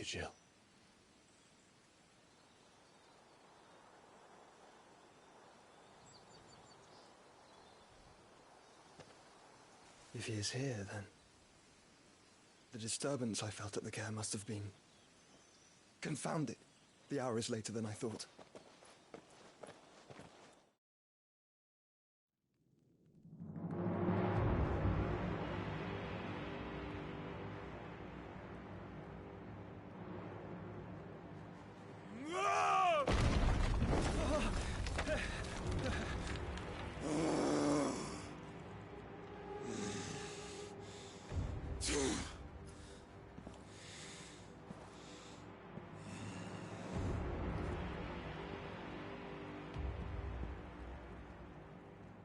Jill. If he is here, then the disturbance I felt at the care must have been confounded. The hour is later than I thought.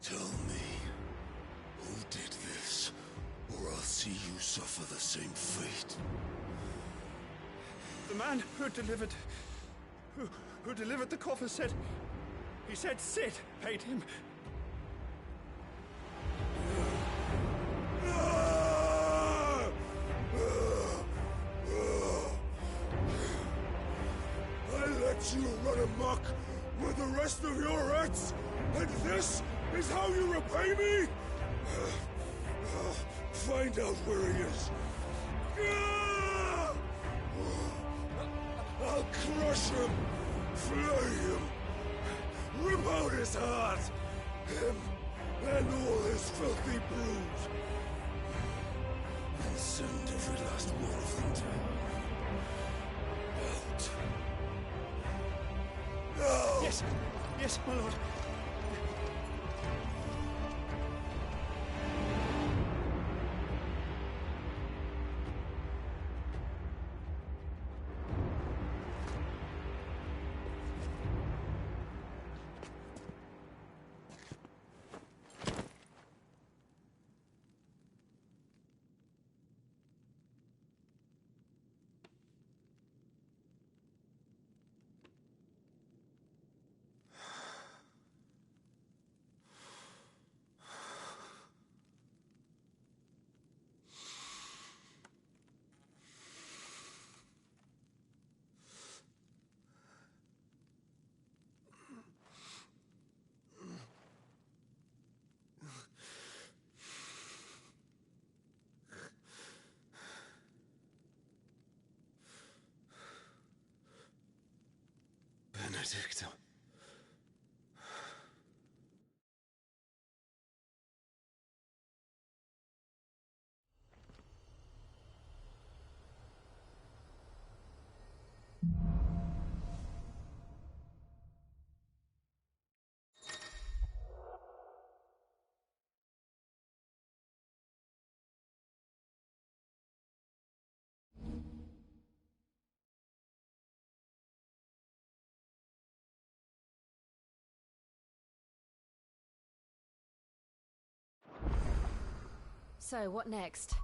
Tell me, who did this, or I'll see you suffer the same fate. The man who delivered the coffer said... He said Sid paid him. I let you run amok with the rest of your rats, and this is how you repay me? Find out where he is. I'll crush him, flay him, rip out his heart, him and all his filthy brood, and send every last one of them to hell. Out. No! Yes, my lord. Benedicta. So, what next?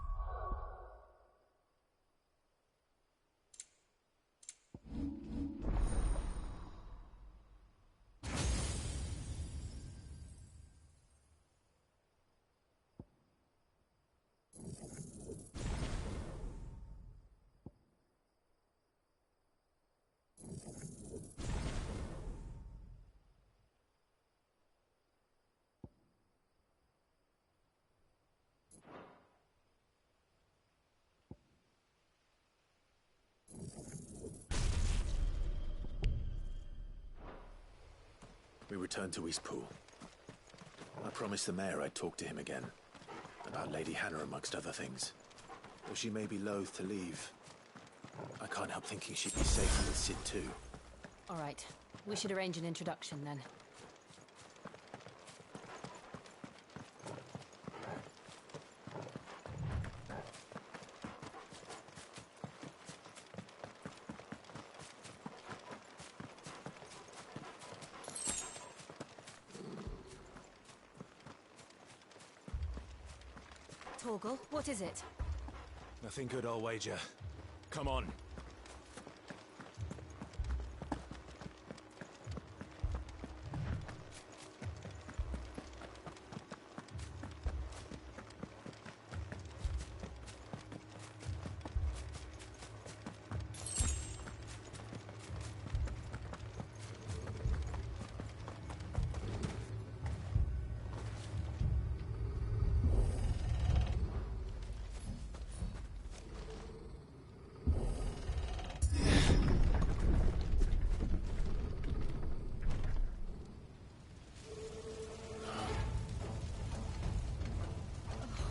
We returned to Eastpool. I promised the mayor I'd talk to him again. About Lady Hannah, amongst other things. Though she may be loath to leave, I can't help thinking she'd be safer with Sid too. All right. We should arrange an introduction then. Torgal, what is it? Nothing good, I'll wager. Come on.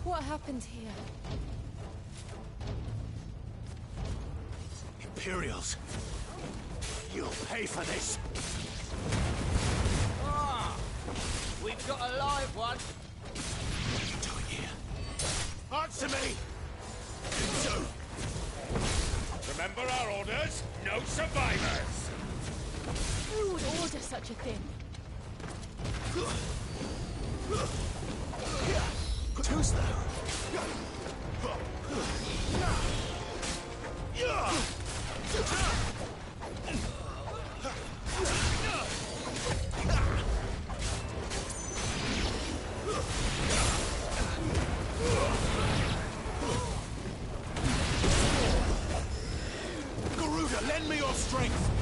What happened here? Imperials! You'll pay for this! Ah! We've got a live one! What are you doing here? Answer me! So, Remember our orders? No survivors! Who would order such a thing? who's there? Garuda, lend me your strength!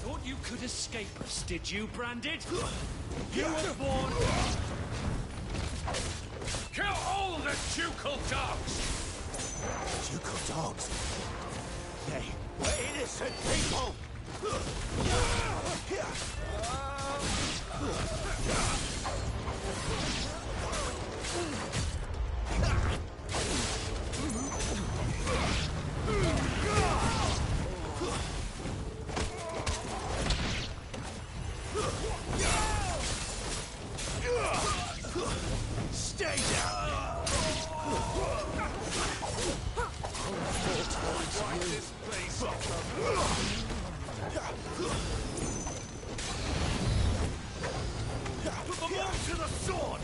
Thought you could escape us, did you, Branded? You were born... Kill all the ducal dogs! Ducal dogs? They were innocent people! Stay down! This place put them all to the sword!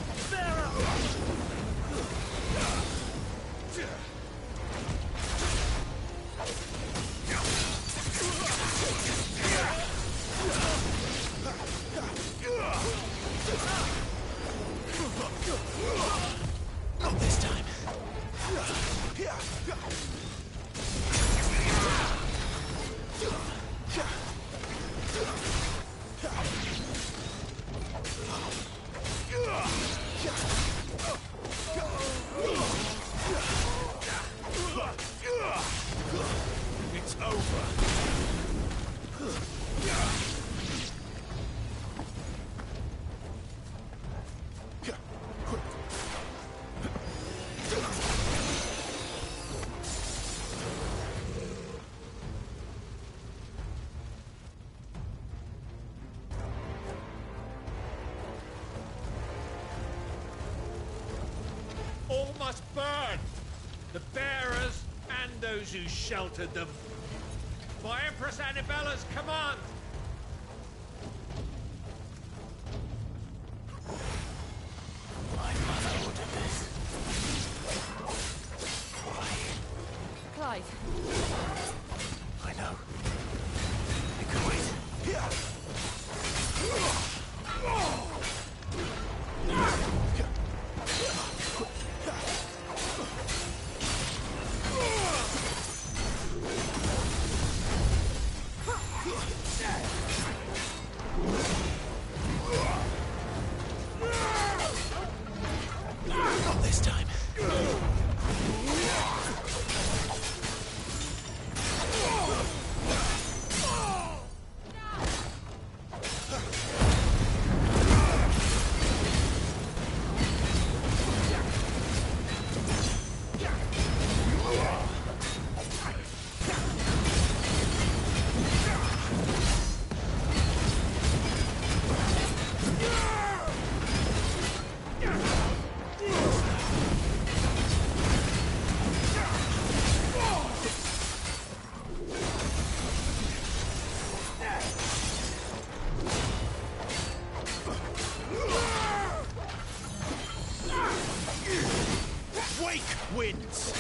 Not this time. It's over. All must burn! The bearers and those who sheltered them. By Empress Annibella's command! My mother ordered this. Why? Clive, I know. It can wait. Not this time. Wake wins!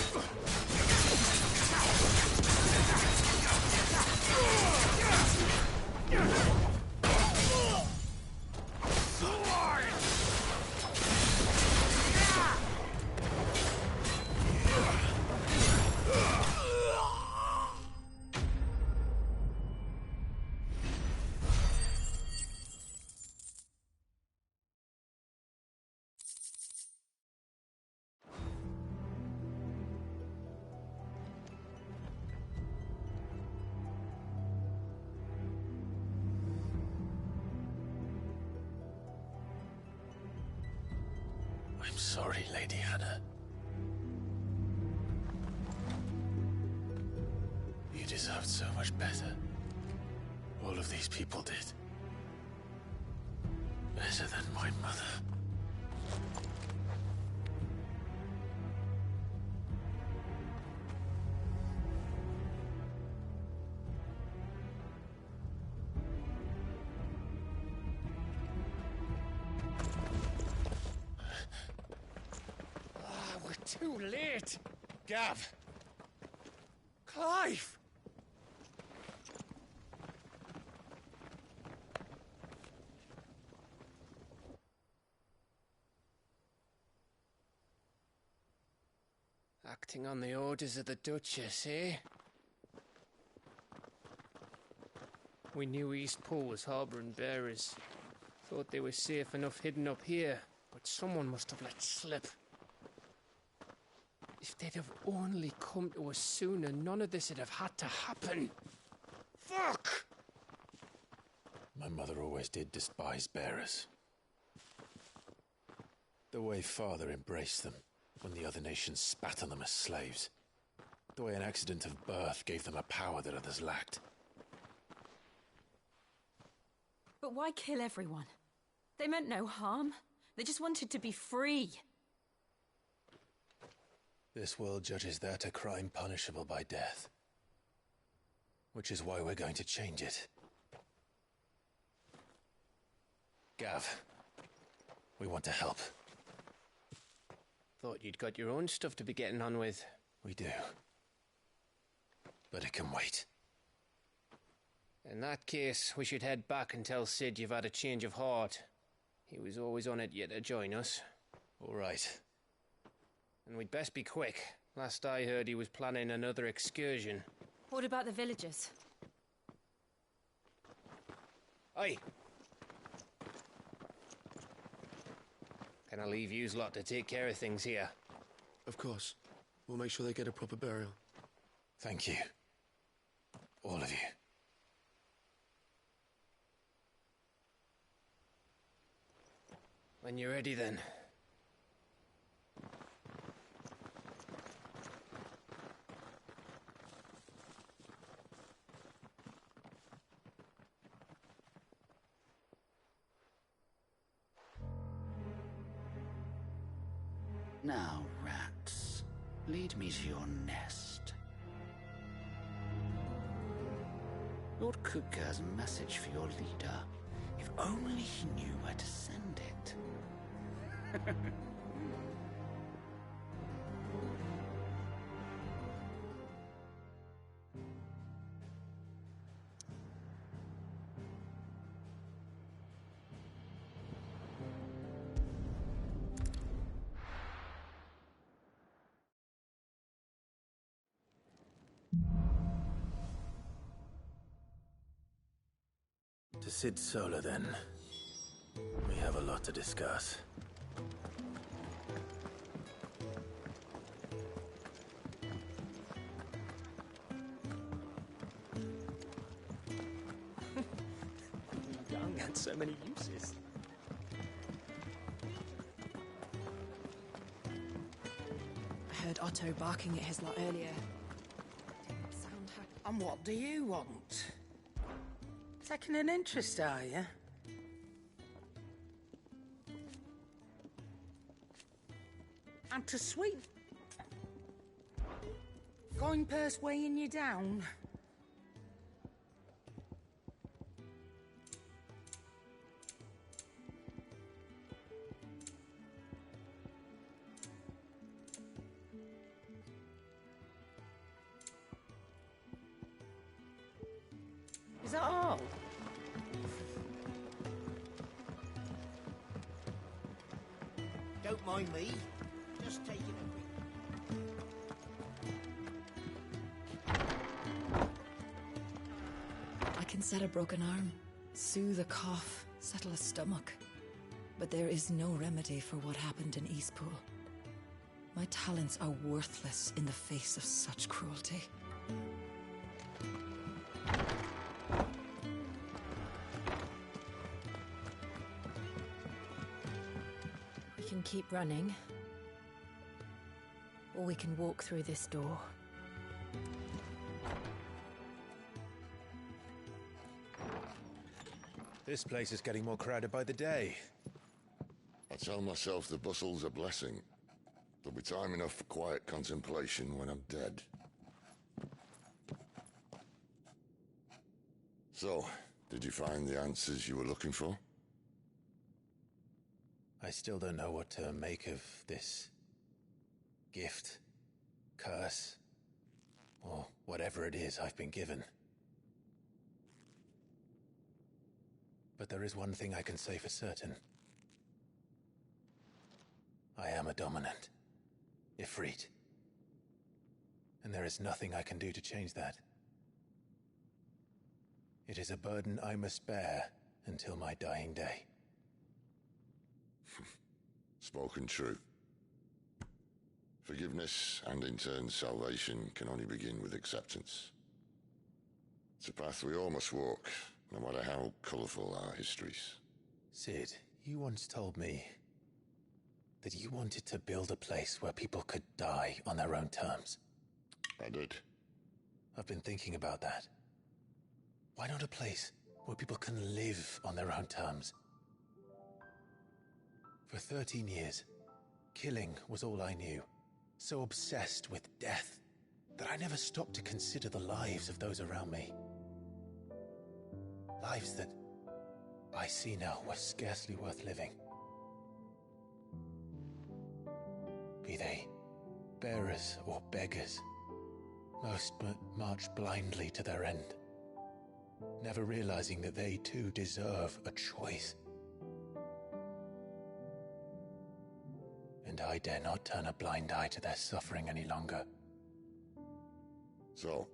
sorry, Lady Hannah. You deserved so much better. All of these people did. Better than my mother. We're too late. Gav. Clive. Acting on the orders of the Duchess, eh? We knew Eastpool was harbouring bearers. Thought they were safe enough hidden up here, but someone must have let slip. If they'd have only come to us sooner, none of this would have had to happen. Fuck! My mother always did despise bearers. The way Father embraced them when the other nations spat on them as slaves. The way an accident of birth gave them a power that others lacked. But why kill everyone? They meant no harm. They just wanted to be free. This world judges that a crime punishable by death. Which is why we're going to change it. Gav, we want to help. Thought you'd got your own stuff to be getting on with. We do. But it can wait. In that case, we should head back and tell Sid you've had a change of heart. He was always on it yet to join us. All right. And we'd best be quick. Last I heard, he was planning another excursion. What about the villagers? Aye. Can I leave yous lot to take care of things here? Of course. We'll make sure they get a proper burial. Thank you. All of you. When you're ready, then. Now, rats, lead me to your nest. Lord Kupka has a message for your leader. If only he knew where to send it. To Sid Solar, then. We have a lot to discuss. Young had so many uses. I heard Otto barking at his lot earlier. Didn't sound happy. And what do you want? Taking an interest, are you? And to sweet... Going purse weighing you down? Is that all? Don't mind me. Just taking a I can set a broken arm, soothe a cough, settle a stomach. But there is no remedy for what happened in Eastpool. My talents are worthless in the face of such cruelty. We can keep running, Or we can walk through this door. This place is getting more crowded by the day. I tell myself the bustle's a blessing. There'll be time enough for quiet contemplation when I'm dead. So, did you find the answers you were looking for? I still don't know what to make of this gift, curse, or whatever it is I've been given. But there is one thing I can say for certain. I am a dominant, Ifrit. And there is nothing I can do to change that. It is a burden I must bear until my dying day. Spoken true. Forgiveness and in turn salvation can only begin with acceptance. It's a path we all must walk, no matter how colourful our histories. Sid, you once told me that you wanted to build a place where people could die on their own terms. I did. I've been thinking about that. Why not a place where people can live on their own terms? For 13 years, killing was all I knew. So obsessed with death that I never stopped to consider the lives of those around me. Lives that I see now were scarcely worth living. Be they bearers or beggars, most march blindly to their end, never realizing that they too deserve a choice. And I dare not turn a blind eye to their suffering any longer. So,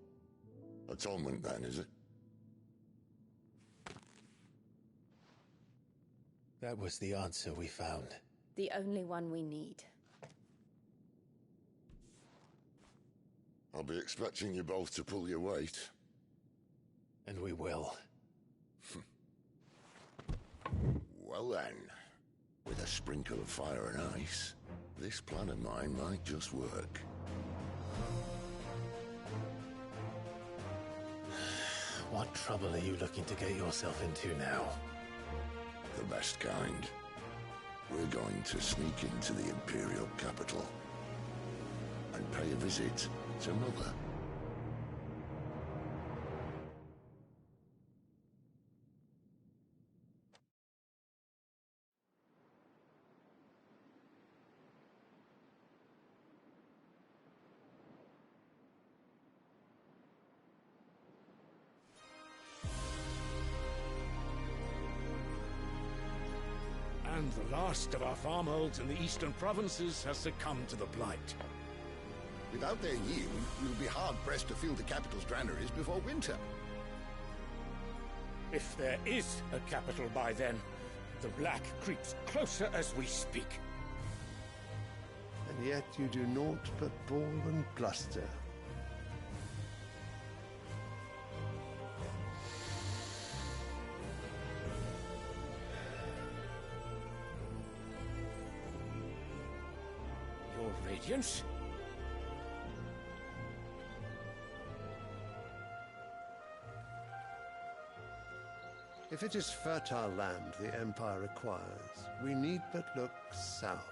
atonement then, is it? That was the answer we found. The only one we need. I'll be expecting you both to pull your weight. And we will. Well then, with a sprinkle of fire and ice, this plan of mine might just work. What trouble are you looking to get yourself into now? The best kind. We're going to sneak into the Imperial capital and pay a visit to Mother. And the last of our farmholds in the eastern provinces has succumbed to the blight. Without their yield, we'll be hard-pressed to fill the capital's granaries before winter. If there is a capital by then, the black creeps closer as we speak. And yet you do naught but bawl and bluster. Your Radiance? If it is fertile land the Empire requires, we need but look south.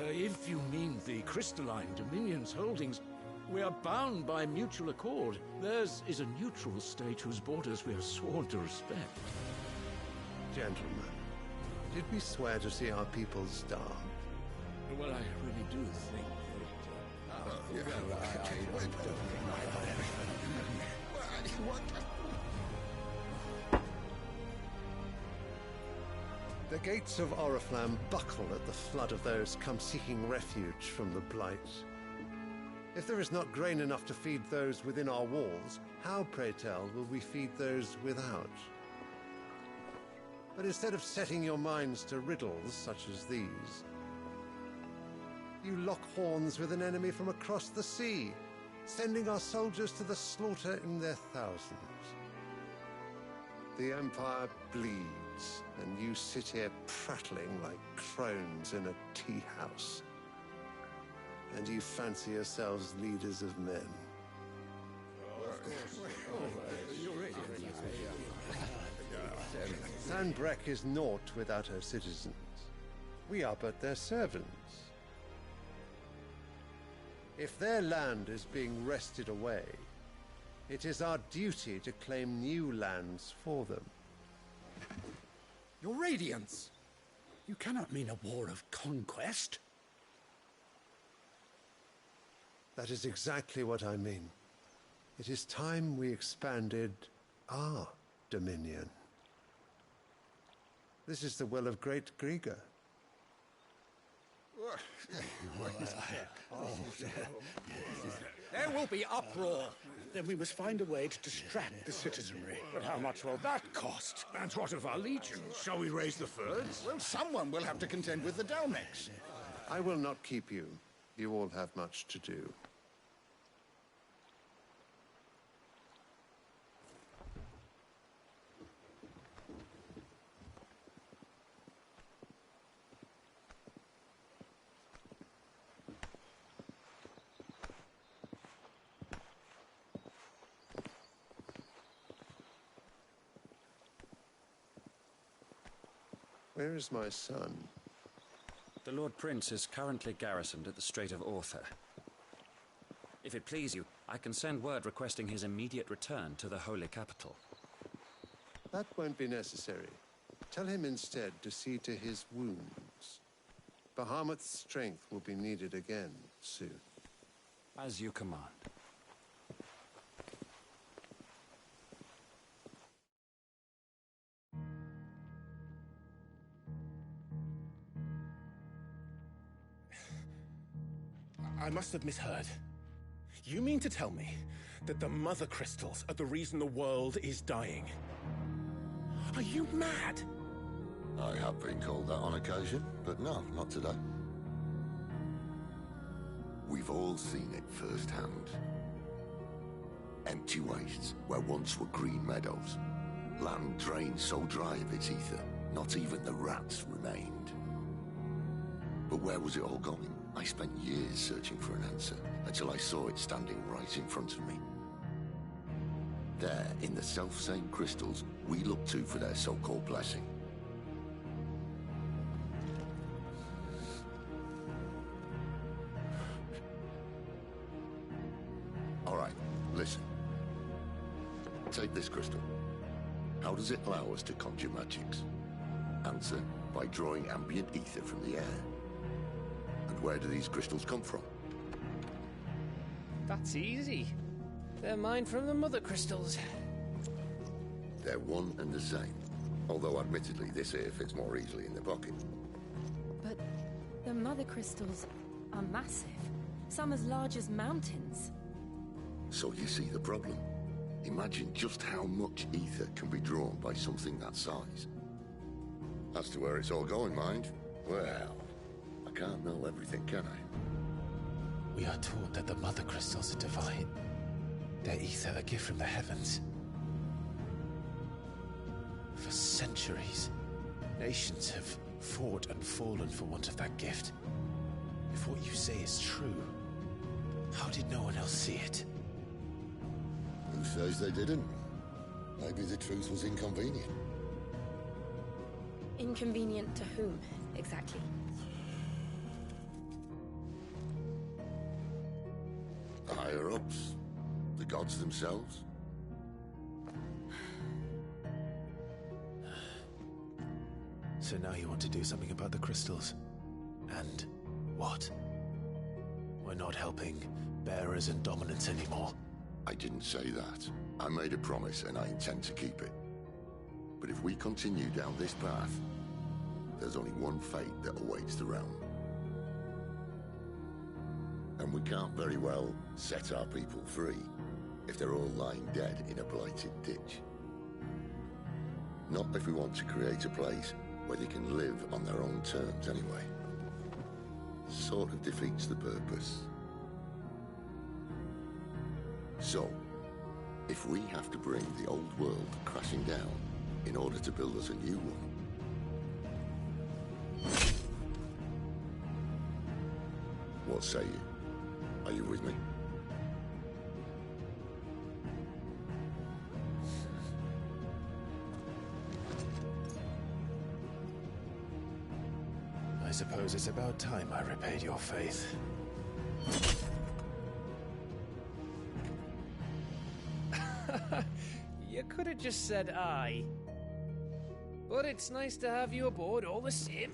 If you mean the crystalline Dominion's holdings, we are bound by mutual accord. Theirs is a neutral state whose borders we are sworn to respect. Gentlemen, did we swear to see our people starve? Well, I really do think The gates of Oriflamme buckle at the flood of those come seeking refuge from the blight. If there is not grain enough to feed those within our walls, how, pray tell, will we feed those without? But instead of setting your minds to riddles such as these, you lock horns with an enemy from across the sea, sending our soldiers to the slaughter in their thousands. The Empire bleeds, and you sit here prattling like crones in a tea house. And you fancy yourselves leaders of men. Sanbreque is naught without her citizens. We are but their servants. If their land is being wrested away, it is our duty to claim new lands for them. Your Radiance! You cannot mean a war of conquest. That is exactly what I mean. It is time we expanded our dominion. This is the will of great Grieger. There will be uproar. Then we must find a way to distract the citizenry. But how much will that cost? And what of our legions? Shall we raise the furs? Well, someone will have to contend with the Dalmex. I will not keep you. You all have much to do. Where is my son? The Lord Prince is currently garrisoned at the Strait of Arthur. If it please you, I can send word requesting his immediate return to the Holy Capital. That won't be necessary. Tell him instead to see to his wounds. Bahamut's strength will be needed again soon. As you command. I must have misheard. You mean to tell me that the Mother Crystals are the reason the world is dying? Are you mad? I have been called that on occasion, but no, not today. We've all seen it firsthand. Empty wastes where once were green meadows. Land drained so dry of its ether, not even the rats remained. But where was it all going? I spent years searching for an answer, until I saw it standing right in front of me. There, in the self-same crystals we look to for their so-called blessing. All right, listen. Take this crystal. How does it allow us to conjure magics? Answer, by drawing ambient ether from the air. And where do these crystals come from? That's easy. They're mined from the Mother Crystals. They're one and the same. Although, admittedly, this here fits more easily in the pocket. But the Mother Crystals are massive. Some as large as mountains. So you see the problem. Imagine just how much ether can be drawn by something that size. As to where it's all going, mind, well, I can't know everything, can I? We are taught that the Mother Crystals are divine. Their ether a gift from the heavens. For centuries, nations have fought and fallen for want of that gift. If what you say is true, how did no one else see it? Who says they didn't? Maybe the truth was inconvenient. Inconvenient to whom, exactly? The higher-ups? The gods themselves? So now you want to do something about the crystals? And what? We're not helping bearers and dominants anymore. I didn't say that. I made a promise and I intend to keep it. But if we continue down this path, there's only one fate that awaits the realm. And we can't very well set our people free if they're all lying dead in a blighted ditch. Not if we want to create a place where they can live on their own terms anyway. Sort of defeats the purpose. So, if we have to bring the old world crashing down, in order to build us a new one. What say you? Are you with me? I suppose it's about time I repaid your faith. You could have just said aye. But it's nice to have you aboard all the same.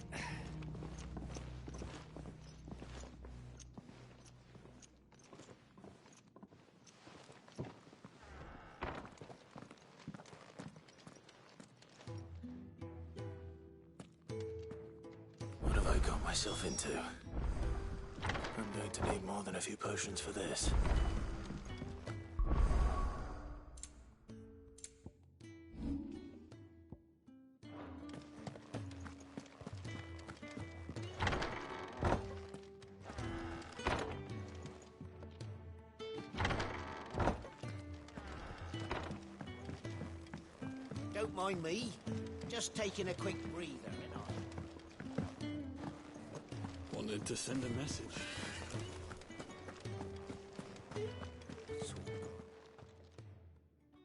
What have I got myself into? I'm going to need more than a few potions for this. Don't mind me. Just taking a quick breather, ain't I? Wanted to send a message.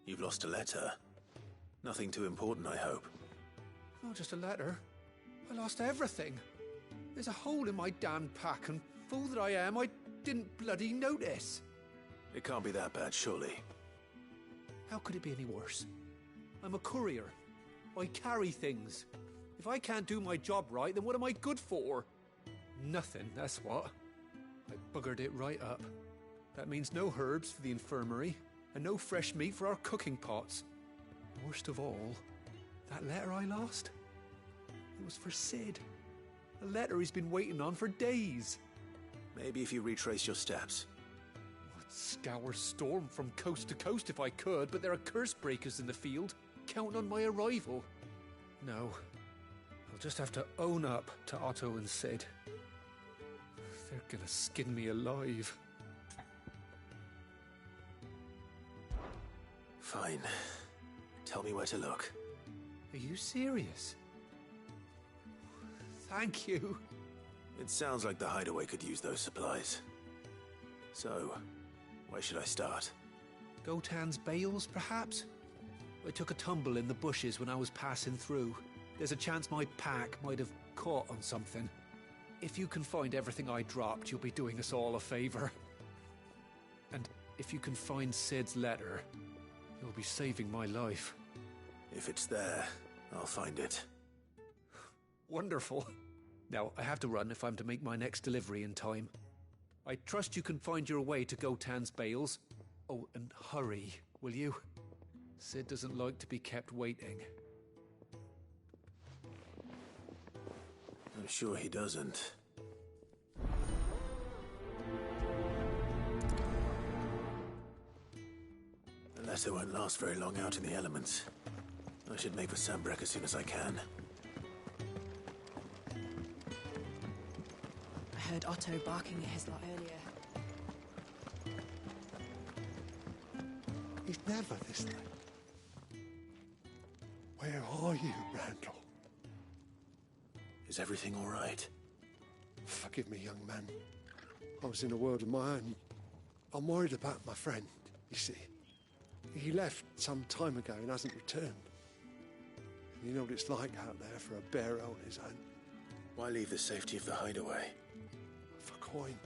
You've lost a letter. Nothing too important, I hope. Not just a letter. I lost everything. There's a hole in my damn pack, and fool that I am, I didn't bloody notice. It can't be that bad, surely. How could it be any worse? I'm a courier. I carry things. If I can't do my job right, then what am I good for? Nothing, that's what. I buggered it right up. That means no herbs for the infirmary, and no fresh meat for our cooking pots. Worst of all, that letter I lost, it was for Sid. A letter he's been waiting on for days. Maybe if you retrace your steps. I'd scour Storm from coast to coast if I could, but there are curse breakers in the field, counting on my arrival. No, I'll just have to own up to Otto and Sid. They're gonna skin me alive. Fine. Tell me where to look. Are you serious? Thank you. It sounds like the hideaway could use those supplies. So, where should I start? Gotan's bales, perhaps? I took a tumble in the bushes when I was passing through. There's a chance my pack might have caught on something. If you can find everything I dropped, you'll be doing us all a favor. And if you can find Sid's letter, you'll be saving my life. If it's there, I'll find it. Wonderful. Now, I have to run if I'm to make my next delivery in time. I trust you can find your way to Gotan's bales. Oh, and hurry, will you? Sid doesn't like to be kept waiting. I'm sure he doesn't. The letter won't last very long out in the elements. I should make for Sambrek as soon as I can. I heard Otto barking at his lot earlier. He's never this late. Where are you, Randall? Is everything all right? Forgive me, young man. I was in a world of my own. I'm worried about my friend, you see. He left some time ago and hasn't returned. You know what it's like out there for a bearer on his own. Why leave the safety of the hideaway? For coin.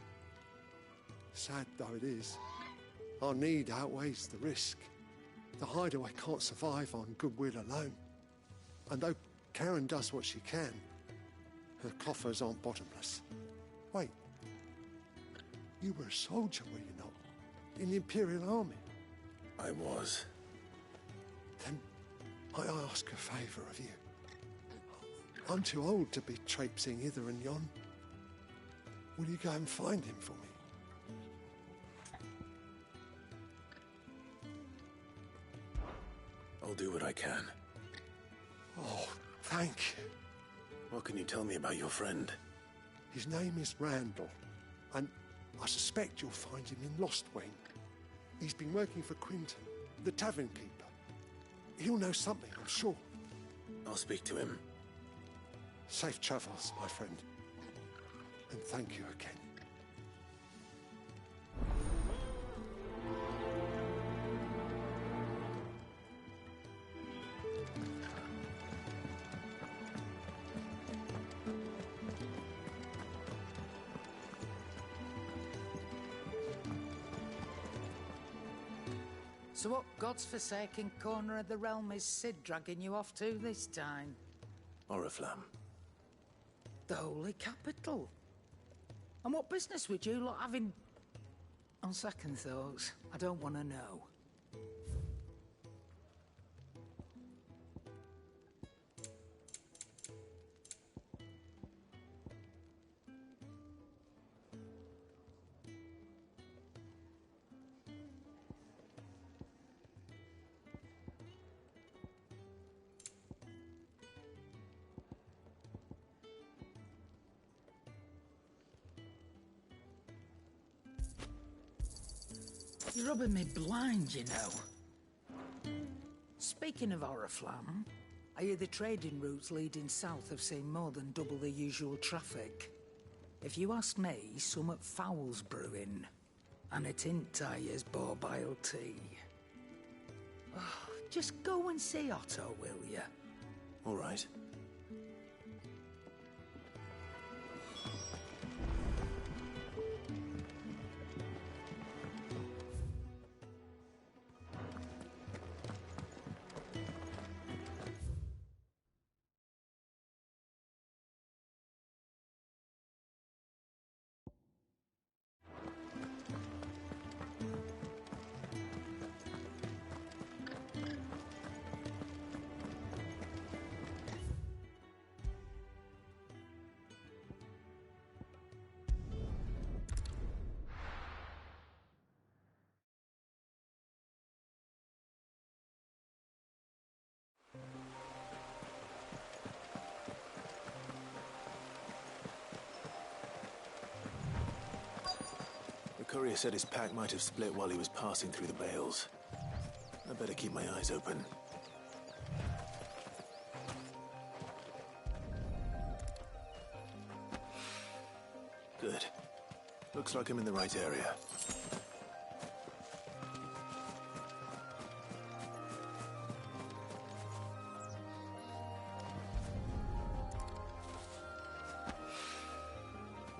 Sad though it is, our need outweighs the risk. The hideaway can't survive on goodwill alone. And though Karen does what she can, her coffers aren't bottomless. Wait, you were a soldier, were you not? In the Imperial Army? I was. Then I ask a favour of you. I'm too old to be traipsing hither and yon. Will you go and find him for me? I'll do what I can. Oh, thank you. What can you tell me about your friend? His name is Randall, and I suspect you'll find him in Lostwing. He's been working for Quinton, the tavern keeper. He'll know something, I'm sure. I'll speak to him. Safe travels, my friend. And thank you again. So what God's forsaken corner of the realm is Sid dragging you off to this time? Oriflamme. The Holy Capital. And what business would you lot have in... On second thoughts, I don't want to know. You're rubbing me blind, you know. Speaking of Oriflamme, I hear the trading routes leading south have seen more than double the usual traffic. If you ask me, summat foul's brewing. And it ain't Tyre's borbile tea. Oh, just go and see Otto, will you? All right. The courier said his pack might have split while he was passing through the bales. I better keep my eyes open. Good. Looks like I'm in the right area.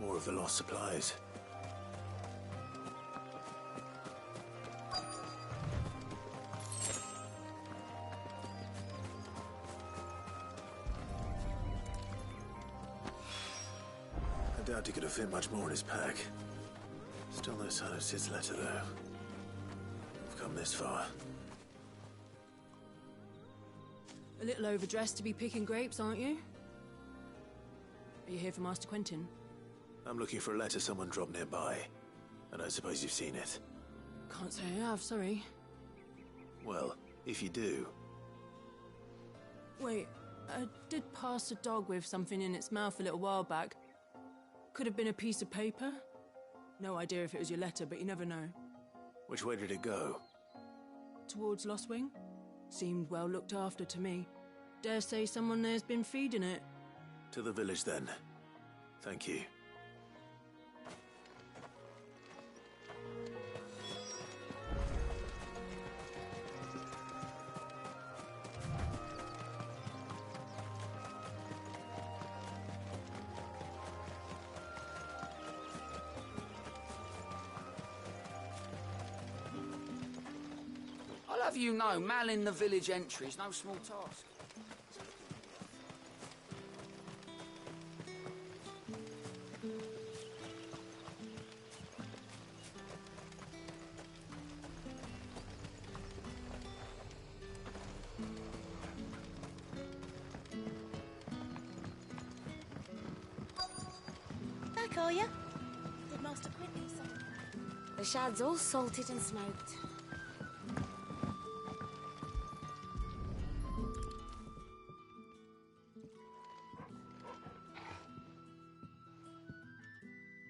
More of the lost supplies. I doubt he could have fit much more in his pack. Still no sign of Sid's letter, though. We've come this far. A little overdressed to be picking grapes, aren't you? Are you here for Master Quentin? I'm looking for a letter someone dropped nearby. I don't suppose you've seen it. Can't say I have, sorry. Well, if you do... Wait, I did pass a dog with something in its mouth a little while back. Could have been a piece of paper. No idea if it was your letter, but you never know. Which way did it go? Towards Lost Wing? Seemed well looked after to me. Dare say someone there's been feeding it. To the village, then. Thank you. I'll have you know, manning the village entry is no small task. Back, are you? Did Master Quentin something? The shad's all salted and smoked.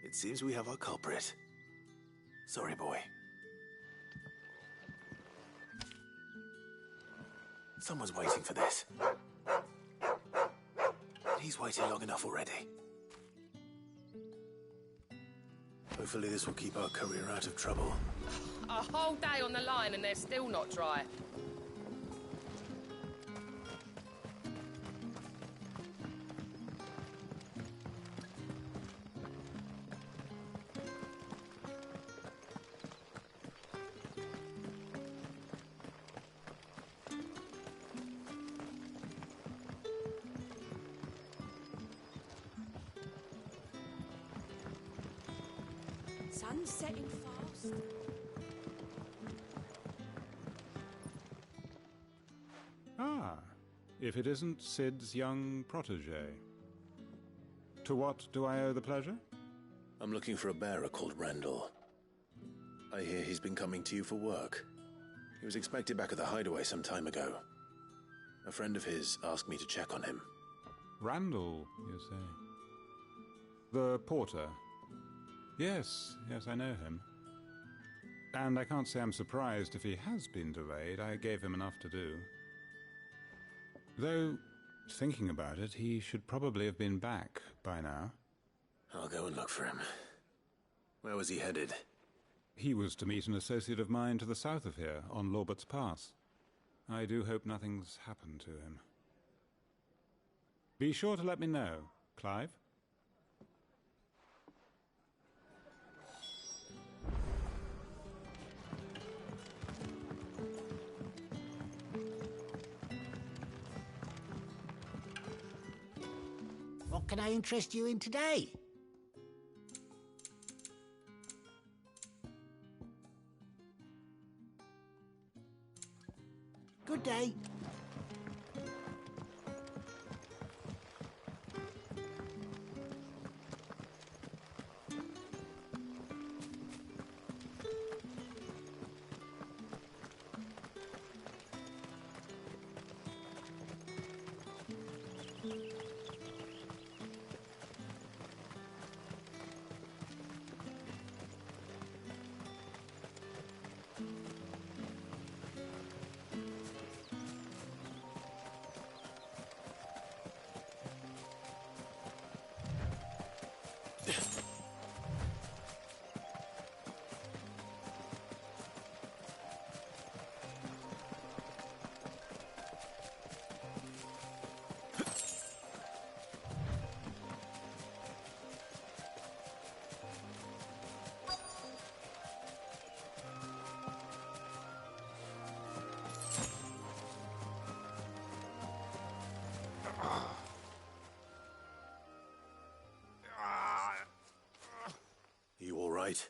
It seems we have our culprit. Sorry, boy. Someone's waiting for this. He's waited long enough already. Hopefully this will keep our career out of trouble. A whole day on the line and they're still not dry. Sun's setting fast. Ah, if it isn't Sid's young protege. To what do I owe the pleasure? I'm looking for a bearer called Randall. I hear he's been coming to you for work. He was expected back at the hideaway some time ago. A friend of his asked me to check on him. Randall, you say? The porter? Yes, I know him. And I can't say I'm surprised if he has been delayed. I gave him enough to do. Though, thinking about it, he should probably have been back by now. I'll go and look for him. Where was he headed? He was to meet an associate of mine to the south of here, on Lorbert's Pass. I do hope nothing's happened to him. Be sure to let me know, Clive. What can I interest you in today? Good day. You all right?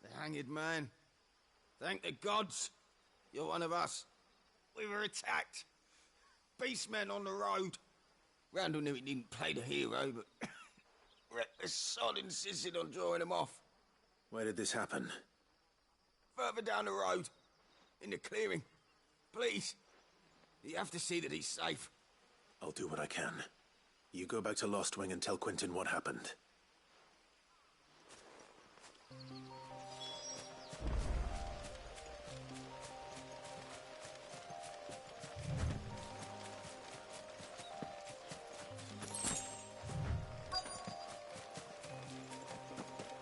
The hanged man. Thank the gods. You're one of us. We were attacked. Beastmen on the road. Randall knew he didn't play the hero, but reckless sod insisted on drawing him off. Where did this happen? Further down the road. In the clearing. Please. You have to see that he's safe. I'll do what I can. You go back to Lost Wing and tell Quentin what happened.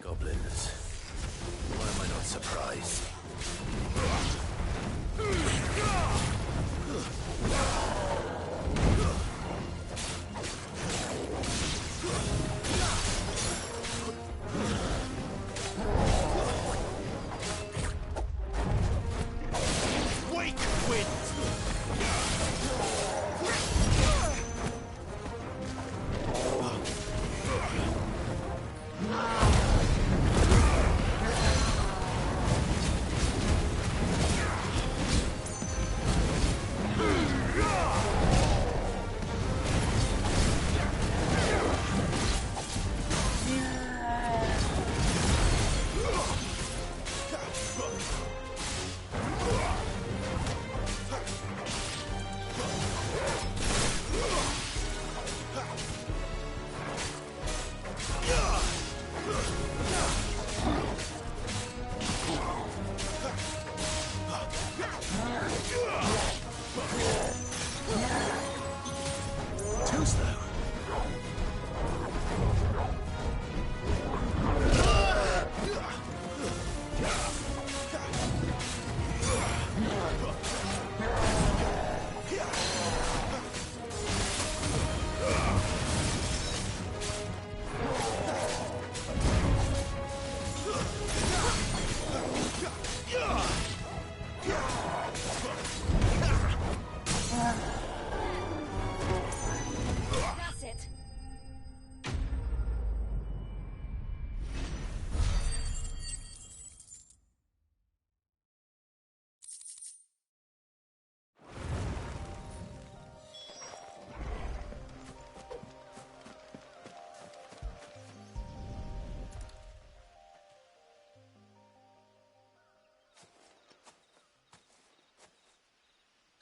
Goblins. Why am I not surprised?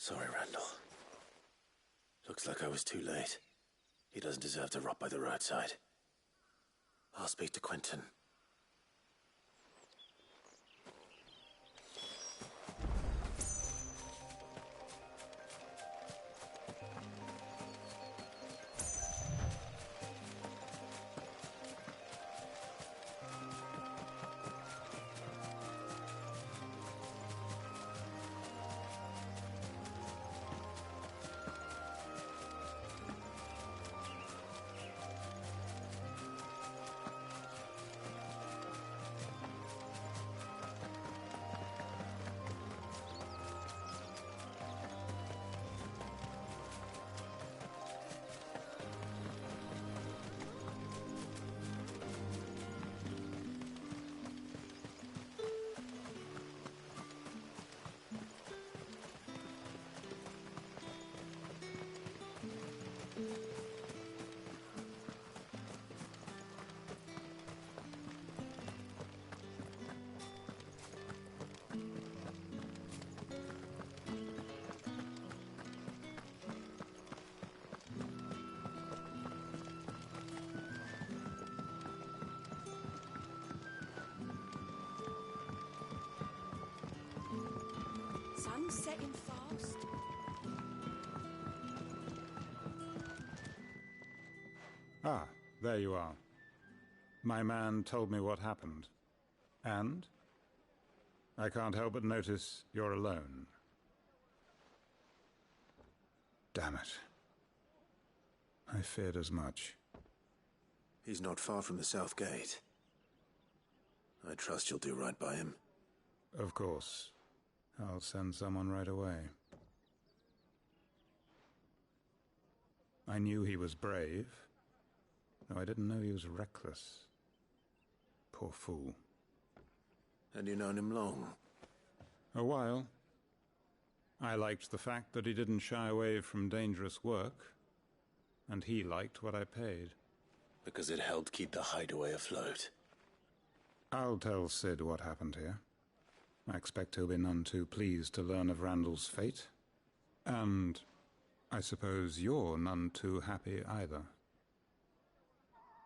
Sorry, Randall. Looks like I was too late. He doesn't deserve to rot by the roadside. I'll speak to Quentin. Sun's setting fast. Ah, there you are. My man told me what happened. And? I can't help but notice you're alone. Damn it. I feared as much. He's not far from the South Gate. I trust you'll do right by him. Of course. I'll send someone right away. I knew he was brave, though I didn't know he was reckless. Poor fool. And you known him long? A while. I liked the fact that he didn't shy away from dangerous work, and he liked what I paid. Because it helped keep the hideaway afloat. I'll tell Sid what happened here. I expect he'll be none too pleased to learn of Randall's fate. And I suppose you're none too happy either.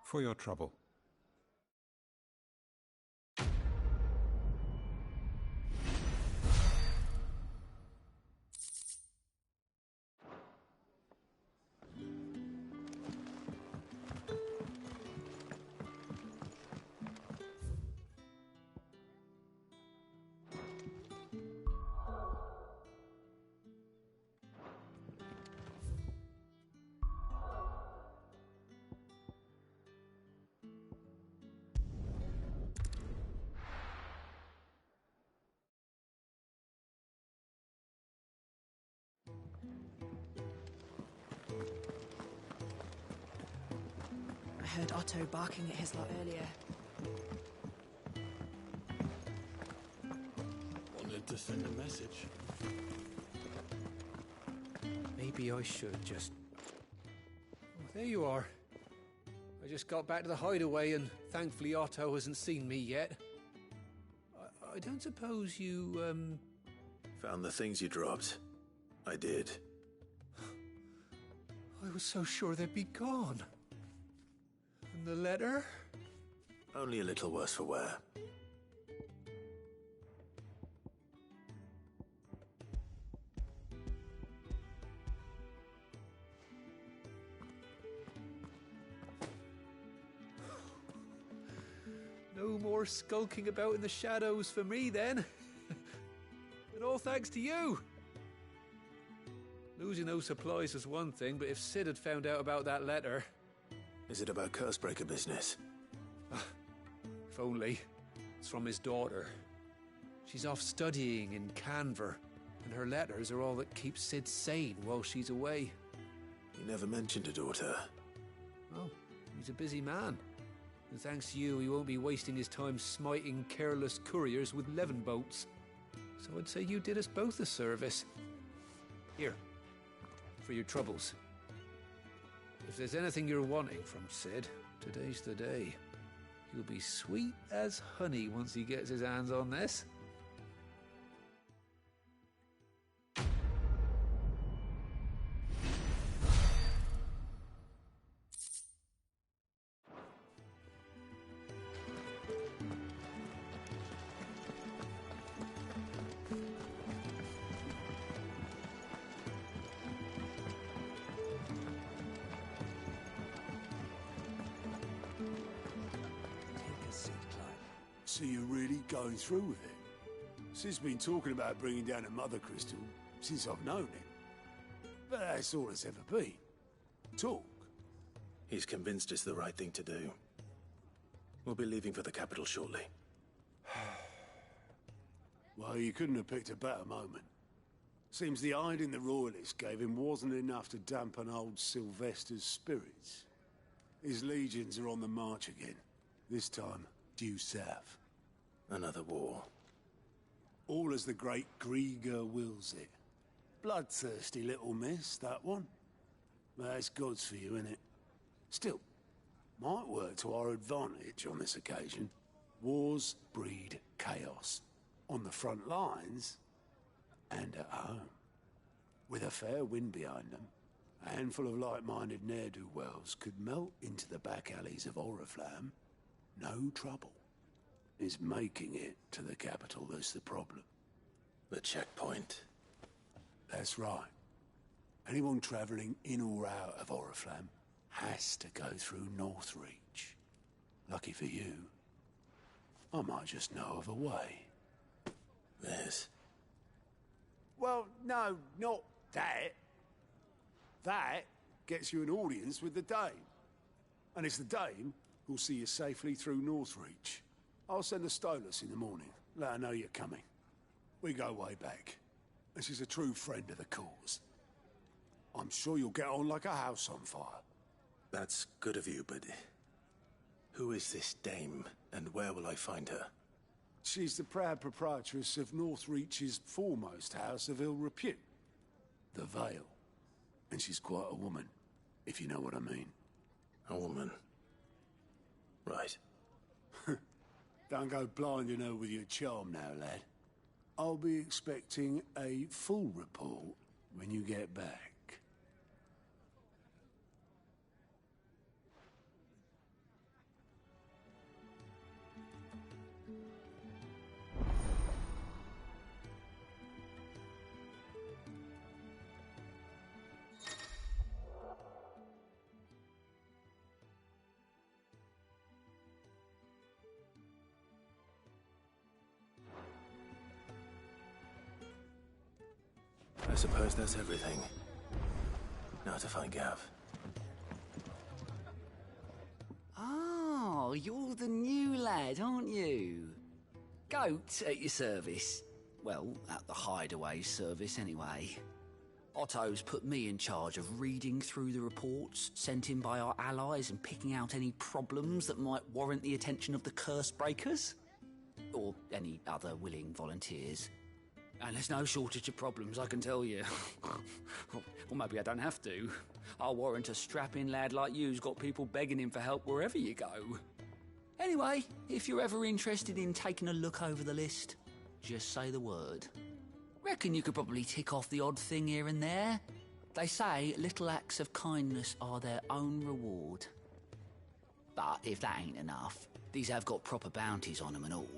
For your trouble. I heard Otto barking at his lot earlier. Wanted to send a message. Maybe I should just... Oh, there you are. I just got back to the hideaway and thankfully Otto hasn't seen me yet. I don't suppose you, Found the things you dropped. I did. I was so sure they'd be gone. And the letter? Only a little worse for wear. No more skulking about in the shadows for me, then. And all thanks to you. Losing those supplies was one thing, but if Sid had found out about that letter... Is it about Cursebreaker business? If only. It's from his daughter. She's off studying in Canver, and her letters are all that keeps Sid sane while she's away. He never mentioned a daughter. Oh, he's a busy man. And thanks to you, he won't be wasting his time smiting careless couriers with levin bolts. So I'd say you did us both a service. Here, for your troubles. If there's anything you're wanting from Sid, today's the day. He'll be sweet as honey once he gets his hands on this. So you're really going through with it? Cid's been talking about bringing down a mother crystal since I've known it. But that's all it's ever been. Talk. He's convinced it's the right thing to do. We'll be leaving for the capital shortly. Well, you couldn't have picked a better moment. Seems the hiding the Royalists gave him wasn't enough to dampen old Sylvester's spirits. His legions are on the march again. This time, due south. Another war. All as the great Grieger wills it. Bloodthirsty little miss, that one. But that's God's for you, innit? Still, might work to our advantage on this occasion. Wars breed chaos. On the front lines, and at home. With a fair wind behind them, a handful of like-minded ne'er-do-wells could melt into the back alleys of Oriflamme. No trouble. It's making it to the capital that's the problem. The checkpoint. That's right. Anyone travelling in or out of Oriflamme has to go through Northreach. Lucky for you, I might just know of a way. This? Well, no, not that. That gets you an audience with the Dame. And it's the Dame who'll see you safely through Northreach. I'll send a Stolas in the morning. Let her know you're coming. We go way back. And she's a true friend of the cause. I'm sure you'll get on like a house on fire. That's good of you, but... who is this Dame, and where will I find her? She's the proud proprietress of Northreach's foremost house of ill repute, the Vale. And she's quite a woman, if you know what I mean. A woman? Right. Don't go blinding her with your charm now, lad. I'll be expecting a full report when you get back. I suppose that's everything. Now to find Gav. Oh, you're the new lad, aren't you? Goat at your service. Well, at the hideaway service anyway. Otto's put me in charge of reading through the reports sent in by our allies and picking out any problems that might warrant the attention of the curse breakers. Or any other willing volunteers. And there's no shortage of problems, I can tell you. Or maybe I don't have to. I'll warrant a strapping lad like you's got people begging him for help wherever you go. Anyway, if you're ever interested in taking a look over the list, just say the word. Reckon you could probably tick off the odd thing here and there. They say little acts of kindness are their own reward. But if that ain't enough, these have got proper bounties on them and all.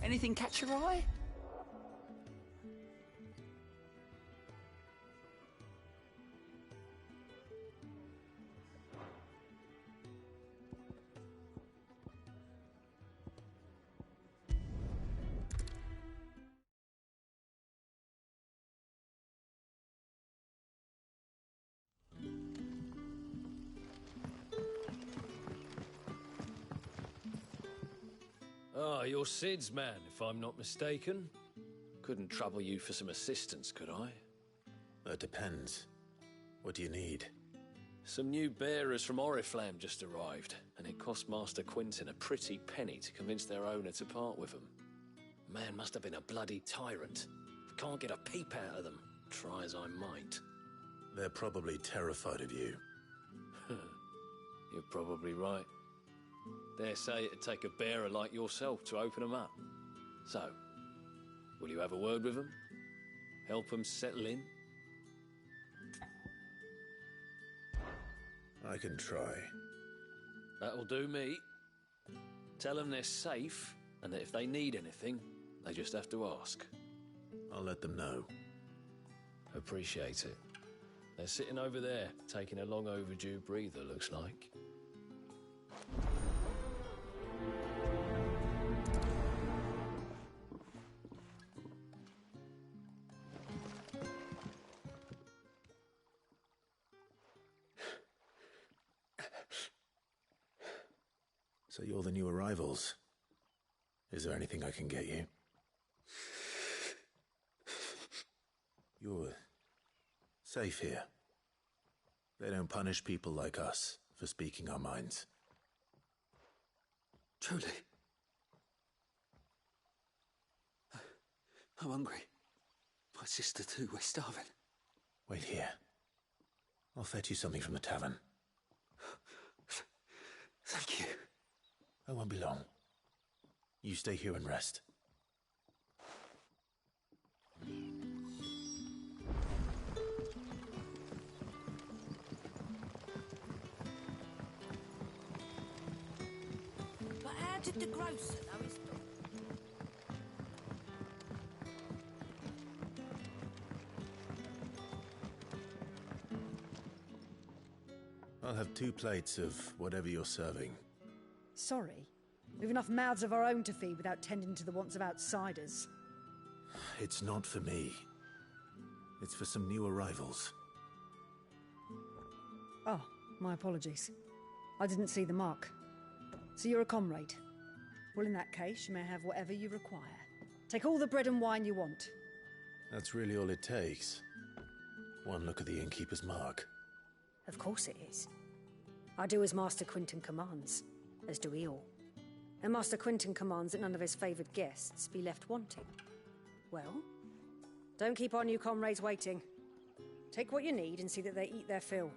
Anything catch your eye? Ah, you're Cid's man, if I'm not mistaken. Couldn't trouble you for some assistance, could I? That depends. What do you need? Some new bearers from Oriflamme just arrived, and it cost Master Quinton a pretty penny to convince their owner to part with them. Man must have been a bloody tyrant. Can't get a peep out of them, try as I might. They're probably terrified of you. You're probably right. Dare say it'd take a bearer like yourself to open them up. So, will you have a word with them? Help them settle in? I can try. That'll do me. Tell them they're safe, and that if they need anything, they just have to ask. I'll let them know. Appreciate it. They're sitting over there, taking a long overdue breather, looks like. So you're the new arrivals. Is there anything I can get you? You're safe here. They don't punish people like us for speaking our minds. Truly. I'm hungry. My sister too, we're starving. Wait here. I'll fetch you something from the tavern. Thank you. I won't be long. You stay here and rest. But how did the grocer know his dog? I'll have 2 plates of whatever you're serving. Sorry. We've enough mouths of our own to feed without tending to the wants of outsiders. It's not for me. It's for some new arrivals. Oh, my apologies. I didn't see the mark. So you're a comrade. Well, in that case, you may have whatever you require. Take all the bread and wine you want. That's really all it takes. One look at the innkeeper's mark. Of course it is. I do as Master Quinton commands, as do we all. And Master Quinton commands that none of his favoured guests be left wanting. Well, don't keep our new comrades waiting. Take what you need and see that they eat their fill.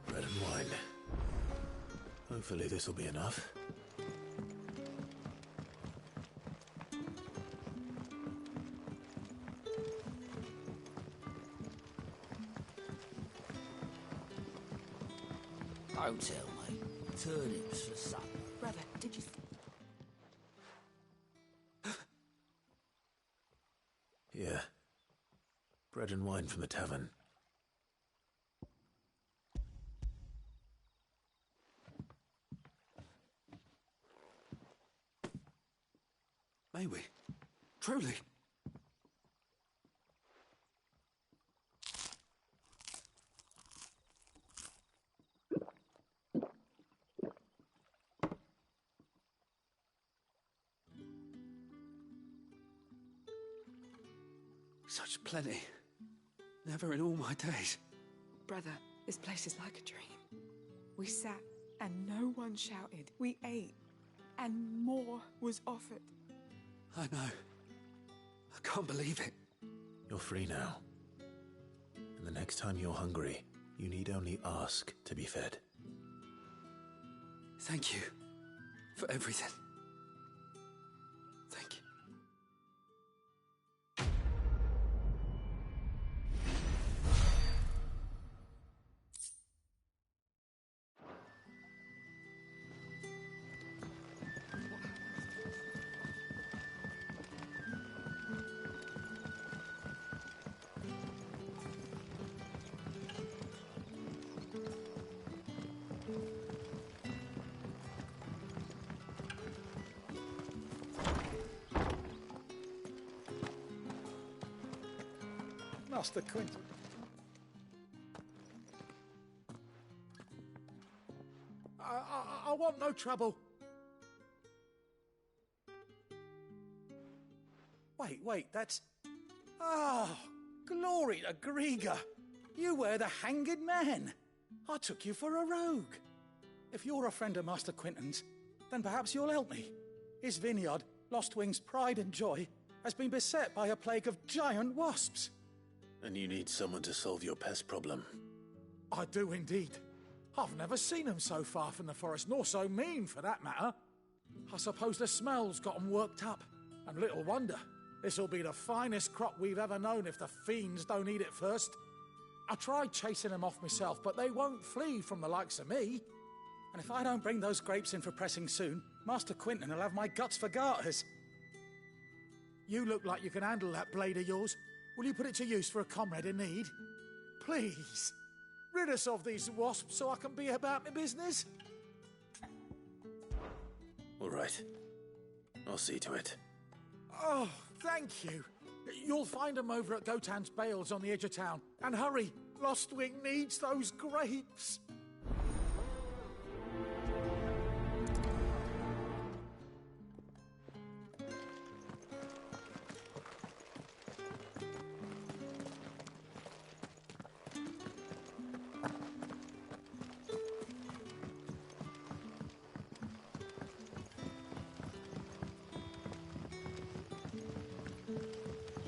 Bread and wine. Hopefully this'll be enough. Don't tell me. Turnips for supper. Brother, did you... Here. Bread and wine from the tavern. May we? Truly? Such plenty. Never in all my days. Brother, this place is like a dream. We sat and no one shouted. We ate and more was offered. I know. I can't believe it. You're free now. And the next time you're hungry, you need only ask to be fed. Thank you for everything. Thank you. Master Quinton. I want no trouble. Wait, that's... Oh, glory to Grieger. You were the hanged man. I took you for a rogue. If you're a friend of Master Quinton's, then perhaps you'll help me. His vineyard, Lostwing's pride and joy, has been beset by a plague of giant wasps. And you need someone to solve your pest problem. I do indeed. I've never seen them so far from the forest, nor so mean, for that matter. I suppose the smell's got them worked up. And little wonder. This'll be the finest crop we've ever known if the fiends don't eat it first. I tried chasing them off myself, but they won't flee from the likes of me. And if I don't bring those grapes in for pressing soon, Master Quinton will have my guts for garters. You look like you can handle that blade of yours. Will you put it to use for a comrade in need? Please, rid us of these wasps so I can be about my business. All right. I'll see to it. Oh, thank you. You'll find them over at Gotan's Bales on the edge of town. And hurry, Lostwing needs those grapes.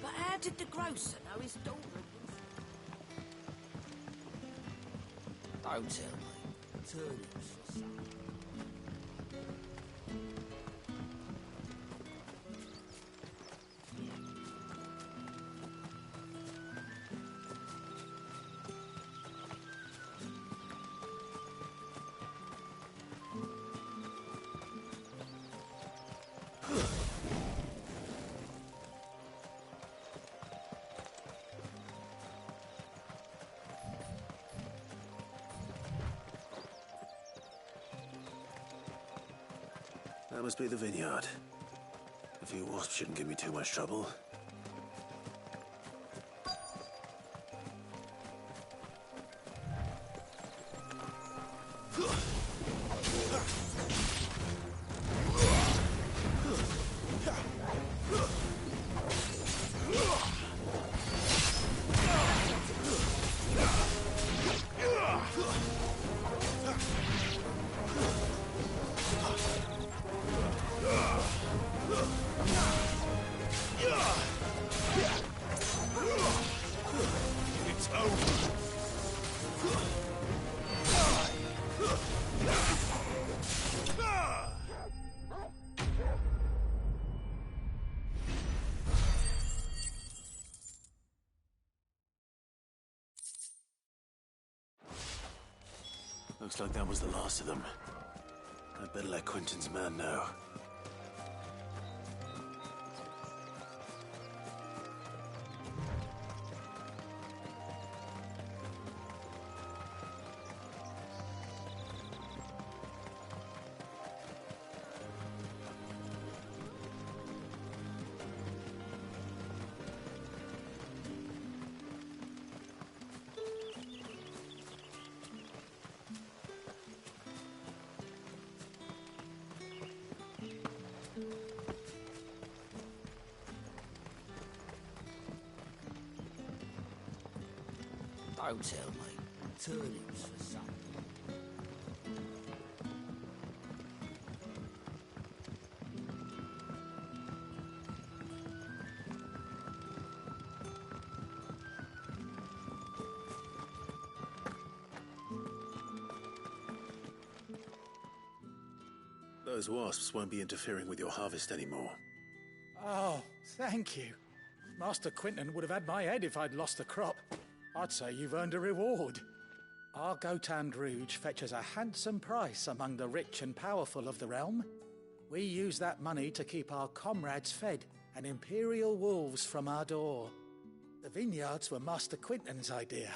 But how did the grocer know his daughter? Don't tell me. Turnips for sale. That must be the vineyard. A few wasps shouldn't give me too much trouble. It's over. Looks like that was the last of them. I'd better let Quentin's man know. Don't tell me. Turnips for sale. Those wasps won't be interfering with your harvest anymore. Oh, thank you. Master Quentin would have had my head if I'd lost the crop. I'd say you've earned a reward. Our Gotand Rouge fetches a handsome price among the rich and powerful of the realm. We use that money to keep our comrades fed and imperial wolves from our door. The vineyards were Master Quentin's idea.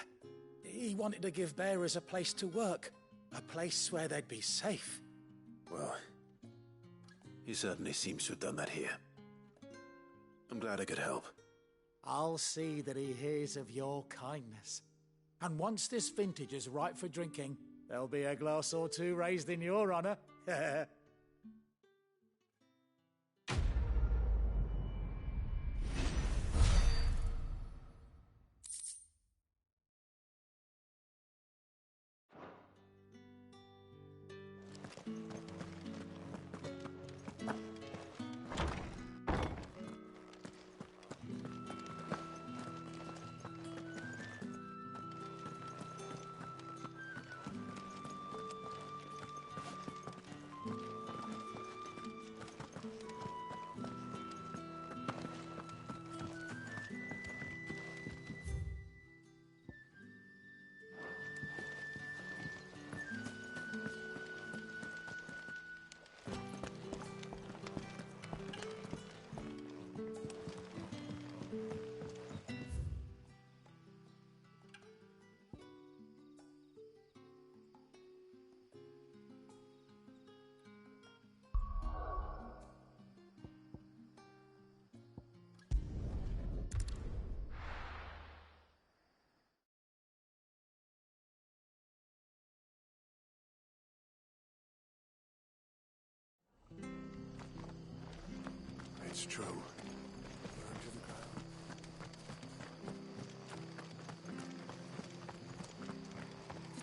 He wanted to give bearers a place to work, a place where they'd be safe. Well, he certainly seems to have done that here. I'm glad I could help. I'll see that he hears of your kindness. And once this vintage is ripe for drinking, there'll be a glass or two raised in your honor.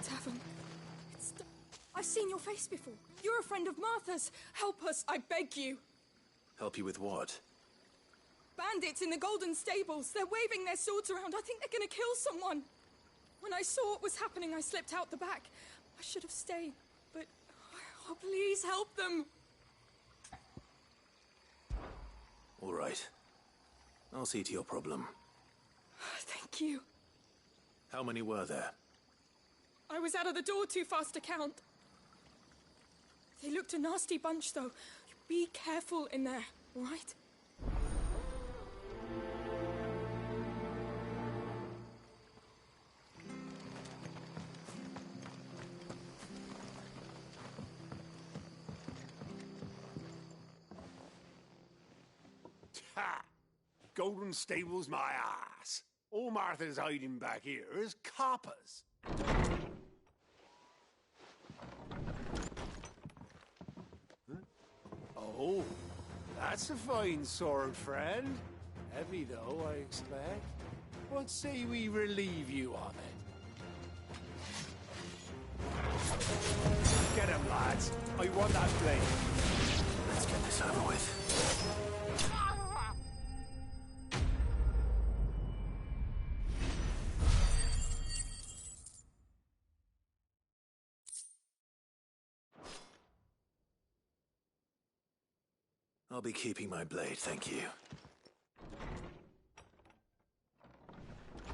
tavern. I've seen your face before. You're a friend of Martha's. Help us, I beg you. Help you with what? Bandits in the Golden Stables. They're waving their swords around. I think they're going to kill someone. When I saw what was happening, I slipped out the back. I should have stayed, but... Oh, please help them. All right. I'll see to your problem. Thank you. How many were there? I was out of the door too fast to count. They looked a nasty bunch, though. Be careful in there, all right? Ha! Golden Stables, my ass. All Martha's hiding back here is coppers. Huh? Oh, that's a fine sword, friend. Heavy, though, I expect. What say we relieve you of it? Get him, lads. I want that blade. Let's get this over with. I'll be keeping my blade, thank you.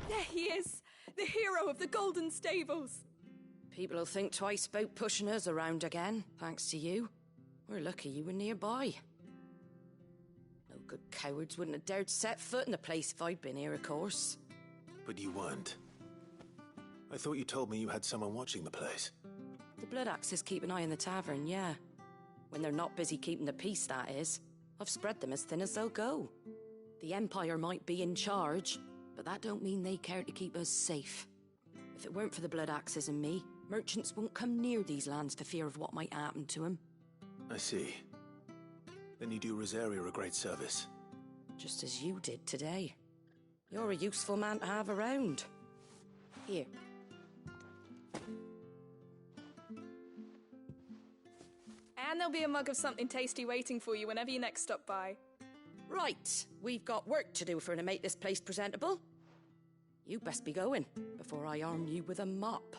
There he is! The hero of the Golden Stables! People will think twice about pushing us around again, thanks to you. We're lucky you were nearby. No good cowards wouldn't have dared set foot in the place if I'd been here, of course. But you weren't. I thought you told me you had someone watching the place. The Blood Axes keep an eye on the tavern, yeah. When they're not busy keeping the peace, that is. I've spread them as thin as they'll go. The Empire might be in charge, but that don't mean they care to keep us safe. If it weren't for the Blood Axes and me, merchants won't come near these lands for fear of what might happen to them. I see. Then you do Rosaria a great service. Just as you did today. You're a useful man to have around. Here. And there'll be a mug of something tasty waiting for you whenever you next stop by. Right, we've got work to do if we're to make this place presentable. You best be going, before I arm you with a mop.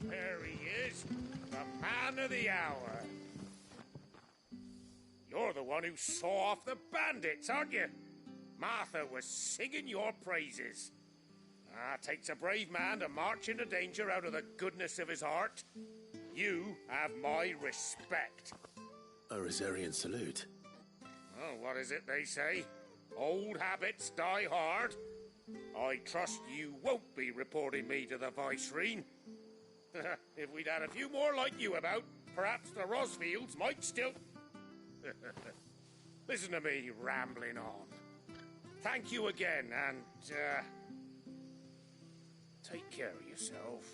There he is, the man of the hour. You're the one who saw off the bandits, aren't you? Martha was singing your praises. Takes a brave man to march into danger out of the goodness of his heart. You have my respect. A Rosarian salute. Oh, what is it they say? Old habits die hard. I trust you won't be reporting me to the Viceroy. If we'd had a few more like you about, perhaps the Rosfields might still... Listen to me rambling on. Thank you again, and, take care of yourself.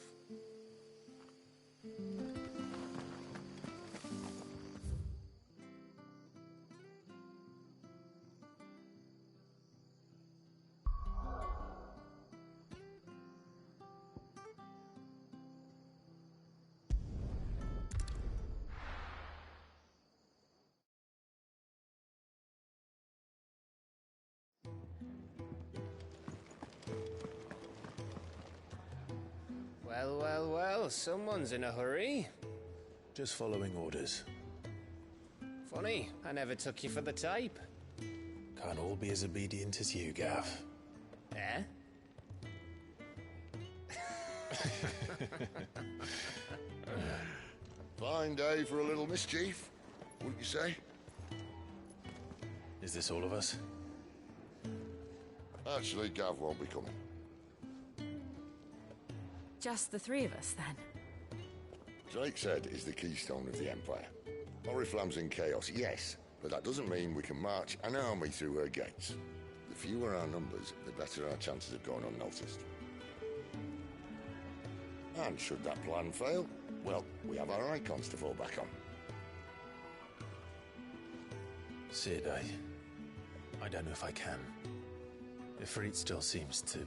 Well, well, well, someone's in a hurry. Just following orders. Funny, I never took you for the type. Can't all be as obedient as you, Gav. Eh? Fine day for a little mischief, wouldn't you say? Is this all of us? Actually, Gav won't be coming. Just the three of us, then? Drake's Head is the keystone of the Empire. Oriflamme's in chaos, yes, but that doesn't mean we can march an army through her gates. The fewer our numbers, the better our chances of going unnoticed. And should that plan fail, well, we have our icons to fall back on. Sid, I don't know if I can. Ifrit still seems to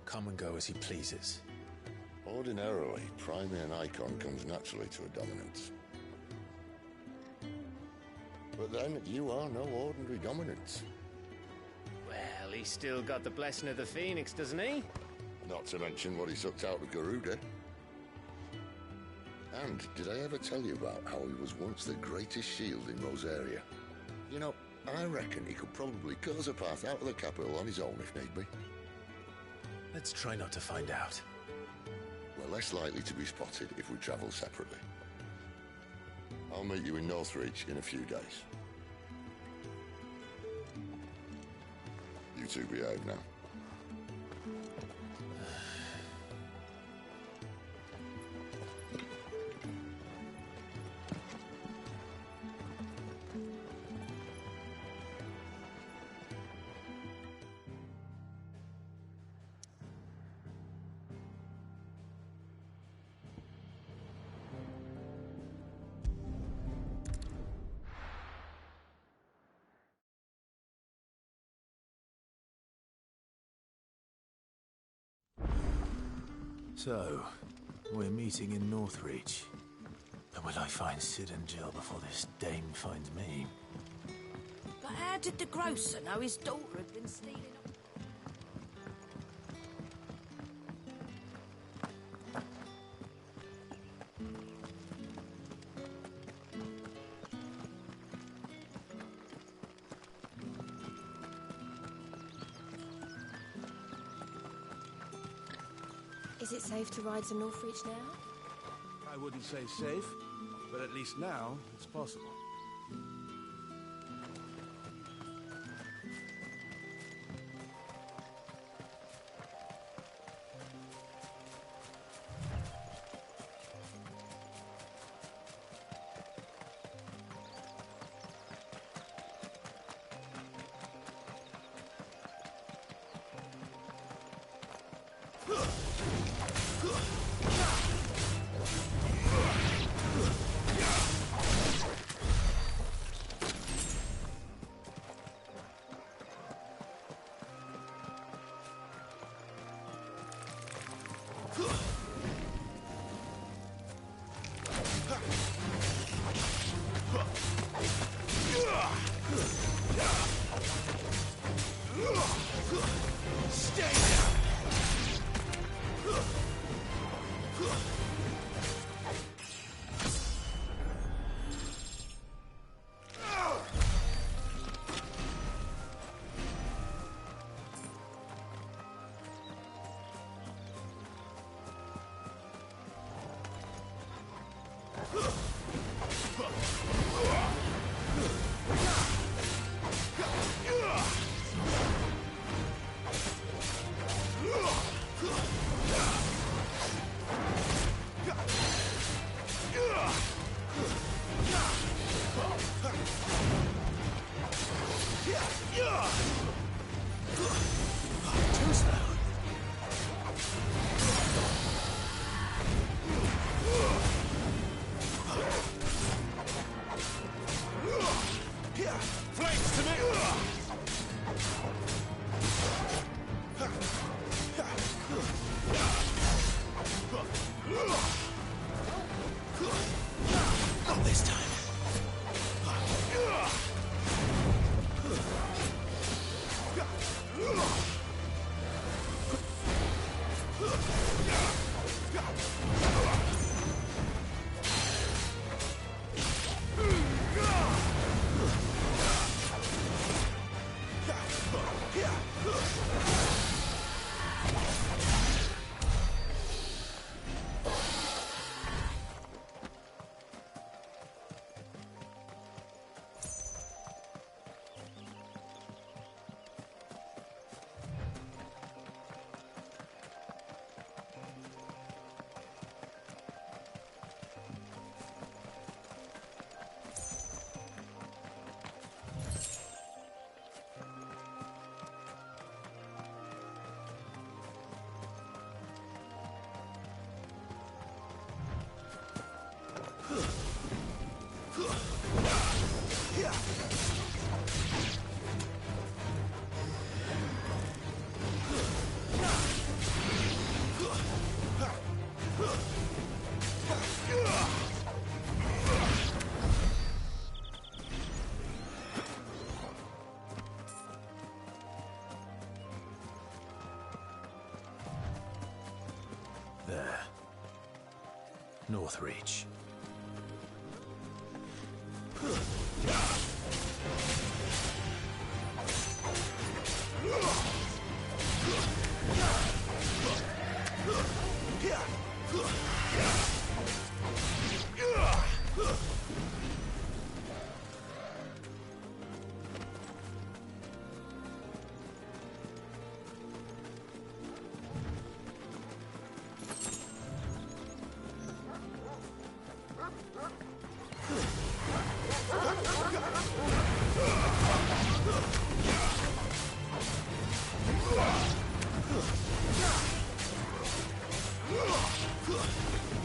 come and go as he pleases. Ordinarily, priming an icon comes naturally to a dominance. But then, you are no ordinary dominance. Well, he's still got the blessing of the Phoenix, doesn't he? Not to mention what he sucked out of Garuda. And did I ever tell you about how he was once the greatest shield in Rosaria? You know, I reckon he could probably cause a path out of the capital on his own if need be. Let's try not to find out. We're less likely to be spotted if we travel separately. I'll meet you in Northreach in a few days. You two behave now. So, we're meeting in Northreach. But will I find Sid and Jill before this dame finds me? But how did the grocer know his daughter had been stealing up? Is it safe to ride to Northreach now? I wouldn't say safe, but at least now it's possible. Northreach.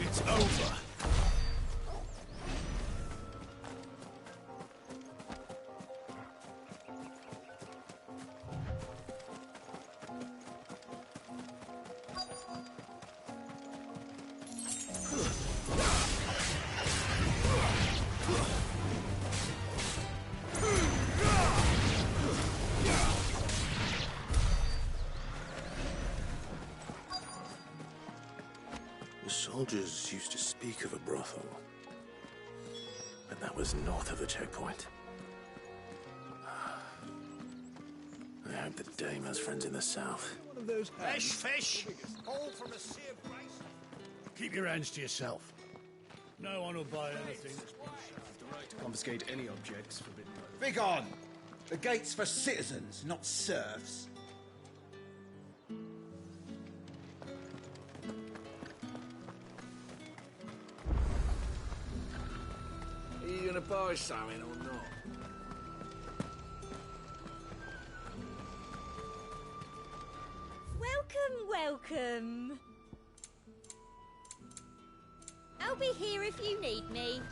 It's over. The soldiers used to speak of a brothel, but that was north of the checkpoint. I hope the dame has friends in the south. One of those hands. Fish! All from a sea of grace. Keep your hands to yourself. No one will buy anything that's been served. The right to confiscate any objects forbidden by Begone! The gate's for citizens, not serfs. Are you gonna buy something or not? Welcome, welcome. I'll be here if you need me.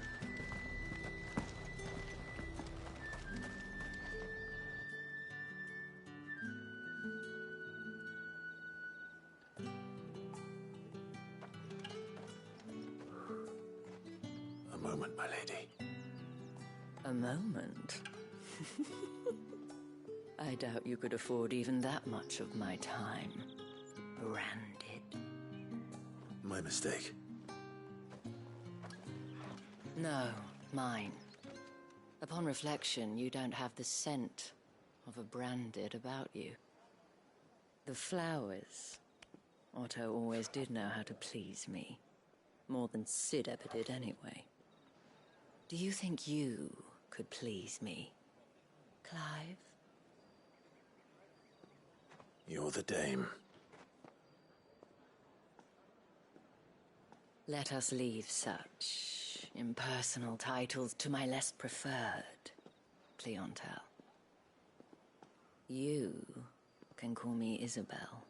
A moment, my lady. A moment? I doubt you could afford even that much of my time. Branded. My mistake. No, mine. Upon reflection, you don't have the scent of a branded about you. The flowers. Otto always did know how to please me. More than Sid ever did anyway. Do you think you could please me, Clive? You're the dame. Let us leave such impersonal titles to my less preferred clientele. You can call me Isabel.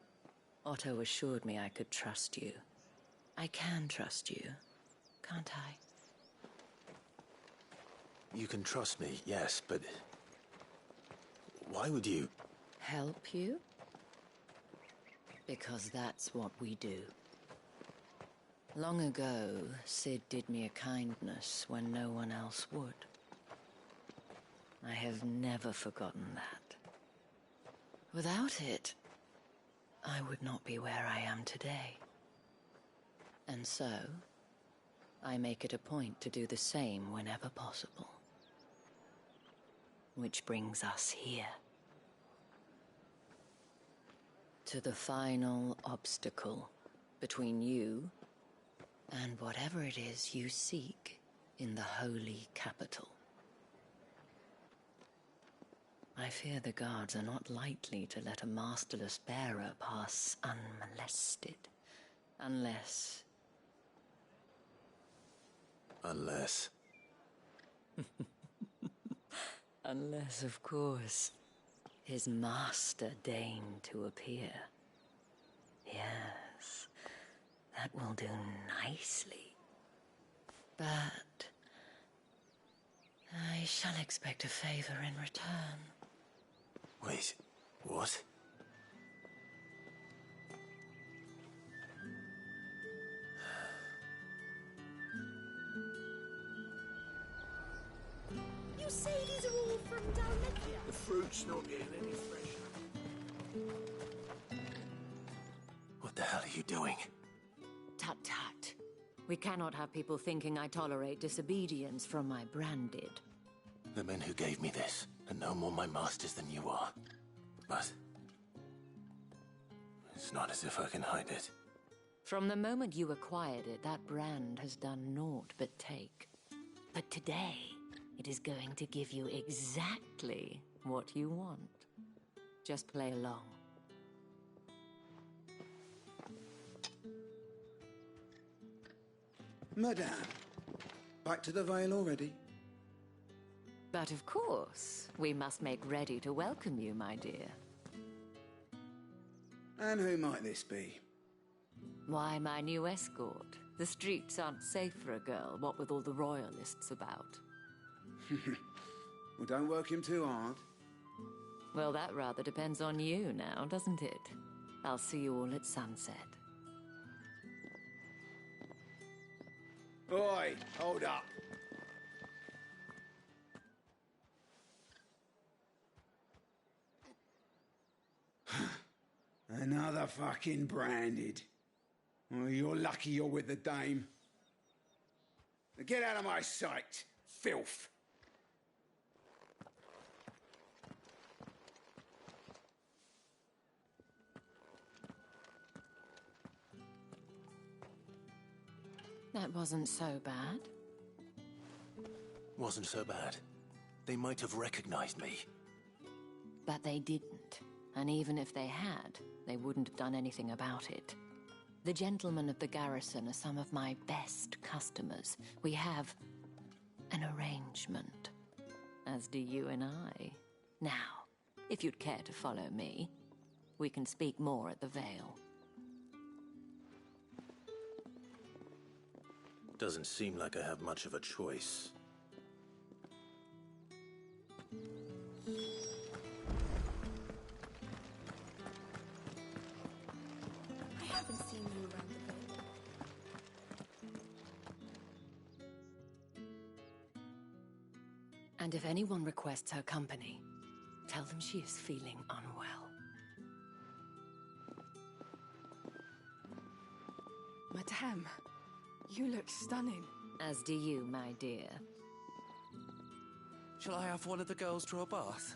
Otto assured me I could trust you. I can trust you, can't I? You can trust me, yes, but why would you? Help you? Because that's what we do. Long ago, Sid did me a kindness when no one else would. I have never forgotten that. Without it, I would not be where I am today. And so, I make it a point to do the same whenever possible. Which brings us here. To the final obstacle between you and whatever it is you seek in the holy capital. I fear the guards are not likely to let a masterless bearer pass unmolested, unless... Unless... Unless, of course, his master deigned to appear. Yes, that will do nicely. But I shall expect a favor in return. Wait, what? You say these are all from Dalmatia? The fruit's not getting any fresher. What the hell are you doing? Tut-tut. We cannot have people thinking I tolerate disobedience from my branded. The men who gave me this are no more my masters than you are. But it's not as if I can hide it. From the moment you acquired it, that brand has done naught but take. But today, it is going to give you exactly what you want. Just play along. Madame, back to the Vale already? But of course, we must make ready to welcome you, my dear. And who might this be? Why, my new escort. The streets aren't safe for a girl, what with all the royalists about. Well, don't work him too hard. Well, that rather depends on you now, doesn't it? I'll see you all at sunset. Oi, hold up. Another fucking branded. Well, you're lucky you're with the dame. Now get out of my sight, filth. That wasn't so bad. Wasn't so bad. They might have recognized me. But they didn't. And even if they had, they wouldn't have done anything about it. The gentlemen of the garrison are some of my best customers. We have an arrangement, as do you and I. Now, if you'd care to follow me, we can speak more at the Vale. Doesn't seem like I have much of a choice. I haven't seen you around the Vale. And if anyone requests her company, tell them she is feeling unwell. Madame, you look stunning. As do you, my dear. Shall I have one of the girls draw a bath?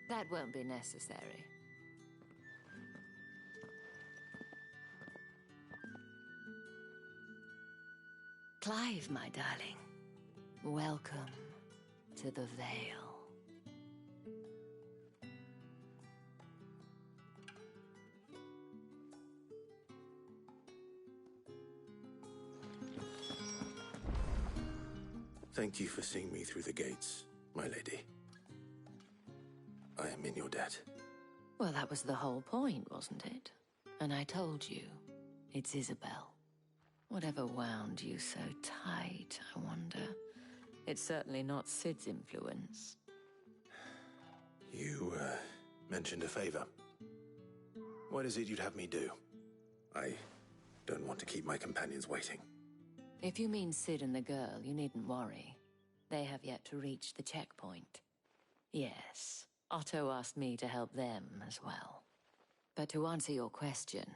That won't be necessary. Clive, my darling. Welcome to the Vale. Thank you for seeing me through the gates, my lady. I am in your debt. Well, that was the whole point, wasn't it? And I told you, it's Isabel. Whatever wound you so tight, I wonder. It's certainly not Sid's influence. You, mentioned a favor. What is it you'd have me do? I don't want to keep my companions waiting. If you mean Sid and the girl, you needn't worry. They have yet to reach the checkpoint. Yes, Otto asked me to help them as well. But to answer your question,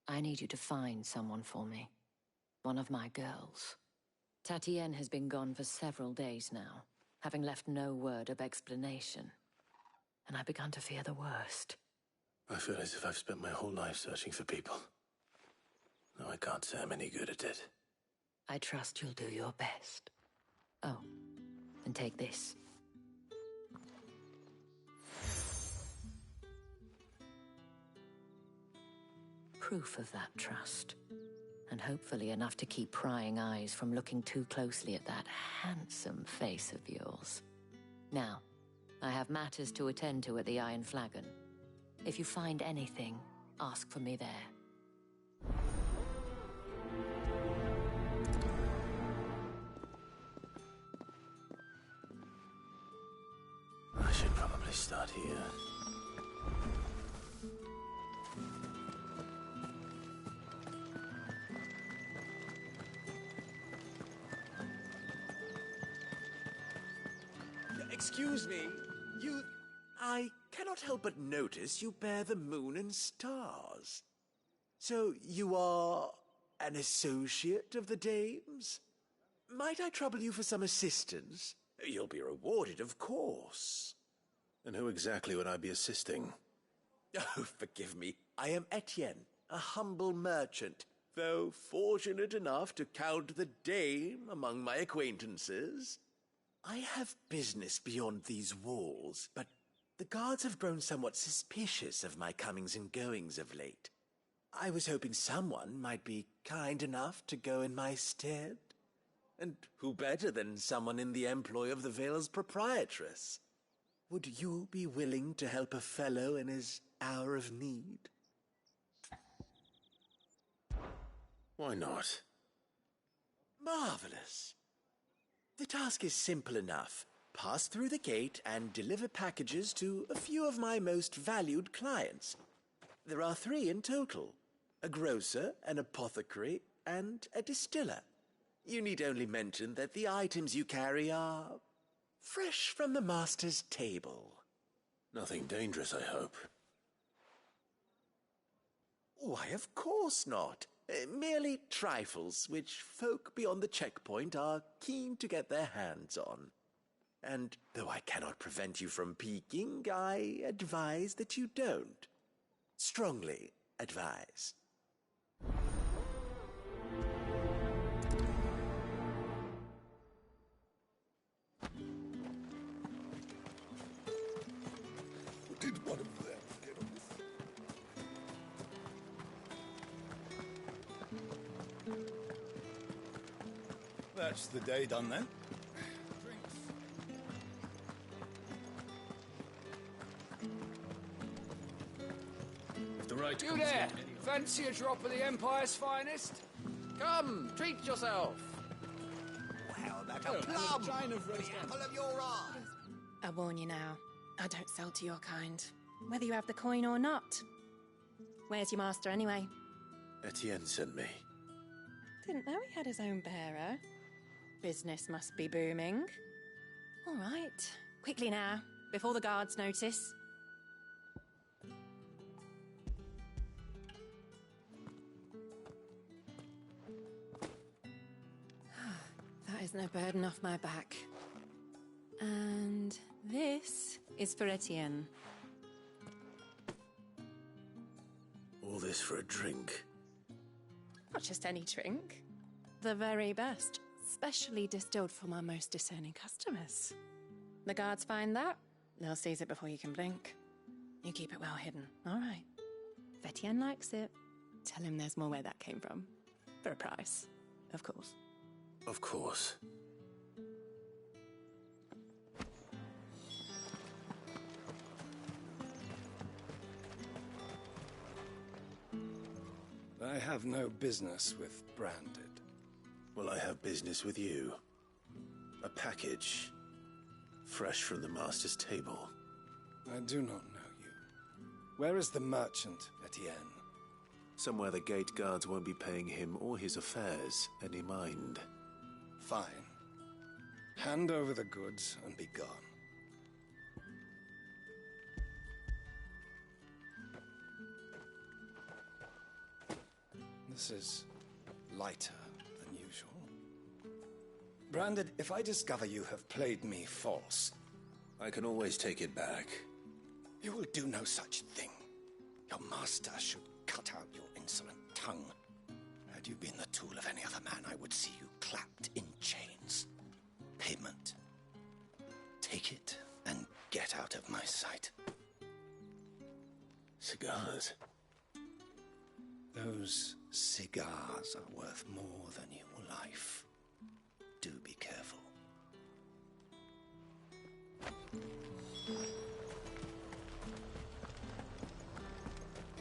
I need you to find someone for me. One of my girls. Tatienne has been gone for several days now, having left no word of explanation. And I've begun to fear the worst. I feel as if I've spent my whole life searching for people. Though I can't say I'm any good at it. I trust you'll do your best. Oh, and take this. Proof of that trust. And hopefully enough to keep prying eyes from looking too closely at that handsome face of yours. Now, I have matters to attend to at the Iron Flagon. If you find anything, ask for me there. I should probably start here. Excuse me, I cannot help but notice you bear the moon and stars. So you are an associate of the dame's? Might I trouble you for some assistance? You'll be rewarded, of course. And who exactly would I be assisting? Oh, forgive me. I am Etienne, a humble merchant, though fortunate enough to count the dame among my acquaintances. I have business beyond these walls, but the guards have grown somewhat suspicious of my comings and goings of late. I was hoping someone might be kind enough to go in my stead. And who better than someone in the employ of the Vale's proprietress? Would you be willing to help a fellow in his hour of need? Why not? Marvelous. The task is simple enough. Pass through the gate and deliver packages to a few of my most valued clients. There are 3 in total: a grocer, an apothecary, and a distiller. You need only mention that the items you carry are fresh from the master's table. Nothing dangerous, I hope. Why, of course not. Merely trifles which folk beyond the checkpoint are keen to get their hands on. And though I cannot prevent you from peeking, I advise that you don't. Strongly advise. Did one of them get on? That's the day done then. If the right You there! Fancy a drop of the Empire's finest? Come, treat yourself. Wow, that's Oh, a plum! China The apple of your eye! I warn you now, I don't sell to your kind, whether you have the coin or not. Where's your master anyway? Etienne sent me. Didn't know he had his own bearer. Business must be booming. All right, quickly now, before the guards notice. That is no burden off my back. And this is for Etienne. All this for a drink. Not just any drink. The very best, specially distilled for my most discerning customers. The guards find that, they'll seize it before you can blink. You keep it well hidden, all right? If Etienne likes it, tell him there's more where that came from. For a price, of course. Of course. I have no business with Branded. Well, I have business with you. A package. Fresh from the master's table. I do not know you. Where is the merchant, Etienne? Somewhere the gate guards won't be paying him or his affairs any mind. Fine. Hand over the goods and be gone. This is lighter than usual. Branded, if I discover you have played me false... I can always take it back. You will do no such thing. Your master should cut out your insolent tongue. Had you been the tool of any other man, I would see you clapped in chains. Payment. Take it and get out of my sight. Cigars. Those cigars are worth more than your life. Do be careful.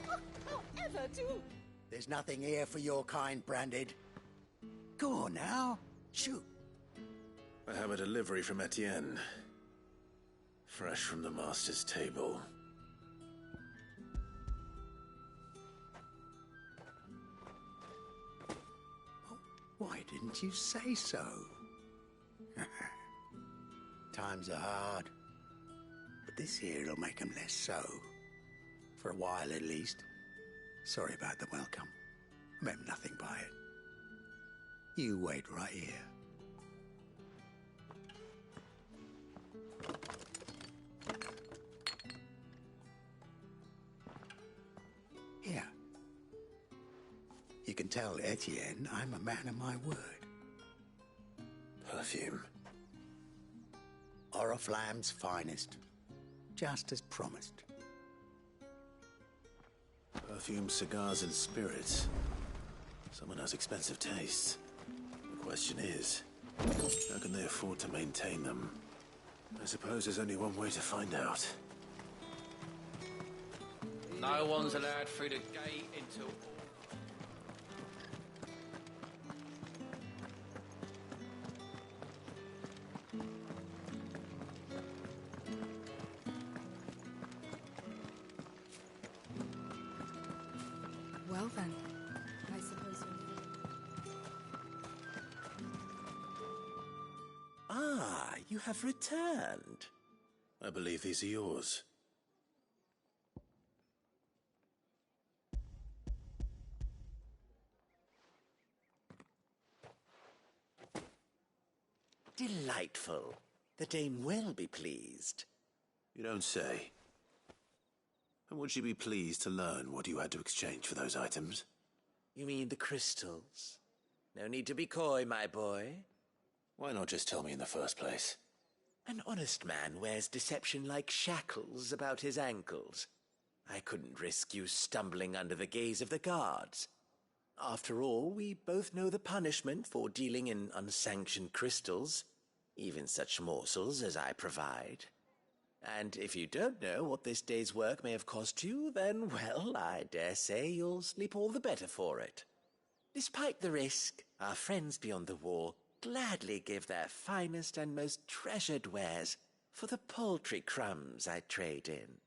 However, There's nothing here for your kind, Branded. Go on now. Shoot. I have a delivery from Etienne. Fresh from the master's table. Why didn't you say so? Times are hard. But this here'll make 'em less so. For a while, at least. Sorry about the welcome. I meant nothing by it. You wait right here. Here. You can tell Etienne I'm a man of my word. Perfume. Oriflamme's finest. Just as promised. Perfume, cigars, and spirits. Someone has expensive tastes. The question is, how can they afford to maintain them? I suppose there's only one way to find out. No one's allowed through the gate until... Well then, I suppose Ah, you have returned. I believe these are yours. Delightful. The dame will be pleased. You don't say. And would she be pleased to learn what you had to exchange for those items? You mean the crystals? No need to be coy, my boy. Why not just tell me in the first place? An honest man wears deception like shackles about his ankles. I couldn't risk you stumbling under the gaze of the guards. After all, we both know the punishment for dealing in unsanctioned crystals, even such morsels as I provide. And if you don't know what this day's work may have cost you, then, well, I dare say you'll sleep all the better for it. Despite the risk, our friends beyond the wall gladly give their finest and most treasured wares for the paltry crumbs I trade in.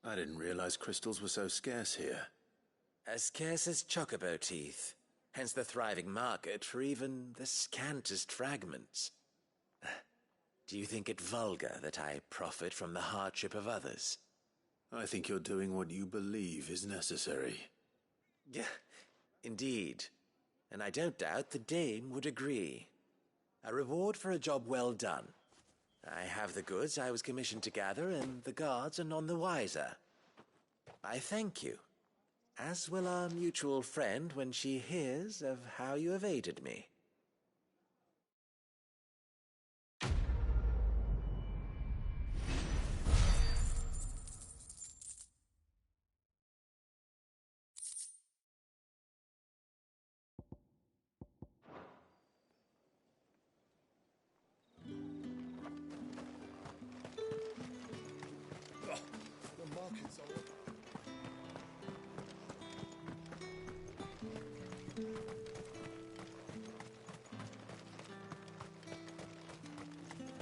I didn't realize crystals were so scarce here. As scarce as chocobo teeth, hence the thriving market for even the scantest fragments. Do you think it vulgar that I profit from the hardship of others? I think you're doing what you believe is necessary. Yeah, indeed. And I don't doubt the dame would agree. A reward for a job well done. I have the goods I was commissioned to gather, and the guards are none the wiser. I thank you, as will our mutual friend when she hears of how you have aided me.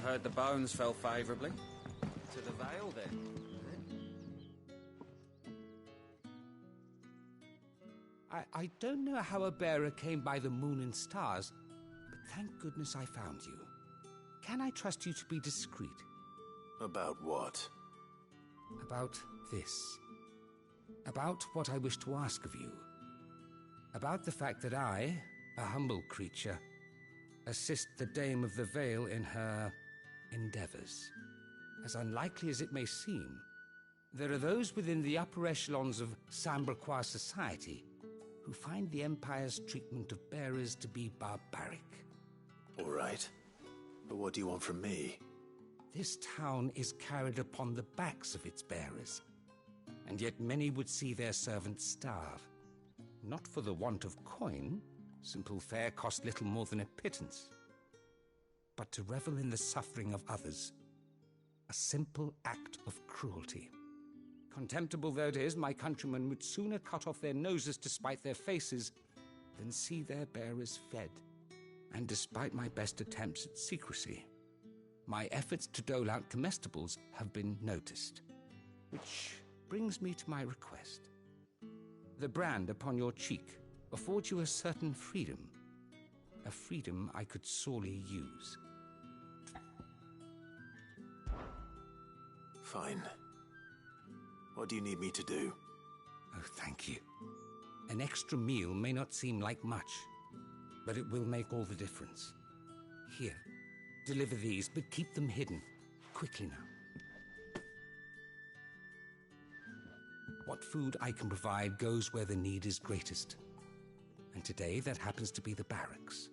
Heard the bones fell favourably. To the Vale, then. I don't know how a bearer came by the moon and stars, but thank goodness I found you. Can I trust you to be discreet? About what? About this. About what I wish to ask of you. About the fact that I, a humble creature, assist the Dame of the Vale in her endeavors. As unlikely as it may seem, there are those within the upper echelons of Sambraquois society who find the Empire's treatment of bearers to be barbaric. All right. But what do you want from me? This town is carried upon the backs of its bearers, and yet many would see their servants starve. Not for the want of coin, simple fare cost little more than a pittance, but to revel in the suffering of others, a simple act of cruelty. Contemptible though it is, my countrymen would sooner cut off their noses to spite their faces than see their bearers fed. And despite my best attempts at secrecy, my efforts to dole out comestibles have been noticed. Which brings me to my request. The brand upon your cheek affords you a certain freedom, a freedom I could sorely use. Fine. What do you need me to do? Oh, thank you. An extra meal may not seem like much, but it will make all the difference. Here, deliver these, but keep them hidden. Quickly now. What food I can provide goes where the need is greatest. And today, that happens to be the barracks.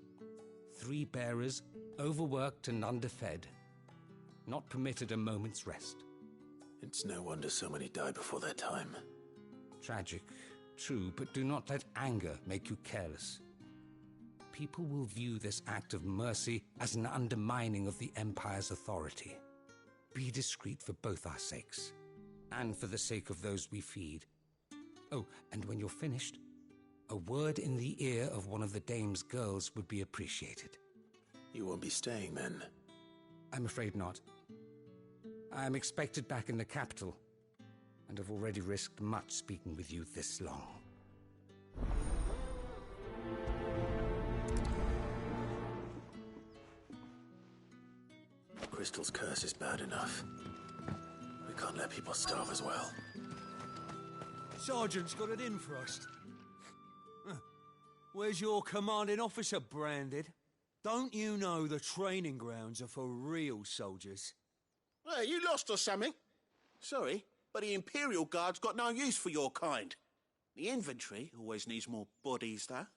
3 bearers, overworked and underfed, not permitted a moment's rest. It's no wonder so many die before their time. Tragic, true, but do not let anger make you careless. People will view this act of mercy as an undermining of the Empire's authority. Be discreet for both our sakes, and for the sake of those we feed. Oh, and when you're finished, a word in the ear of one of the dame's girls would be appreciated. You won't be staying then? I'm afraid not. I am expected back in the capital, and have already risked much speaking with you this long. Crystal's curse is bad enough. We can't let people starve as well. Sergeant's got it in for us. Where's your commanding officer, Branded? Don't you know the training grounds are for real soldiers? Hey, you lost or something? Sorry, but the Imperial Guard's got no use for your kind. The infantry always needs more bodies, though.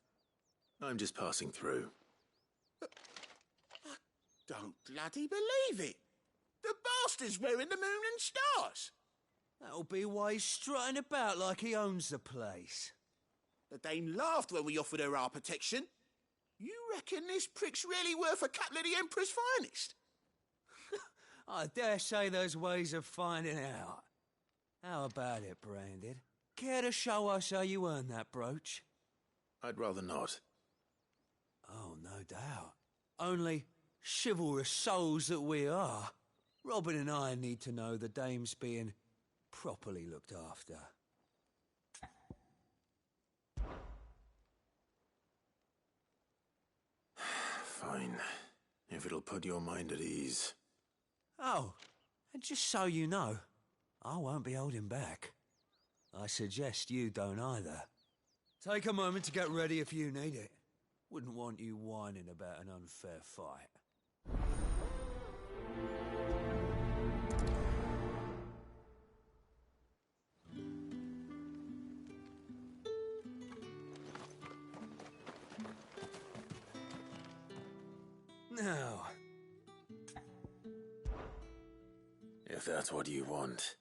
I'm just passing through. I don't bloody believe it. The bastard's wearing the moon and stars. That'll be why he's strutting about like he owns the place. The Dane laughed when we offered her our protection. You reckon this prick's really worth a couple of the Emperor's finest? I dare say there's ways of finding out. How about it, Branded? Care to show us how you earned that brooch? I'd rather not. Oh, no doubt. Only chivalrous souls that we are, Robin and I need to know the dame's being properly looked after. Fine. If it'll put your mind at ease. Oh, and just so you know, I won't be holding back. I suggest you don't either. Take a moment to get ready if you need it. Wouldn't want you whining about an unfair fight. Now, if that's what you want.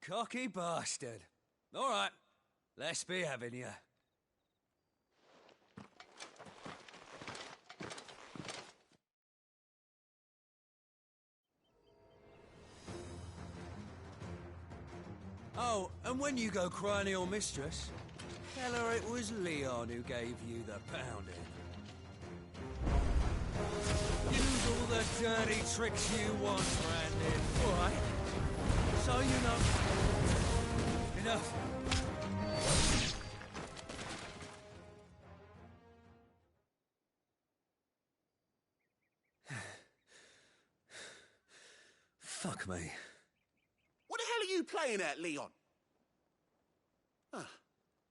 cocky bastard. All right, let's be having you. Oh, and when you go crying to your mistress, tell her it was Leon who gave you the pounding. Use all the dirty tricks you want, Brandon. All right? So you know. Enough. Fuck me. What the hell are you playing at, Leon?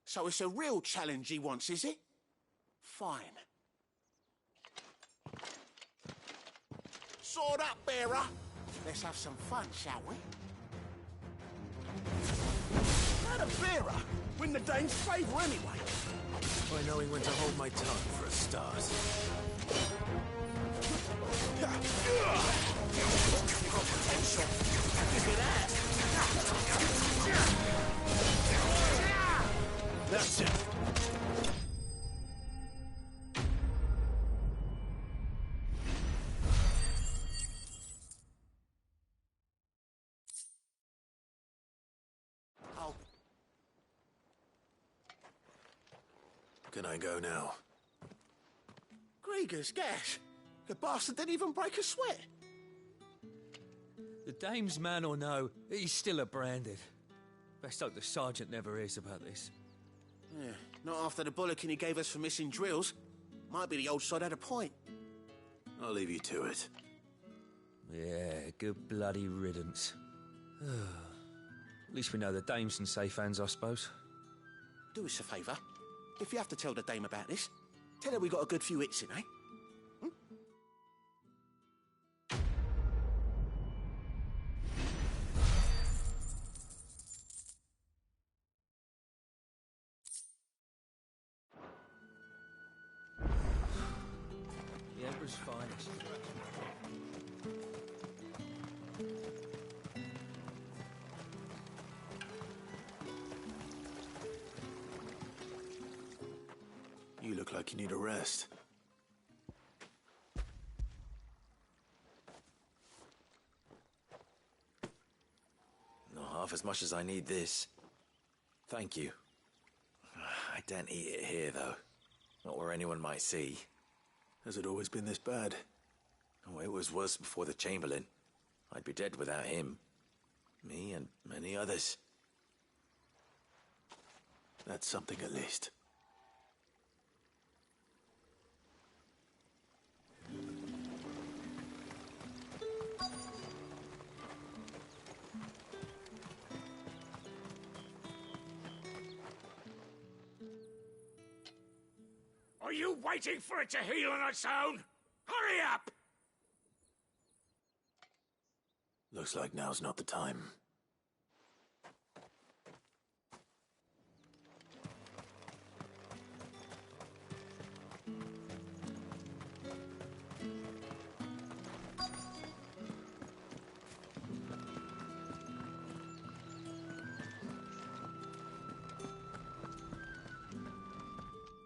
So it's a real challenge he wants, is it? Fine. Sword up, bearer. Let's have some fun, shall we? How the bearer win the Dane's favour anyway? By knowing when to hold my tongue for a start. You've got potential. Look at that. That's it. Oh. Can I go now? Grieger's gas. The bastard didn't even break a sweat. The dame's man or no, he's still a Branded. Best hope the sergeant never hears about this. Yeah, not after the bullocking he gave us for missing drills. Might be the old sod had a point. I'll leave you to it. Yeah, good bloody riddance. At least we know the dame's in safe hands, I suppose. Do us a favour. If you have to tell the dame about this, tell her we got a good few hits in, eh? The Emperor's finest. You look like you need a rest. Not half as much as I need this. Thank you. I daren't eat it here, though. Not where anyone might see. Has it always been this bad? Oh, it was worse before the Chamberlain. I'd be dead without him. Me and many others. That's something at least. Are you waiting for it to heal on its own? Hurry up! Looks like now's not the time.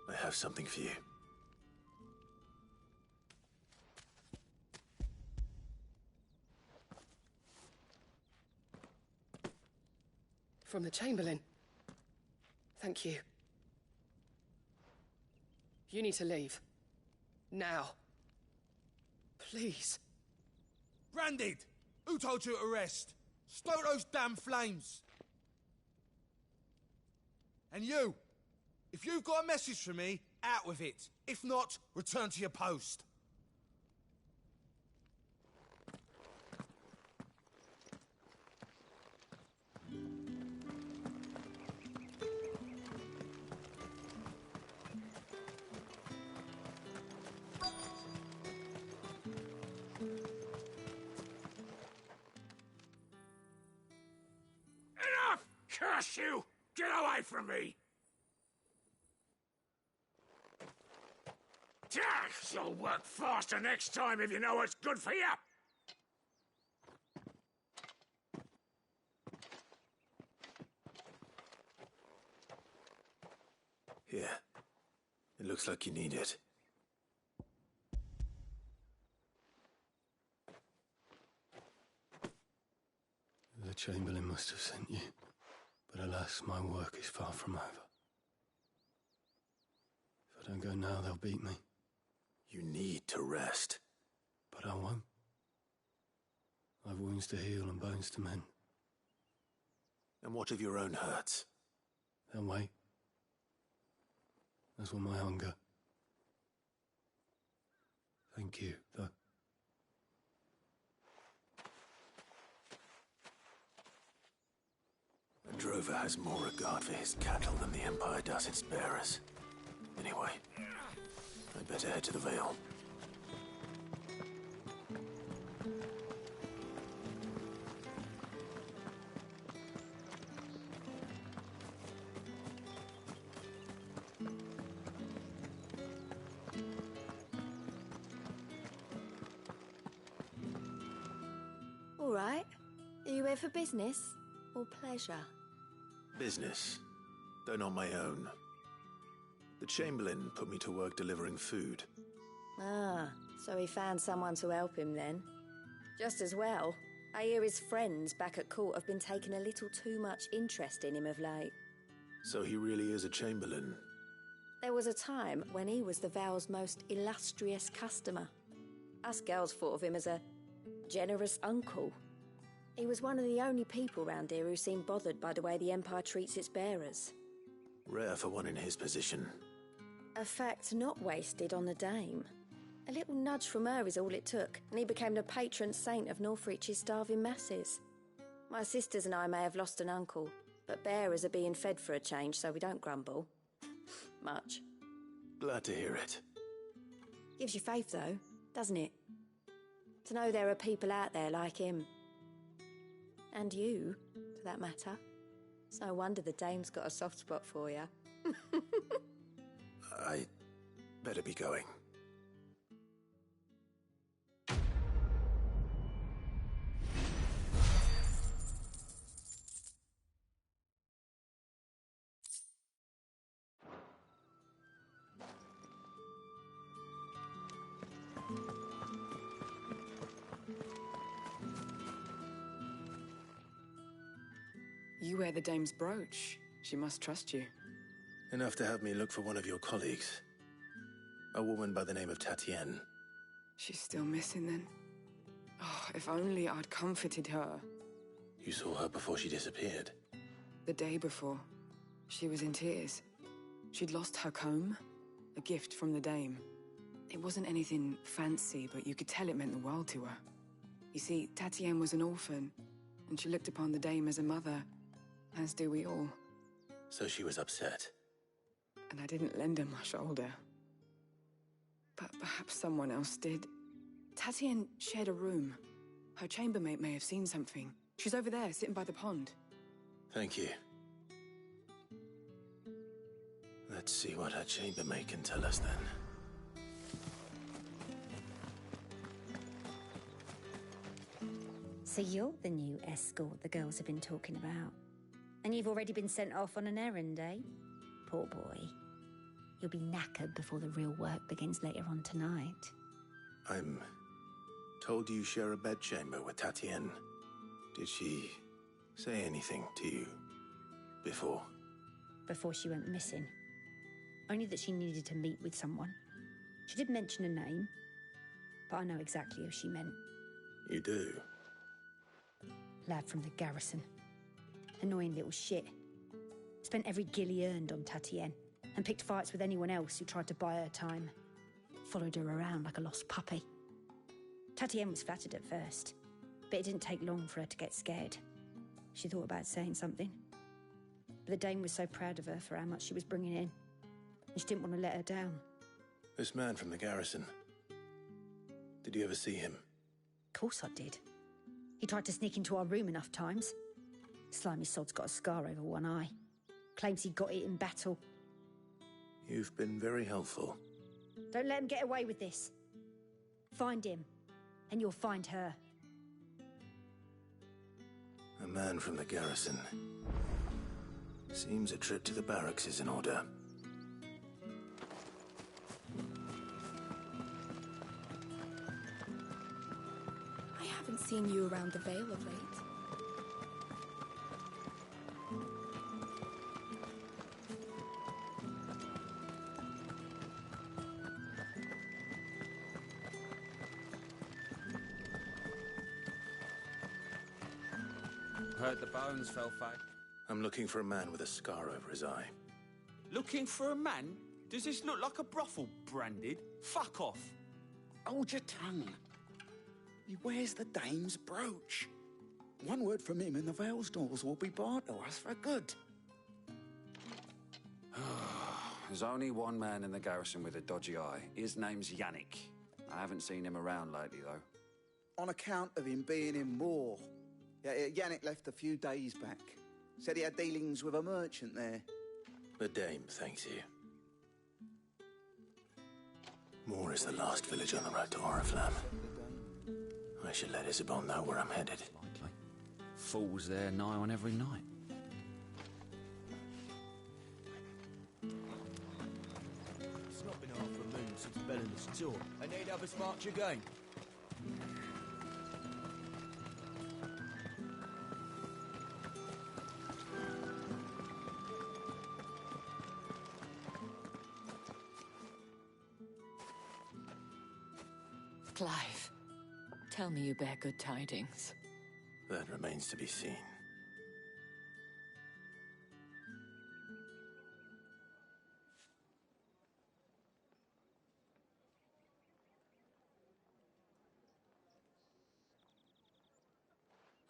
I have something for you. From the Chamberlain. Thank you. You need to leave. Now. Please. Branded! Who told you to rest? Stoke those damn flames! And you! If you've got a message for me, out with it. If not, return to your post. Enough! Curse you! Get away from me! You'll work faster next time if you know what's good for you! Here. It looks like you need it. The Chamberlain must have sent you, but alas, my work is far from over. If I don't go now, they'll beat me. You need to rest. But I won't. I've wounds to heal and bones to mend. And what of your own hurts? They'll wait. As will my hunger. Thank you, though. A drover has more regard for his cattle than the Empire does its bearers. Anyway, I'd better head to the Vale. All right. Are you here for business or pleasure? Business, though not my own. The Chamberlain put me to work delivering food. Ah, so he found someone to help him then. Just as well. I hear his friends back at court have been taking a little too much interest in him of late. So he really is a Chamberlain. There was a time when he was the Vale's most illustrious customer. Us girls thought of him as a generous uncle. He was one of the only people round here who seemed bothered by the way the Empire treats its bearers. Rare for one in his position. A fact not wasted on the dame. A little nudge from her is all it took, and he became the patron saint of Northreach's starving masses. My sisters and I may have lost an uncle, but bearers are being fed for a change, so we don't grumble. much. Glad to hear it. Gives you faith, though, doesn't it? To know there are people out there like him. And you, for that matter. It's no wonder the dame's got a soft spot for you. I better be going. You wear the dame's brooch. She must trust you. Enough to have me look for one of your colleagues. A woman by the name of Tatienne. She's still missing then. Oh, if only I'd comforted her. You saw her before she disappeared? The day before. She was in tears. She'd lost her comb, a gift from the dame. It wasn't anything fancy, but you could tell it meant the world to her. You see, Tatienne was an orphan, and she looked upon the dame as a mother, as do we all. So she was upset. And I didn't lend her my shoulder. But perhaps someone else did. Tatienne shared a room. Her chambermaid may have seen something. She's over there, sitting by the pond. Thank you. Let's see what her chambermaid can tell us then. So you're the new escort the girls have been talking about. And you've already been sent off on an errand, eh? Poor boy. You'll be knackered before the real work begins later on tonight. I'm told you share a bedchamber with Tatienne. Did she say anything to you before? Before she went missing. Only that she needed to meet with someone. She did mention a name, but I know exactly who she meant. You do? Lad from the garrison. Annoying little shit. Spent every guil he earned on Tatienne, and picked fights with anyone else who tried to buy her time. Followed her around like a lost puppy. Tatienne was flattered at first, but it didn't take long for her to get scared. She thought about saying something. But the dame was so proud of her for how much she was bringing in, and she didn't want to let her down. This man from the garrison. Did you ever see him? Of course I did. He tried to sneak into our room enough times. Slimy sod's got a scar over one eye. Claims he got it in battle. You've been very helpful. Don't let him get away with this. Find him, and you'll find her. A man from the garrison. Seems a trip to the barracks is in order. I haven't seen you around the Vale of late. Heard the bones fell fake. I'm looking for a man with a scar over his eye. Looking for a man? Does this look like a brothel, Branded? Fuck off! Hold your tongue. He wears the dame's brooch. One word from him and the Vale's doors will be barred to us for good. There's only one man in the garrison with a dodgy eye. His name's Yannick. I haven't seen him around lately, though. On account of him being in war. Yannick left a few days back. Said he had dealings with a merchant there. The dame thanks you. Moor is the last village on the road to Oriflamme. I should let Isabel know where I'm headed. Fools there nigh on every night. It's not been half a moon since Bellen's tour. I need have us march again. Clive, tell me you bear good tidings. That remains to be seen.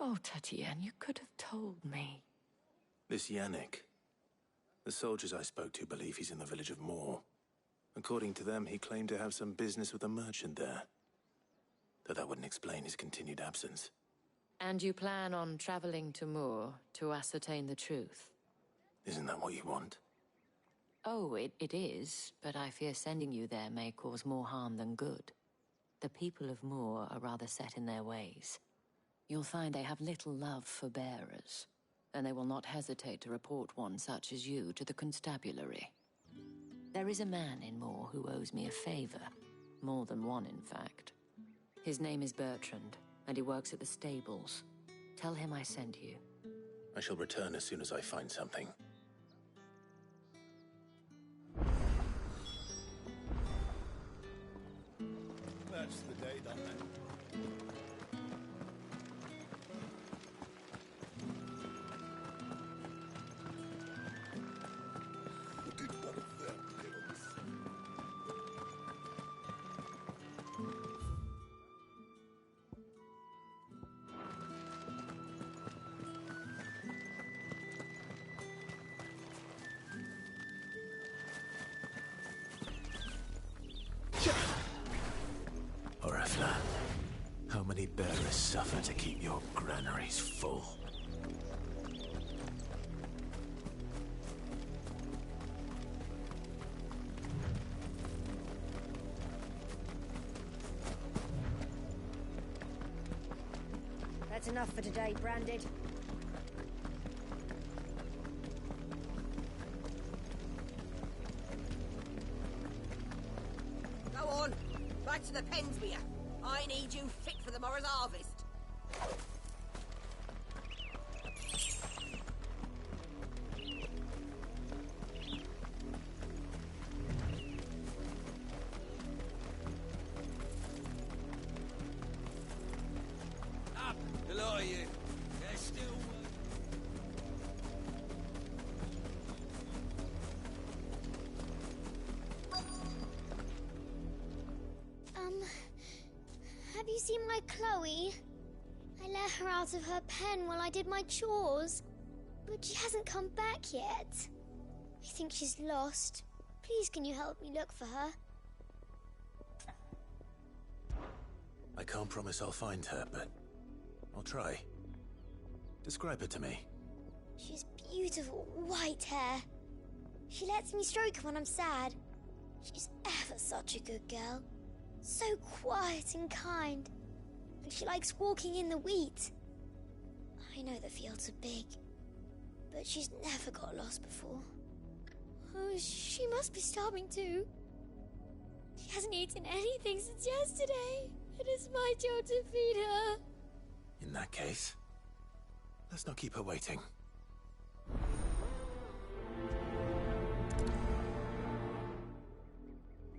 Oh, Tatienne, you could have told me. This Yannick. The soldiers I spoke to believe he's in the village of Moor. According to them, he claimed to have some business with a merchant there. Though that wouldn't explain his continued absence. And you plan on traveling to Moor to ascertain the truth? Isn't that what you want? Oh, it is, but I fear sending you there may cause more harm than good. The people of Moor are rather set in their ways. You'll find they have little love for bearers, and they will not hesitate to report one such as you to the constabulary. There is a man in Moor who owes me a favor. More than one, in fact. His name is Bertrand, and he works at the stables. Tell him I sent you. I shall return as soon as I find something. That's the day, done then. Orifla, how many bearers suffer to keep your granaries full? That's enough for today, Branded. Go on, back to the pens with you. I need you fit for the morrow's harvest. Up! The lot of you. There's still Have you seen my Chloe? I let her out of her pen while I did my chores, but she hasn't come back yet. I think she's lost. Please, can you help me look for her? I can't promise I'll find her, but I'll try. Describe her to me. She's beautiful white hair. She lets me stroke her when I'm sad. She's ever such a good girl. So quiet and kind. And she likes walking in the wheat. I know the fields are big, but she's never got lost before. Oh, she must be starving too. She hasn't eaten anything since yesterday. It is my job to feed her. In that case, let's not keep her waiting.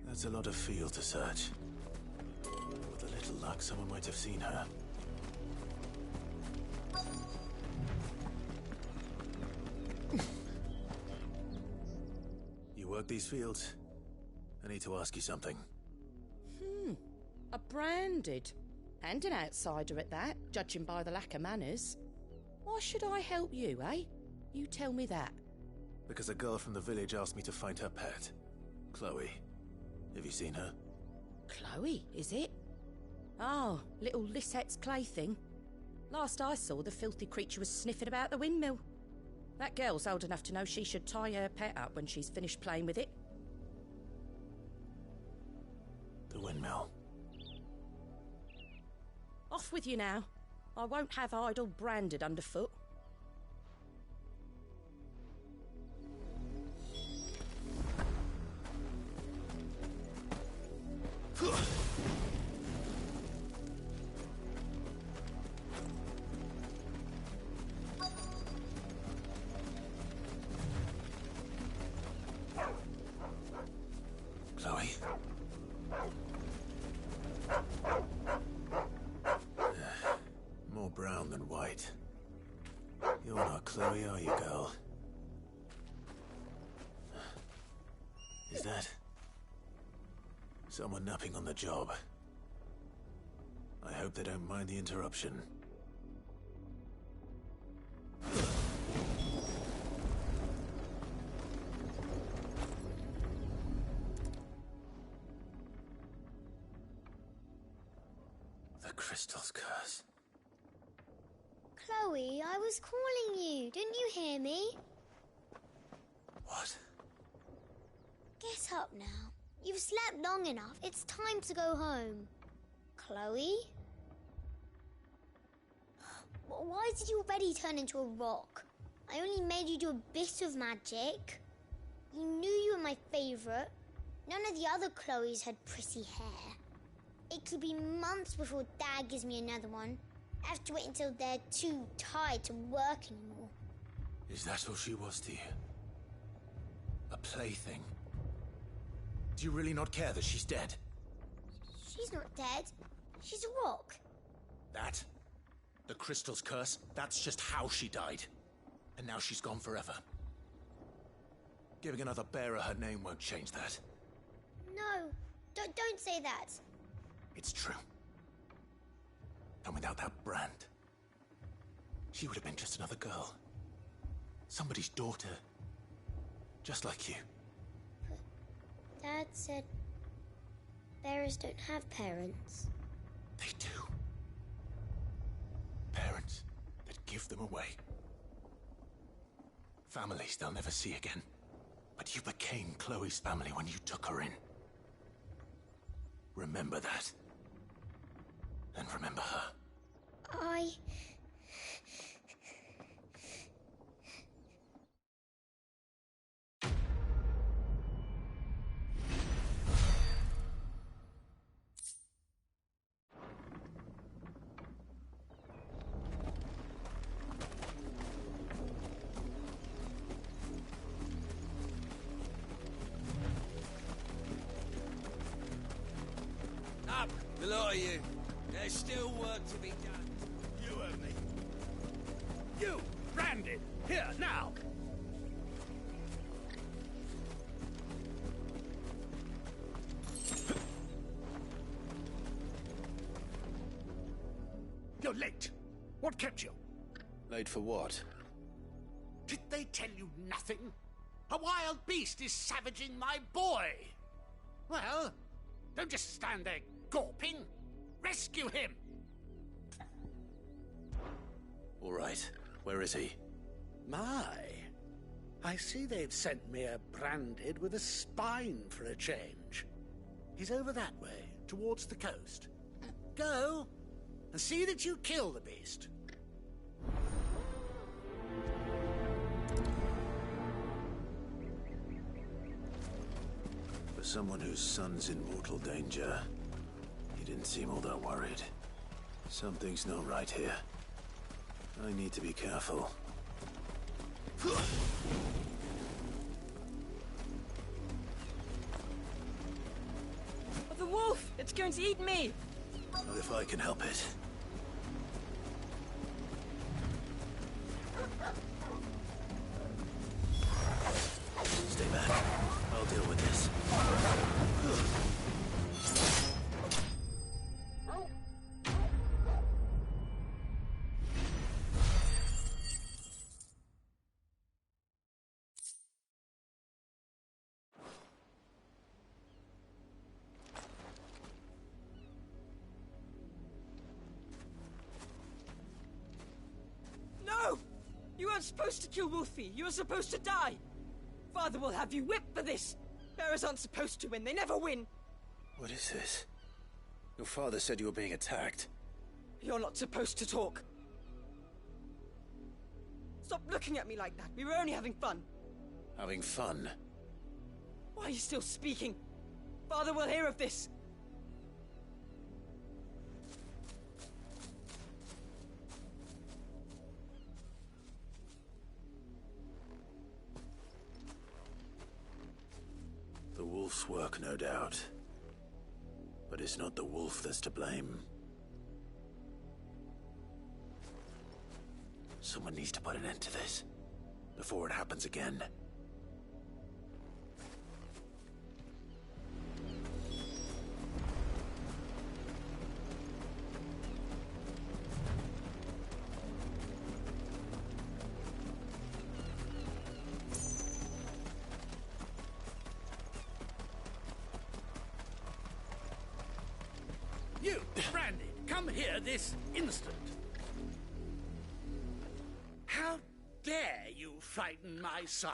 That's a lot of field to search. With a little luck, someone might have seen her. You work these fields? I need to ask you something. A Branded. And an outsider at that, judging by the lack of manners. Why should I help you, eh? You tell me that. Because a girl from the village asked me to find her pet. Chloe. Have you seen her? Chloe, is it? Oh, little Lisette's plaything. Last I saw, the filthy creature was sniffing about the windmill. That girl's old enough to know she should tie her pet up when she's finished playing with it. The windmill. Off with you now. I won't have idle Branded underfoot. Chloe? More brown than white. You're not Chloe, are you, girl? Is that someone napping on the job? I hope they don't mind the interruption. The crystal's curse. Chloe, I was calling you. Didn't you hear me? What? Get up now. You've slept long enough. It's time to go home. Chloe? Why did you already turn into a rock? I only made you do a bit of magic. You knew you were my favourite. None of the other Chloes had pretty hair. It could be months before Dad gives me another one. I have to wait until they're too tired to work anymore. Is that all she was to you? A plaything? Do you really not care that she's dead? She's not dead. She's a rock. That? The crystal's curse? That's just how she died. And now she's gone forever. Giving another bearer her name won't change that. No, don't say that. It's true. And without that brand, she would have been just another girl. Somebody's daughter. Just like you. But Dad said bearers don't have parents. They do. Parents that give them away. Families they'll never see again. But you became Chloe's family when you took her in. Remember that. And remember her. Up, the lot of you. There's still work to be done. You and me. You, branded. Here, now. You're late. What kept you? Late for what? Did they tell you nothing? A wild beast is savaging my boy. Well, don't just stand there gawping. Rescue him! All right. Where is he? My. I see they've sent me a branded with a spine for a change. He's over that way, towards the coast. Go, and see that you kill the beast. For someone whose son's in mortal danger, he didn't seem all that worried. Something's not right here. I need to be careful. The wolf! It's going to eat me! Not if I can help it. Stay back. I'll deal with this. No! You weren't supposed to kill Wolfie. You were supposed to die. Father will have you whipped for this. Bearers aren't supposed to win. They never win. What is this? Your father said you were being attacked. You're not supposed to talk. Stop looking at me like that. We were only having fun. Having fun? Why are you still speaking? Father will hear of this. The wolf's work, no doubt. But it's not the wolf that's to blame. Someone needs to put an end to this, before it happens again. You, Branded, come here this instant. How dare you frighten my son?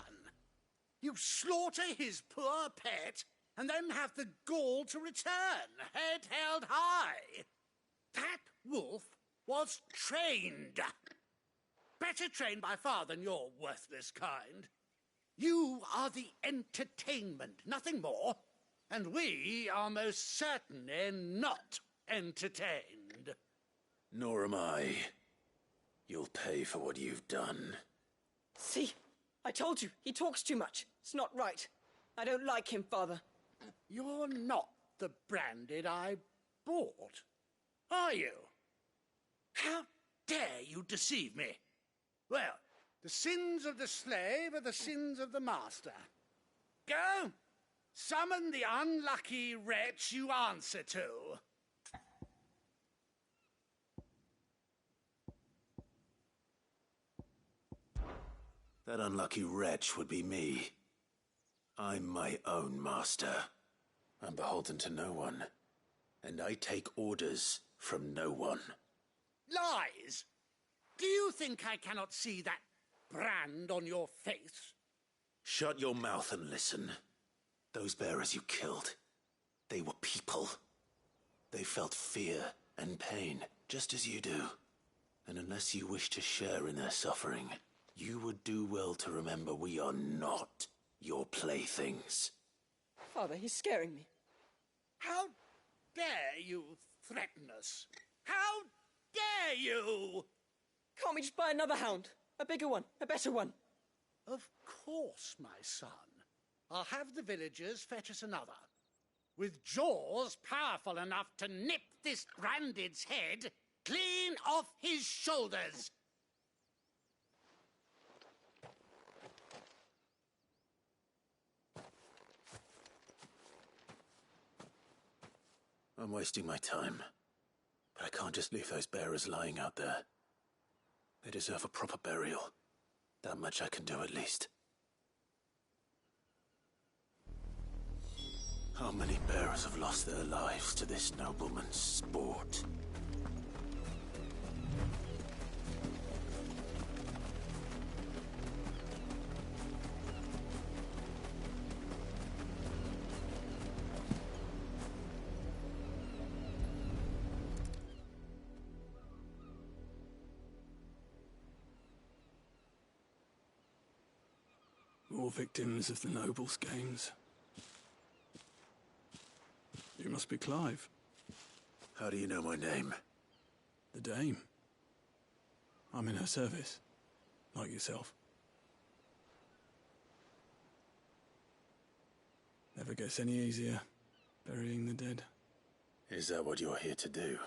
You slaughter his poor pet, and then have the gall to return, head held high. That wolf was trained. Better trained by far than your worthless kind. You are the entertainment, nothing more. And we are most certainly not entertained. Nor am I. You'll pay for what you've done. See? I told you, he talks too much. It's not right. I don't like him, Father. You're not the Branded I bought, are you? How dare you deceive me? Well, the sins of the slave are the sins of the master. Go, summon the unlucky wretch you answer to. That unlucky wretch would be me. I'm my own master. I'm beholden to no one. And I take orders from no one. Lies! Do you think I cannot see that brand on your face? Shut your mouth and listen. Those bearers you killed, they were people. They felt fear and pain, just as you do. And unless you wish to share in their suffering, you would do well to remember we are not your playthings. Father, he's scaring me. How dare you threaten us? How dare you? Can't we just buy another hound? A bigger one, a better one. Of course, my son. I'll have the villagers fetch us another. With jaws powerful enough to nip this Branded's head clean off his shoulders. I'm wasting my time. But I can't just leave those bearers lying out there. They deserve a proper burial. That much I can do at least. How many bearers have lost their lives to this nobleman's sport? More victims of the nobles' games. You must be Clive. How do you know my name? The Dame. I'm in her service, like yourself. Never gets any easier, burying the dead. Is that what you're here to do?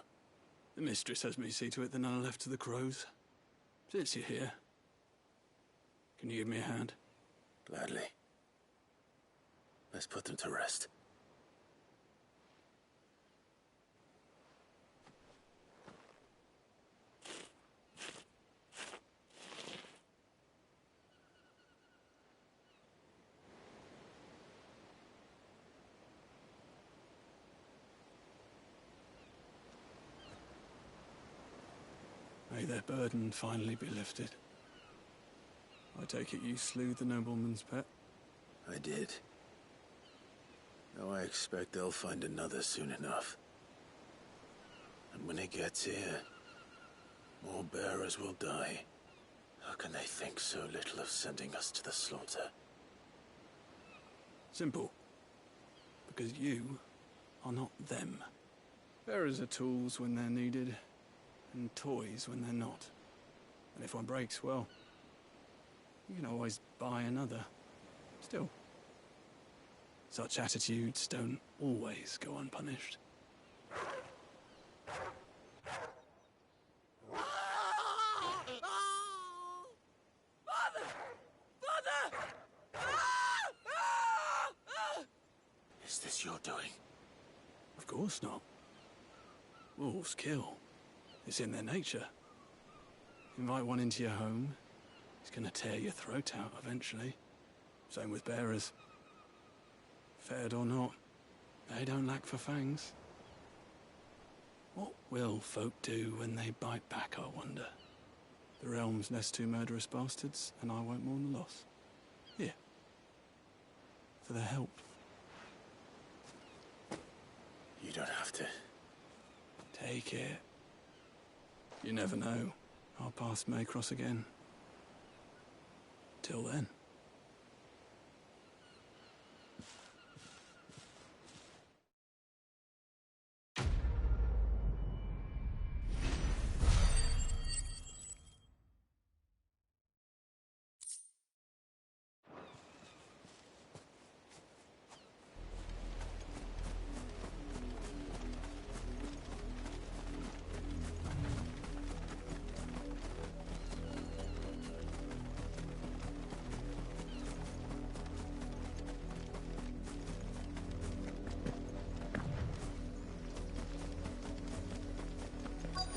The mistress has me see to it that none are left to the crows. Since you're here, can you give me a hand? Gladly. Let's put them to rest. May their burden finally be lifted. I take it you slew the nobleman's pet? I did. Now I expect they'll find another soon enough. And when it gets here, more bearers will die. How can they think so little of sending us to the slaughter? Simple. Because you are not them. Bearers are tools when they're needed, and toys when they're not. And if one breaks, well, you can always buy another. Still, such attitudes don't always go unpunished. Father! Father! Is this your doing? Of course not. Wolves kill. It's in their nature. Invite one into your home, he's gonna tear your throat out eventually. Same with bearers. Fed or not, they don't lack for fangs. What will folk do when they bite back, I wonder? The realm's less two murderous bastards, and I won't mourn the loss. Here. For their help. You don't have to. Take it. You never know. Our paths may cross again. Till then.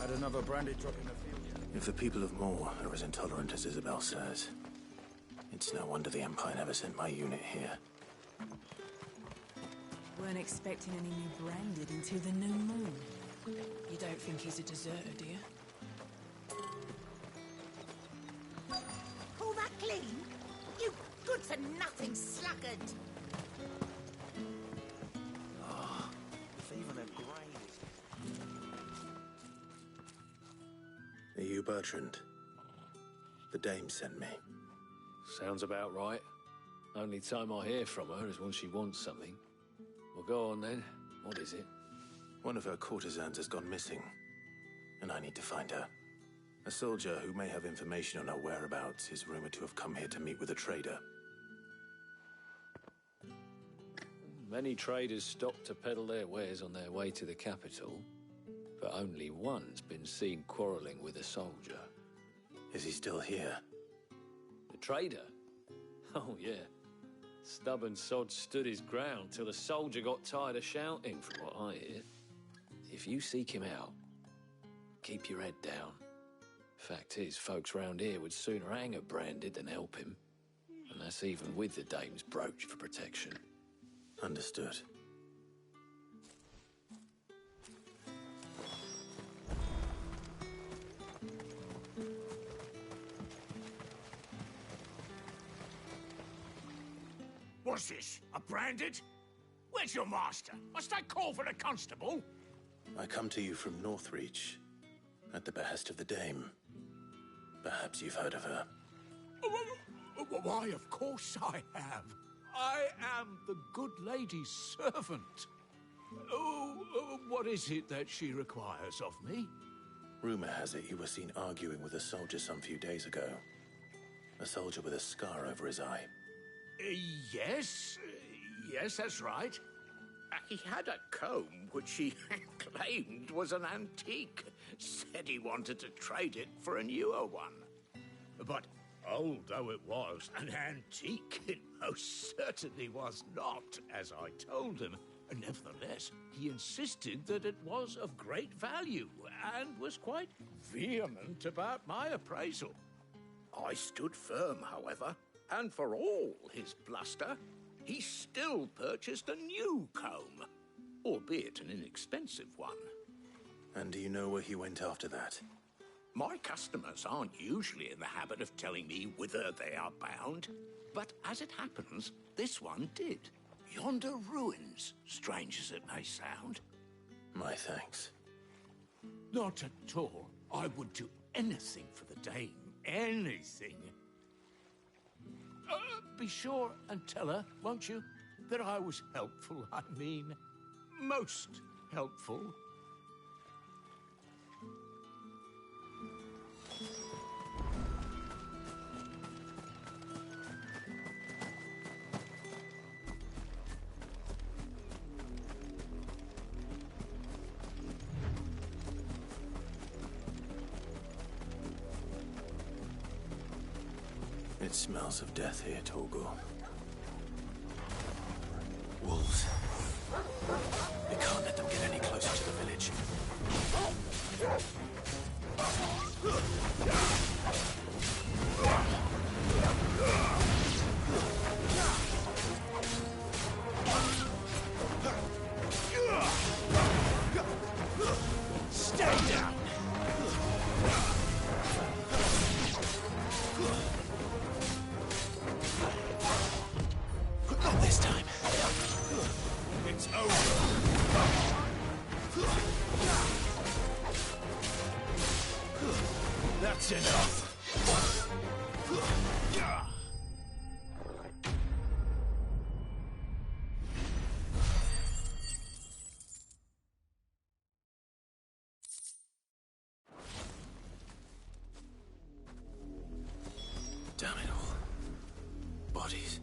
Had another branded drop in the field yet? If the people of Moor are as intolerant as Isabel says, it's no wonder the Empire never sent my unit here. Weren't expecting any new branded until the new moon. You don't think he's a deserter, do you? Call that clean? You good-for-nothing sluggard! Ah, if even a grain is... Are you Bertrand? The dame sent me. Sounds about right. Only time I hear from her is when she wants something. Well, go on then. What is it? One of her courtesans has gone missing, and I need to find her. A soldier who may have information on her whereabouts is rumored to have come here to meet with a trader. Many traders stop to peddle their wares on their way to the capital, but only one's been seen quarrelling with a soldier. Is he still here? The trader? Oh, yeah. Stubborn sod stood his ground till the soldier got tired of shouting, from what I hear. If you seek him out, keep your head down. Fact is, folks round here would sooner hang a branded than help him. And that's even with the dame's brooch for protection. Understood. What's this? A branded? Where's your master? Must I call for the constable? I come to you from Northreach, at the behest of the dame. Perhaps you've heard of her. Why, of course I have. I am the good lady's servant. What is it that she requires of me? Rumor has it you were seen arguing with a soldier some few days ago. A soldier with a scar over his eye. Yes, that's right. He had a comb which he claimed was an antique. Said he wanted to trade it for a newer one. But old though it was, an antique it most certainly was not, as I told him. Nevertheless, he insisted that it was of great value and was quite vehement about my appraisal. I stood firm, however, and for all his bluster, he still purchased a new comb, albeit an inexpensive one. And do you know where he went after that? My customers aren't usually in the habit of telling me whither they are bound, but as it happens, this one did. Yonder ruins, strange as it may sound. My thanks. Not at all. I would do anything for the dame. Anything. Be sure and tell her, won't you, that I was helpful. I mean, most helpful. It smells of death here, Torgor. Wolves. We can't let them get any closer to the village. Damn it all. Bodies.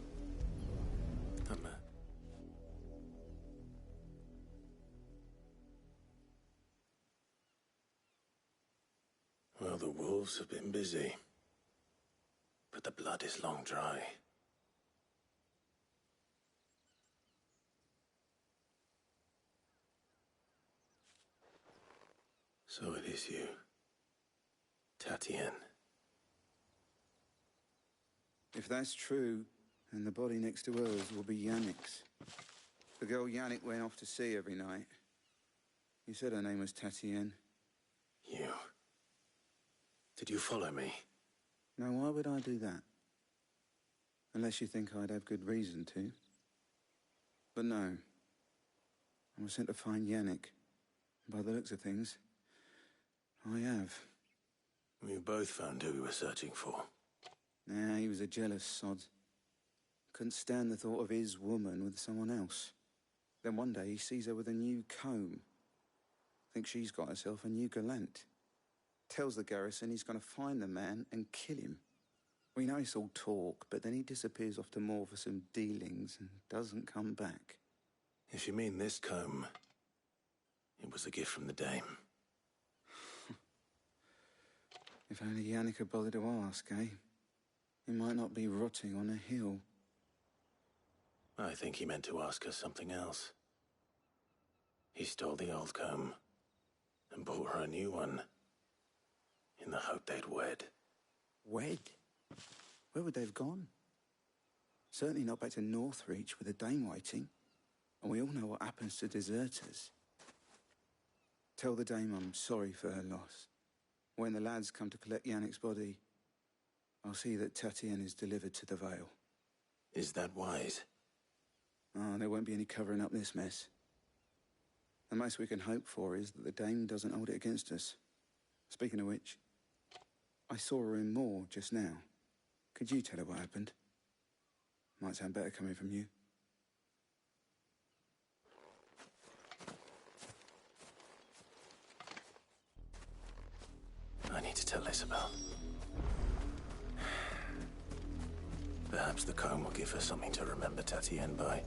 Well, the wolves have been busy. But the blood is long dry. So it is you, Tatienne. If that's true, then the body next to hers will be Yannick's. The girl Yannick went off to sea every night. You said her name was Tatienne. You. Did you follow me? Now, why would I do that? Unless you think I'd have good reason to. But no. I was sent to find Yannick. By the looks of things, I have. We both found who we were searching for. Nah, he was a jealous sod. Couldn't stand the thought of his woman with someone else. Then one day he sees her with a new comb. Thinks she's got herself a new gallant. Tells the garrison he's going to find the man and kill him. We know it's all talk, but then he disappears off to Moor for some dealings and doesn't come back. If you mean this comb, it was a gift from the dame. If only Yannick had bothered to ask, eh? He might not be rotting on a hill. I think he meant to ask her something else. He stole the old comb and bought her a new one in the hope they'd wed. Wed? Where would they have gone? Certainly not back to Northreach with a dame waiting. And we all know what happens to deserters. Tell the dame I'm sorry for her loss. When the lads come to collect Yannick's body, I'll see that Tatienne is delivered to the Vale. Is that wise? Oh, there won't be any covering up this mess. The most we can hope for is that the dame doesn't hold it against us. Speaking of which, I saw her in Moor just now. Could you tell her what happened? Might sound better coming from you. I need to tell Isabel. Perhaps the comb will give her something to remember Tatienne by.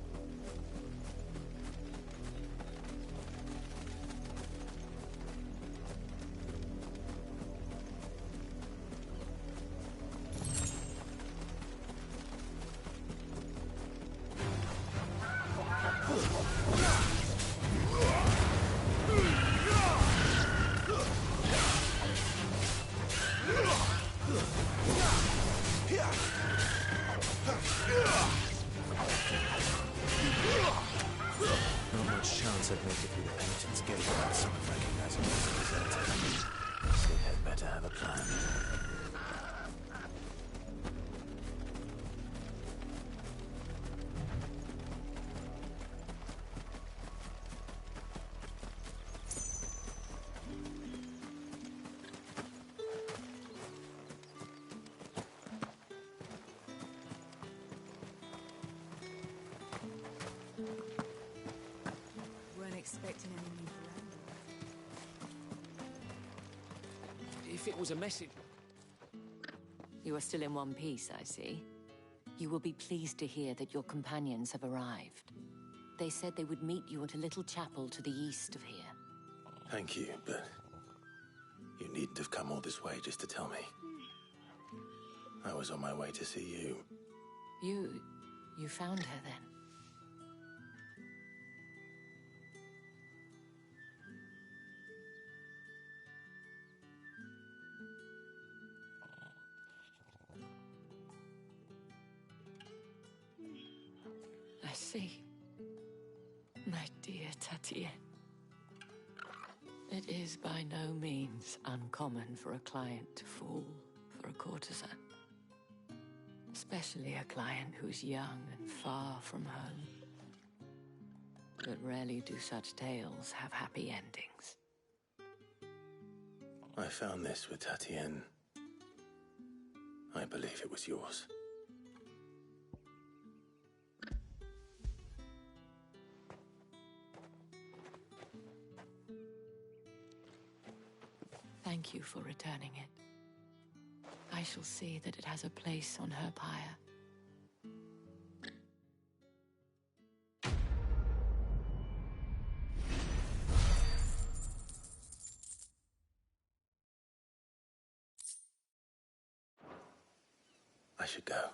Not much chance I'd make it through the penitence gate without someone recognizing me as a deserter. So I'd better have a plan. Expecting any new If it was a message... You are still in one piece, I see. You will be pleased to hear that your companions have arrived. They said they would meet you at a little chapel to the east of here. Thank you, but you needn't have come all this way just to tell me. I was on my way to see you. You found her then? I see. My dear Tatienne. It is by no means uncommon for a client to fall for a courtesan. Especially a client who's young and far from home. But rarely do such tales have happy endings. I found this with Tatienne. I believe it was yours. Thank you for returning it. I shall see that it has a place on her pyre. I should go.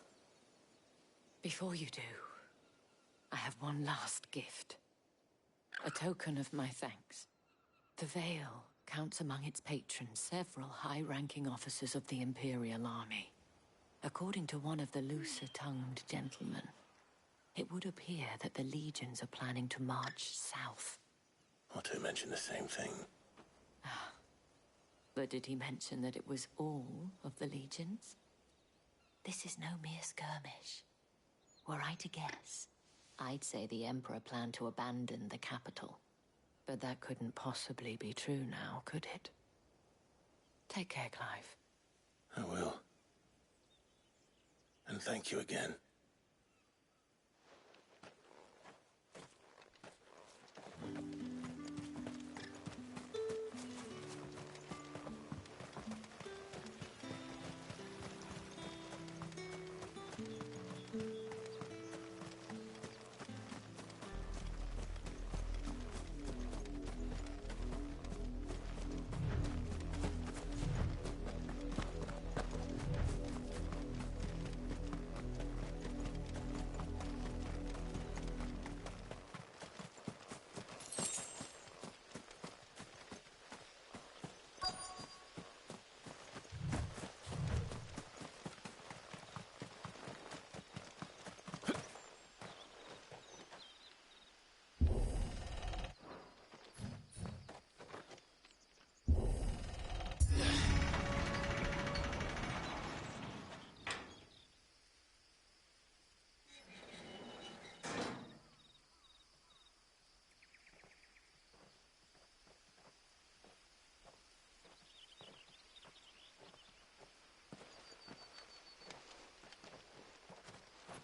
Before you do, I have one last gift. A token of my thanks. The Vale counts among its patrons several high-ranking officers of the Imperial Army. According to one of the looser-tongued gentlemen, it would appear that the legions are planning to march south. Or to mention the same thing. But did he mention that it was all of the legions? This is no mere skirmish. Were I to guess, I'd say the Emperor planned to abandon the capital. But that couldn't possibly be true now, could it? Take care, Clive. I will. And thank you again.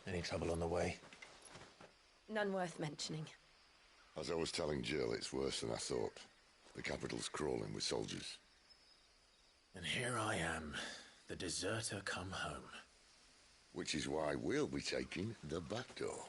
Any trouble on the way? None worth mentioning. As I was telling Jill, it's worse than I thought. The capital's crawling with soldiers. And here I am, the deserter come home. Which is why we'll be taking the back door.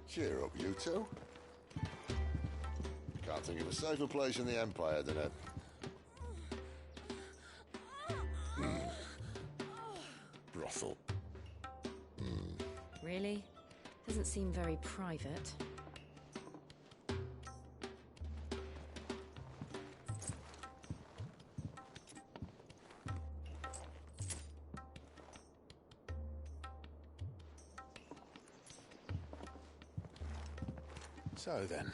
Cheer up, you two. Can't think of a safer place in the Empire than a... brothel. Really? Doesn't seem very private. So then,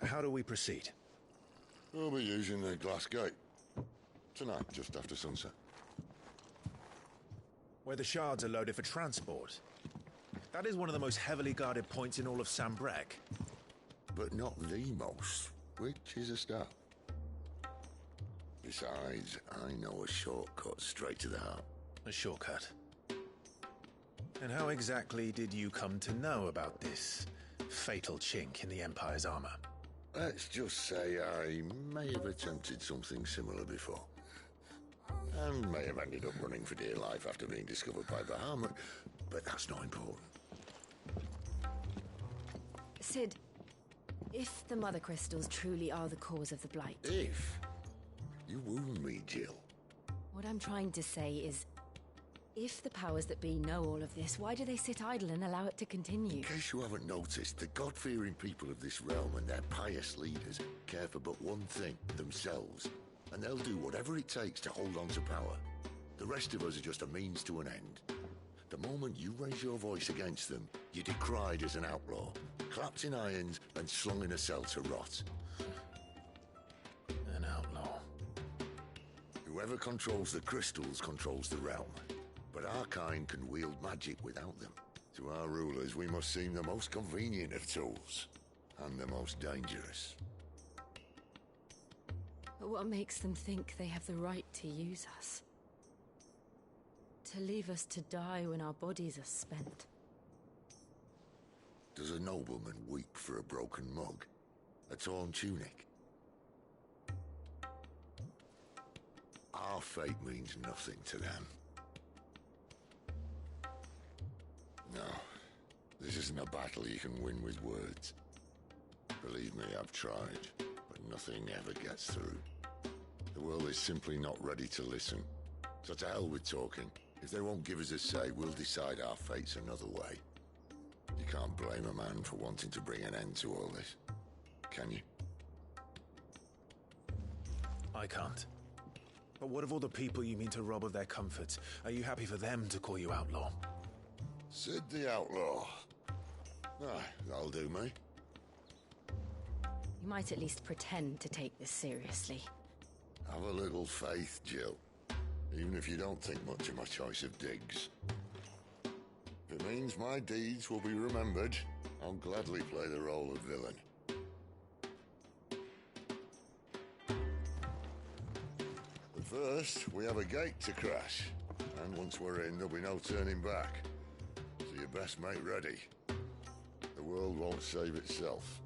how do we proceed? We'll be using the glass gate. Tonight, just after sunset. Where the shards are loaded for transport. That is one of the most heavily guarded points in all of Sambrek. But not the most, which is a start. Besides, I know a shortcut straight to the heart. A shortcut? And how exactly did you come to know about this fatal chink in the Empire's armor? Let's just say I may have attempted something similar before. and may have ended up running for dear life after being discovered by Bahamut, but that's not important. Sid, if the Mother Crystals truly are the cause of the Blight... If? You wound me, Jill. What I'm trying to say is, if the powers that be know all of this, why do they sit idle and allow it to continue? In case you haven't noticed, the God-fearing people of this realm and their pious leaders care for but one thing, themselves. And they'll do whatever it takes to hold on to power. The rest of us are just a means to an end. The moment you raise your voice against them, you're decried as an outlaw, clapped in irons and slung in a cell to rot. An outlaw. Whoever controls the crystals controls the realm. But our kind can wield magic without them. To our rulers, we must seem the most convenient of tools. And the most dangerous. But what makes them think they have the right to use us? To leave us to die when our bodies are spent? Does a nobleman weep for a broken mug? A torn tunic? Our fate means nothing to them. No, this isn't a battle you can win with words. Believe me, I've tried, but nothing ever gets through. The world is simply not ready to listen. So to hell with talking. If they won't give us a say, we'll decide our fates another way. You can't blame a man for wanting to bring an end to all this, can you? I can't. But what of all the people you mean to rob of their comforts? Are you happy for them to call you outlaw? Sid the Outlaw. Ah, that'll do me. You might at least pretend to take this seriously. Have a little faith, Jill. Even if you don't think much of my choice of digs. If it means my deeds will be remembered, I'll gladly play the role of villain. But first, we have a gate to crash. And once we're in, there'll be no turning back. So you best make ready. The world won't save itself.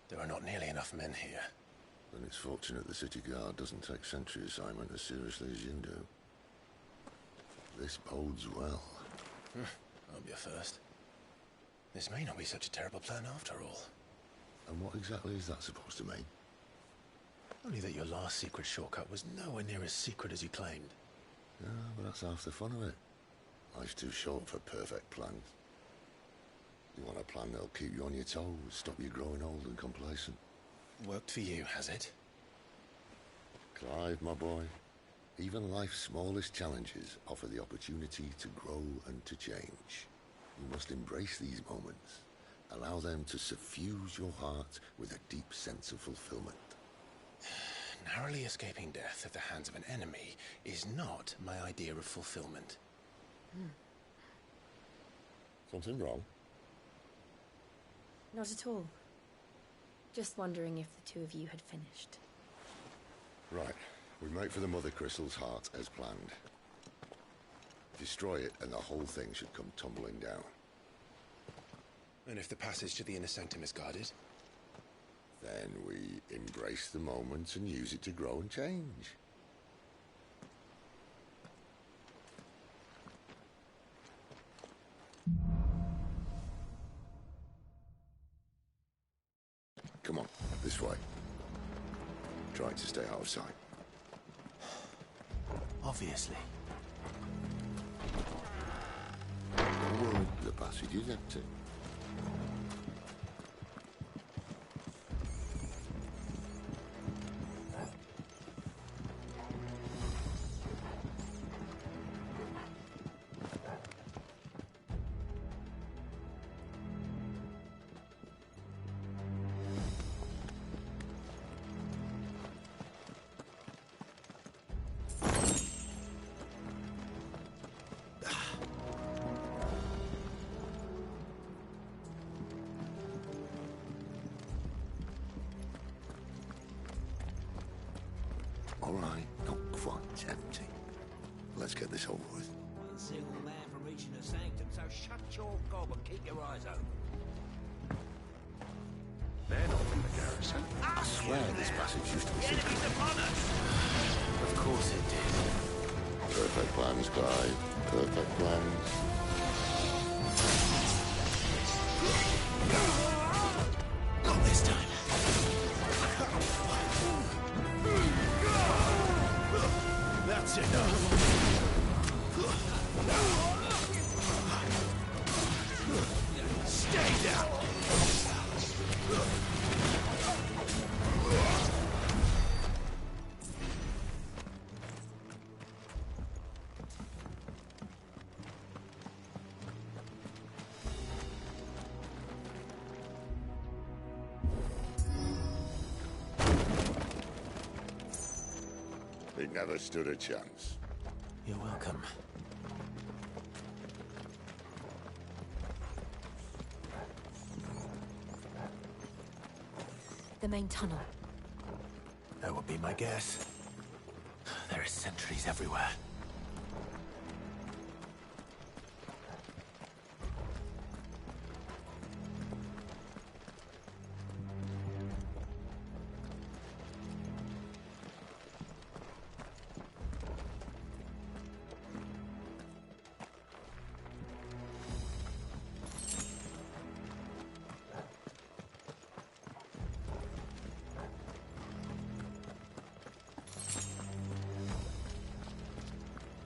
There are not nearly enough men here. Then it's fortunate the city guard doesn't take sentry assignment as seriously as you do. This bodes well. I'll be a first. This may not be such a terrible plan after all. And what exactly is that supposed to mean? Only that your last secret shortcut was nowhere near as secret as you claimed. Yeah, but that's half the fun of it. Life's too short for perfect plans. You want a plan that'll keep you on your toes, stop you growing old and complacent. Worked for you, has it? Clive, my boy, even life's smallest challenges offer the opportunity to grow and to change. You must embrace these moments. Allow them to suffuse your heart with a deep sense of fulfillment. Narrowly escaping death at the hands of an enemy is not my idea of fulfillment. Something wrong? Not at all. Just wondering if the two of you had finished. Right. We make for the Mother Crystal's heart as planned. Destroy it and the whole thing should come tumbling down. And if the passage to the inner sanctum is guarded? Then we embrace the moment and use it to grow and change. Come on, this way. Try to stay out of sight. Obviously. Don't worry, the passage is empty. All right, not quite empty. Let's get this over with. One single man from reaching the sanctum, so shut your gob and keep your eyes open. They're not from the garrison. I swear this passage used to be secret. Of course it did. Perfect plans, Clive. Perfect plans. Not this time. That's enough. Stay down. He never stood a chance. You're welcome. The main tunnel. That would be my guess. There are sentries everywhere.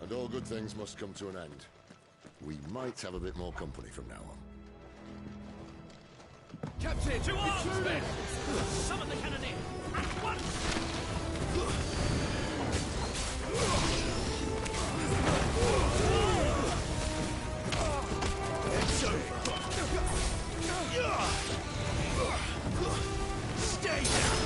And all good things must come to an end. We might have a bit more company from now on. Captain! To arms, men! Summon the cannoneer! At once! It's over. Stay down.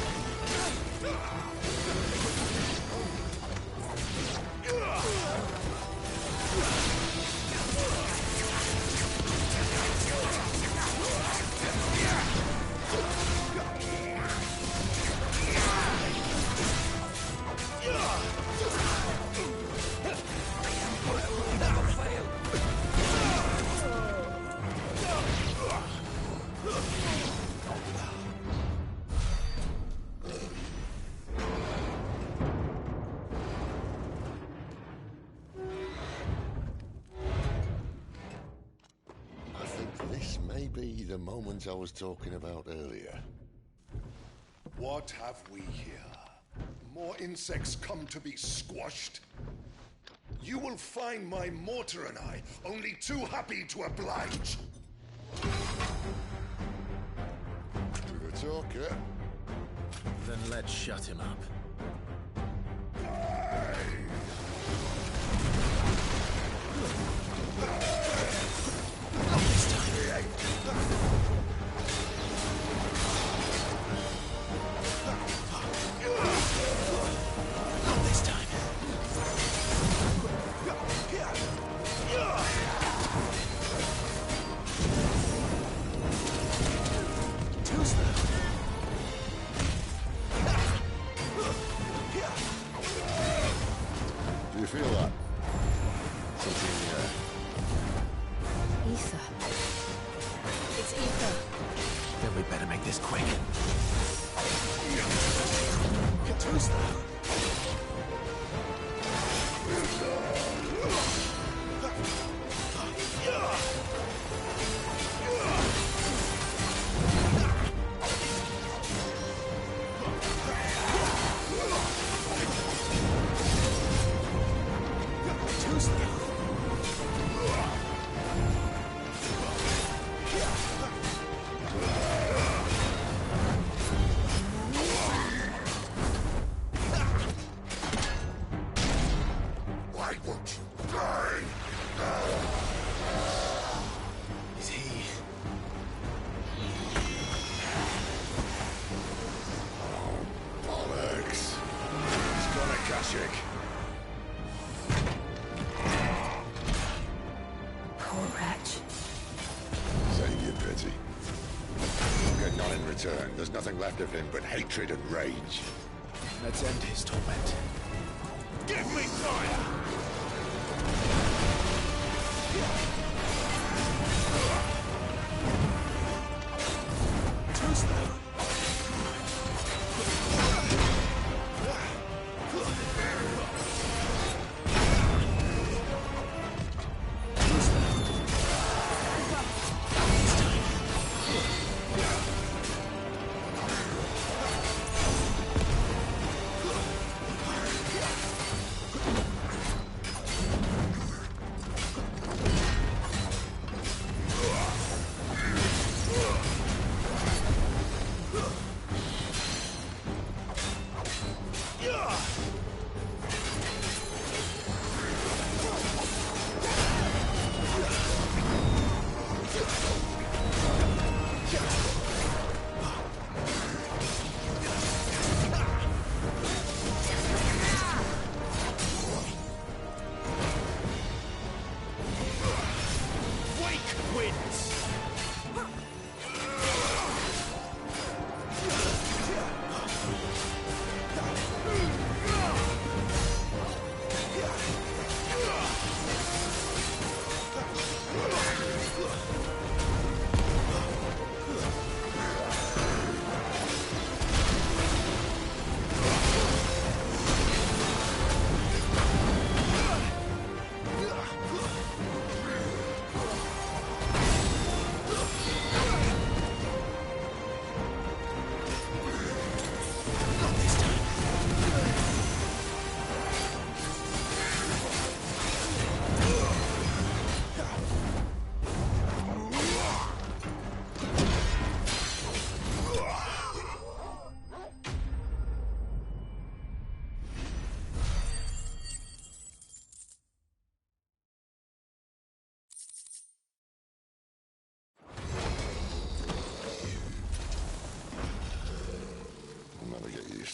This may be the moment I was talking about earlier. What have we here? More insects come to be squashed? You will find my mortar and I only too happy to oblige. With a talker? Then let's shut him up. Not this time. Not this time. Too slow. Do you feel that? Something in the air. Ether. It's ether. Then we better make this quick. Too slow. Too slow. Why won't you die? Is he? Bollocks. He's got a Kashik. Poor wretch. Save your pity. Get none in return. There's nothing left of him but hatred and rage. Let's end his torment. Give me fire!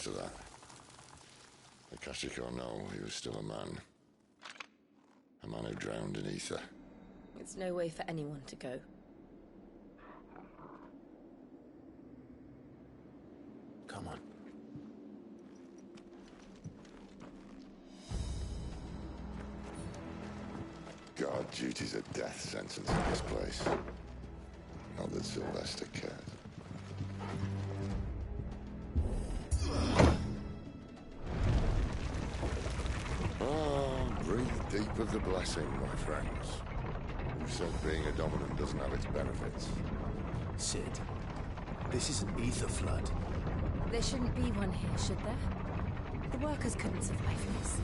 To that. Akashic or no, he was still a man. A man who drowned in ether. It's no way for anyone to go. Come on. Guard duty's a death sentence in this place. Not that Sylvester cared. Breathe deep of the blessing, my friends. Who said being a dominant doesn't have its benefits? Sid, this is an ether flood. There shouldn't be one here, should there? The workers couldn't survive this.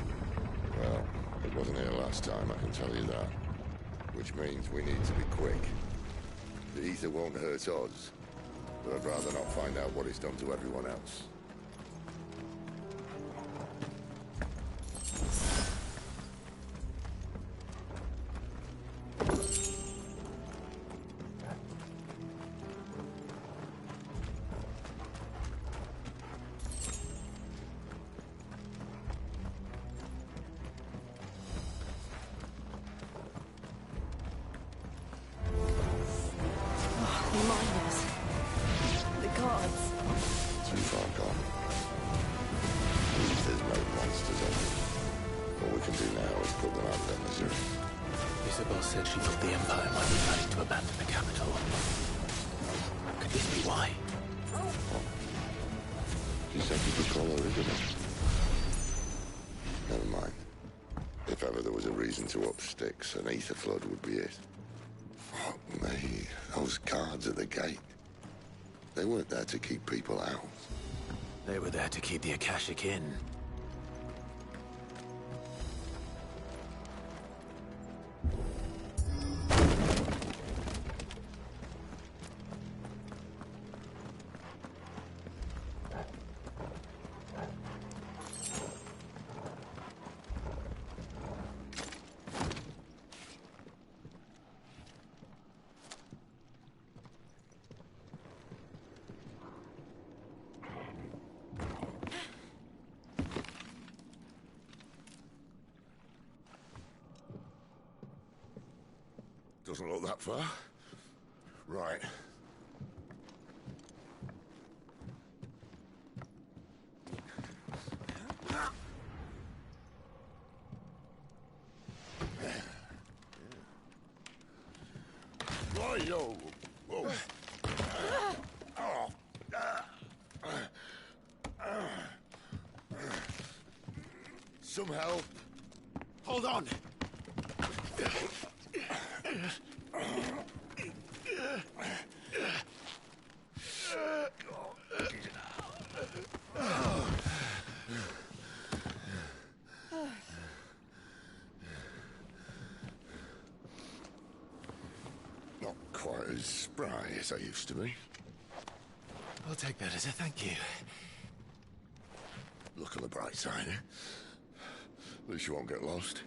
Well, it wasn't here last time, I can tell you that. Which means we need to be quick. The ether won't hurt us, but I'd rather not find out what it's done to everyone else. To up sticks, an ether flood would be it. Fuck me, those guards at the gate. They weren't there to keep people out. They were there to keep the Akashic in. Doesn't look that far. Right. Right-o. Whoa. Some help. Hold on. Not quite as spry as I used to be. I'll take that as a thank you. Look on the bright side, eh? At least you won't get lost.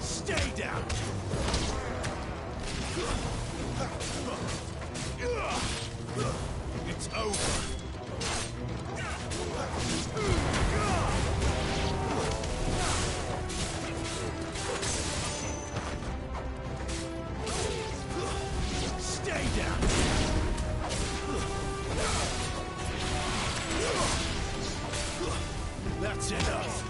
Stay down! It's over. Stay down! That's enough.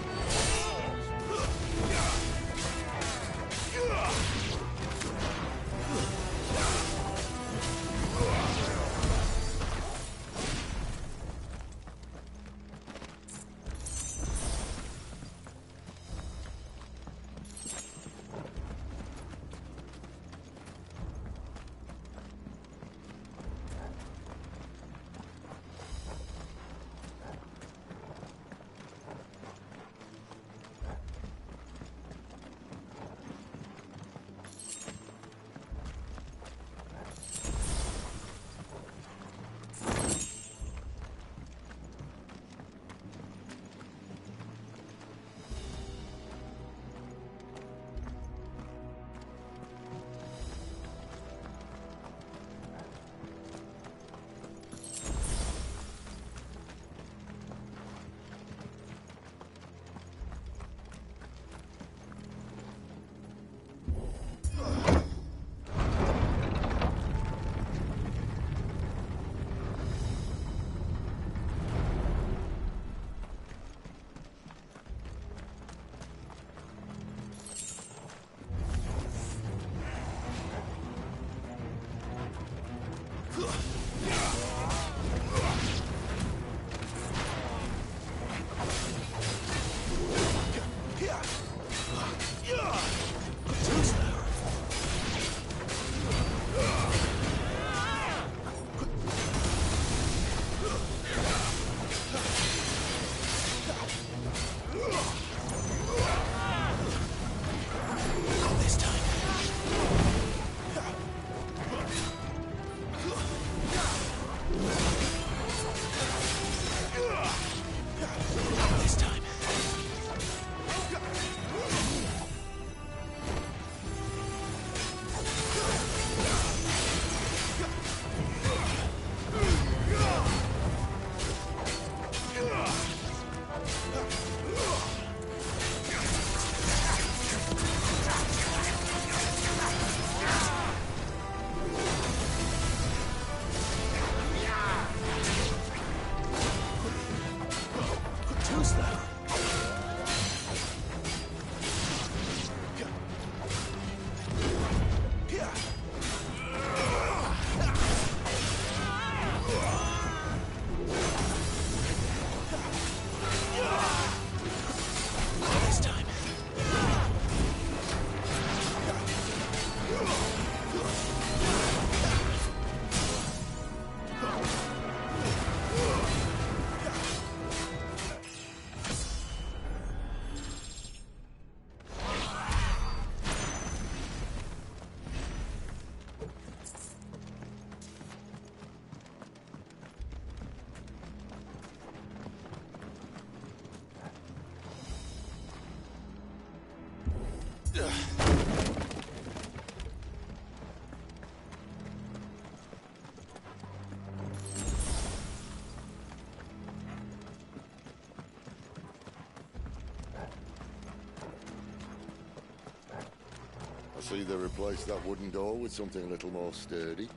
see they replaced that wooden door with something a little more sturdy.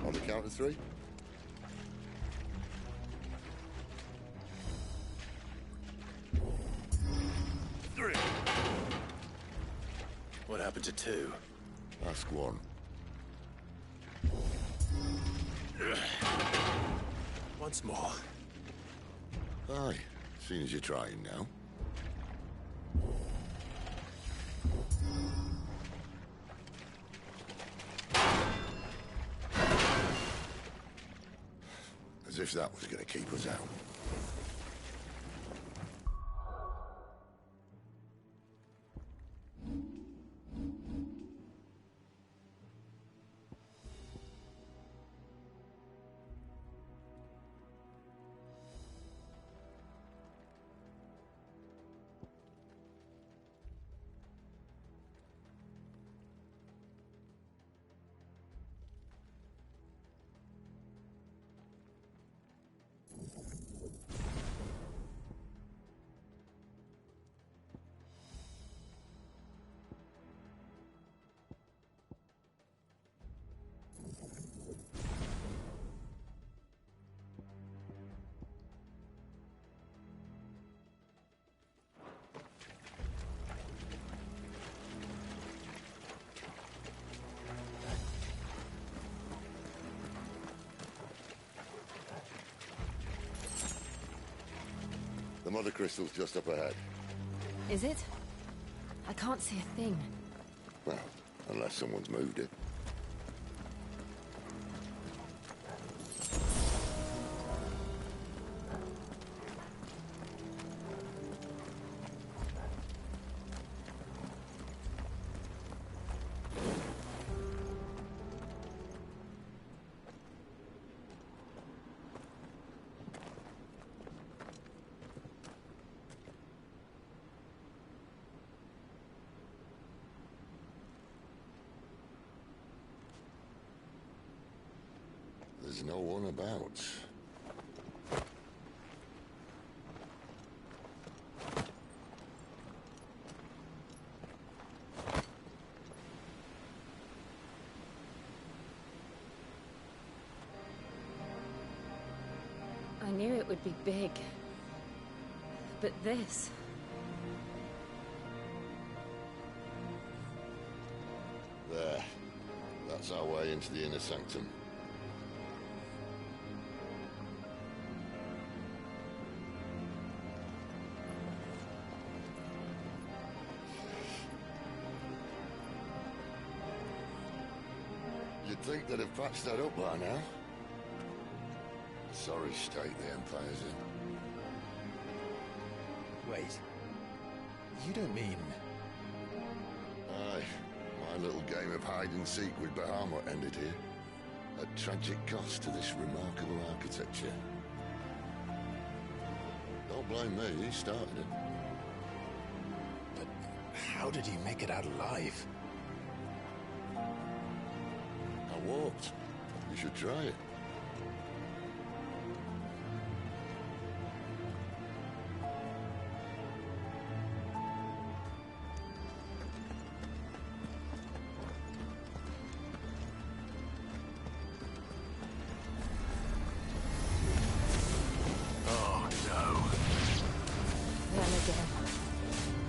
On the count of 3. What happened to 2? Ask 1. Once more. Aye, seeing as you're trying now. As if that was going to keep us out. The mother crystal's just up ahead. Is it? I can't see a thing. Well, unless someone's moved it. There's no one about. I knew it would be big. But this... There. That's our way into the inner sanctum. You'd think they'd have patched that up by now. Sorry state the Empire's in. Wait. You don't mean... Aye. My little game of hide-and-seek with Bahamut ended here. At tragic cost to this remarkable architecture. Don't blame me, he started it. But how did he make it out alive? I walked. You should try it. Oh, no. Them again.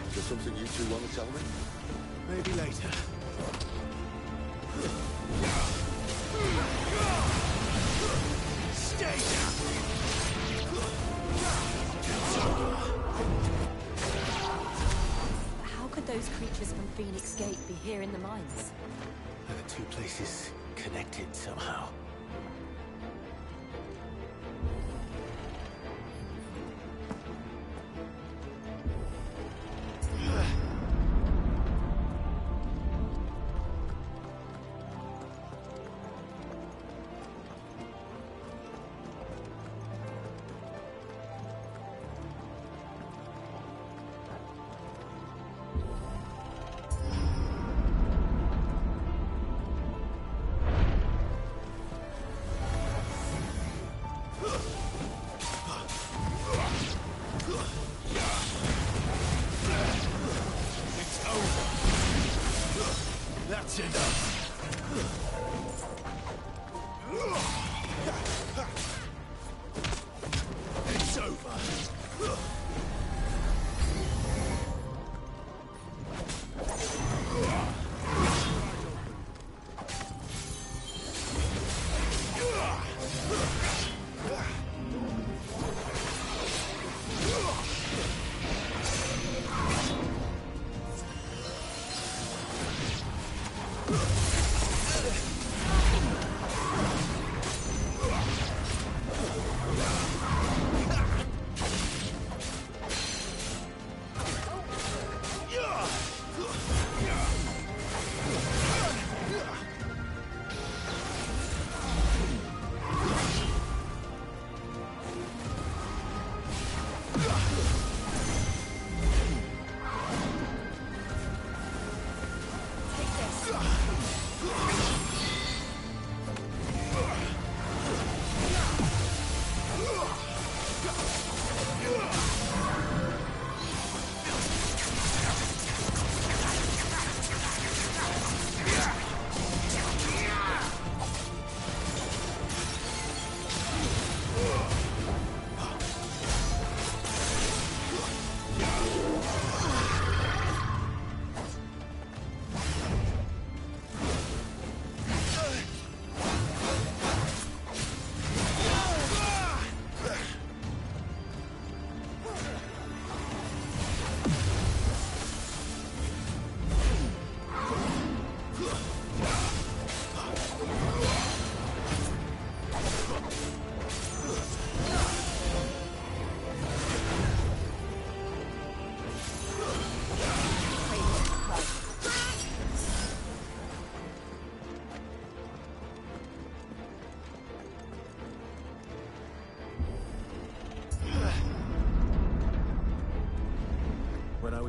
Is there something you two want to tell me? Maybe later. Stay down! How could those creatures from Phoenix Gate be here in the mines? Are the two places connected somehow?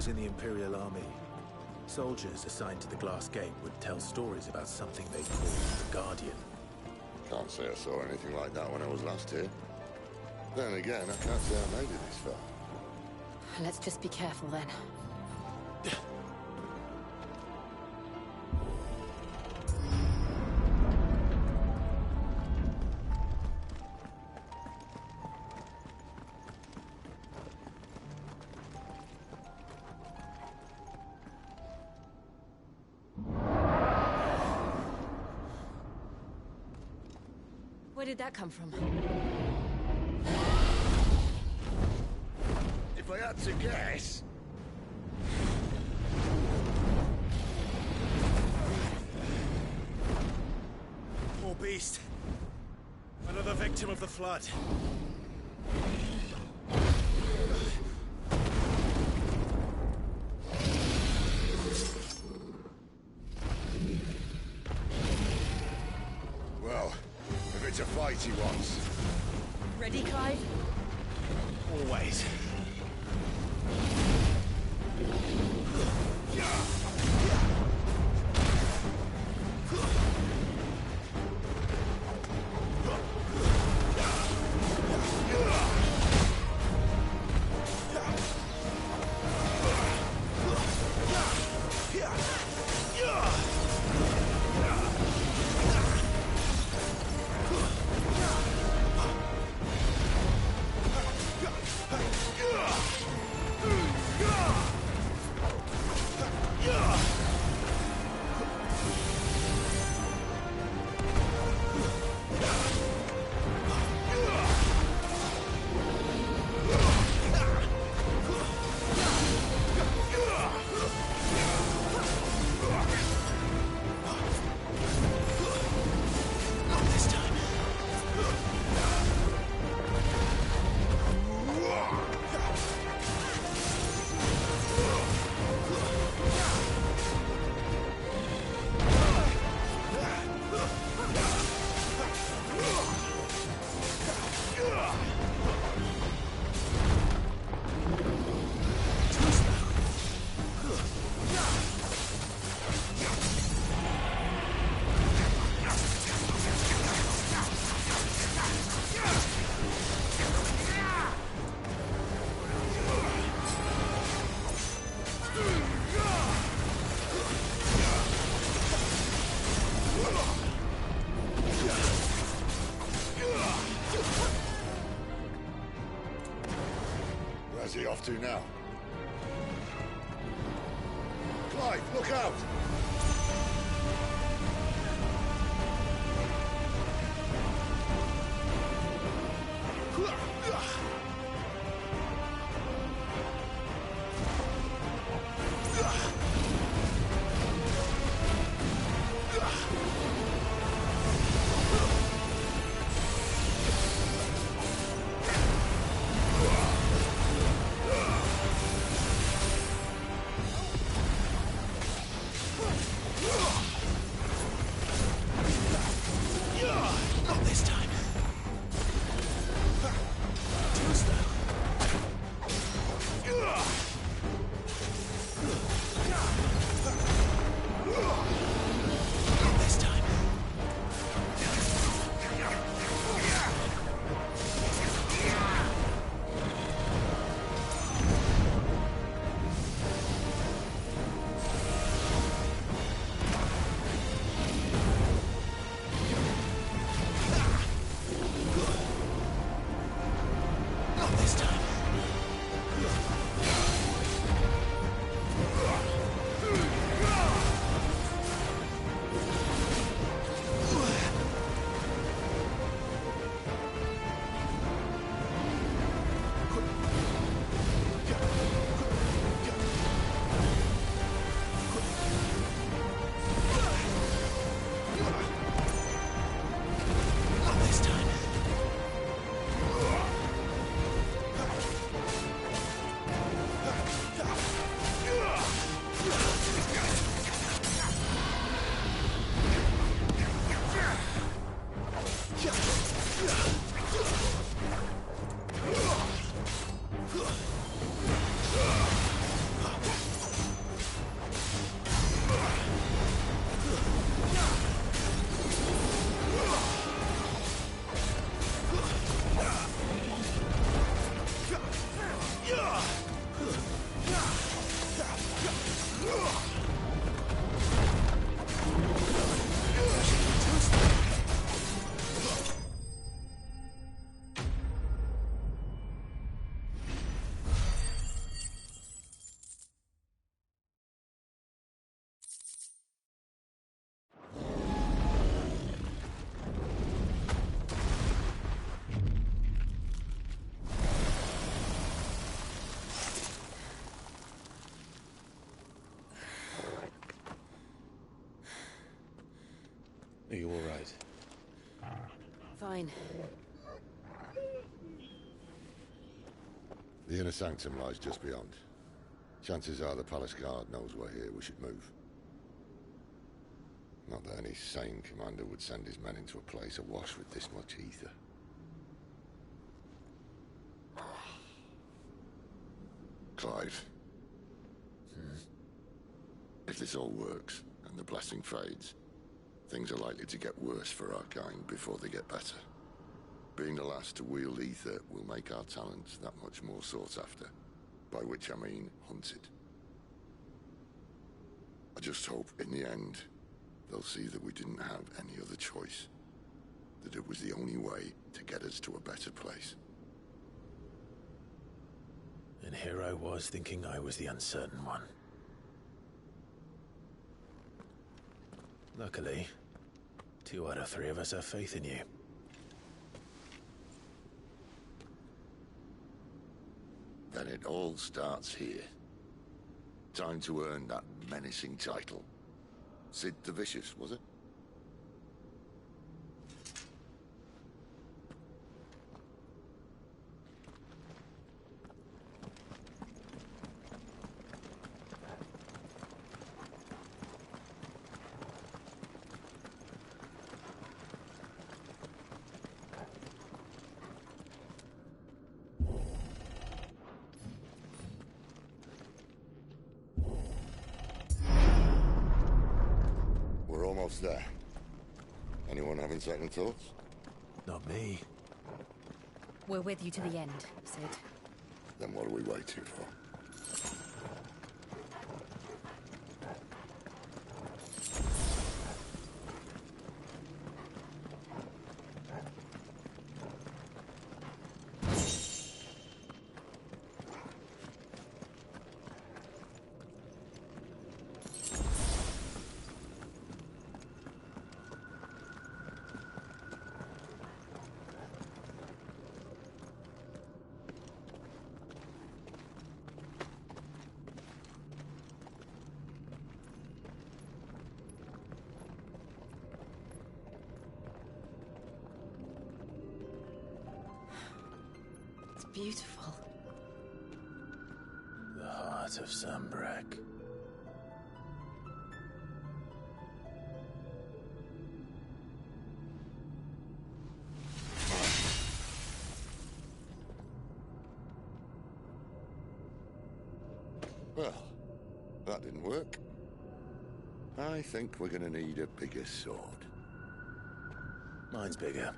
was in the Imperial Army. Soldiers assigned to the Glass Gate would tell stories about something they called the Guardian. Can't say I saw anything like that when I was last here. Then again, I can't say I made it this far. Let's just be careful then. Where did that come from? If I had to guess... Poor beast. Another victim of the flood. Well, if it's a fight he wants. Ready, Clive? Always. Where's he off to now? Clive, look out! Fine. The inner sanctum lies just beyond. Chances are the palace guard knows we're here. We should move. Not that any sane commander would send his men into a place awash with this much ether. Clive. If this all works, and the blessing fades, things are likely to get worse for our kind before they get better. Being the last to wield ether will make our talents that much more sought after. By which I mean hunted. I just hope, in the end, they'll see that we didn't have any other choice. That it was the only way to get us to a better place. And here I was thinking I was the uncertain one. Luckily, 2 out of 3 of us have faith in you. Then it all starts here. Time to earn that menacing title. Sid the Vicious, was it? Almost there. Anyone having second thoughts? Not me. We're with you to the end, Sid. Then what are we waiting for? Beautiful. The heart of Sambrek. Well, that didn't work. I think we're gonna need a bigger sword. Mine's bigger.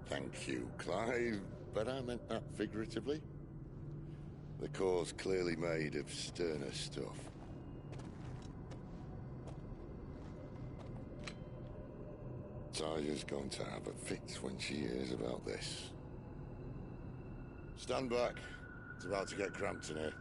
Thank you, Clive, but I meant that figuratively. The core's clearly made of sterner stuff. Tyler's going to have a fit when she hears about this. Stand back. It's about to get cramped in here.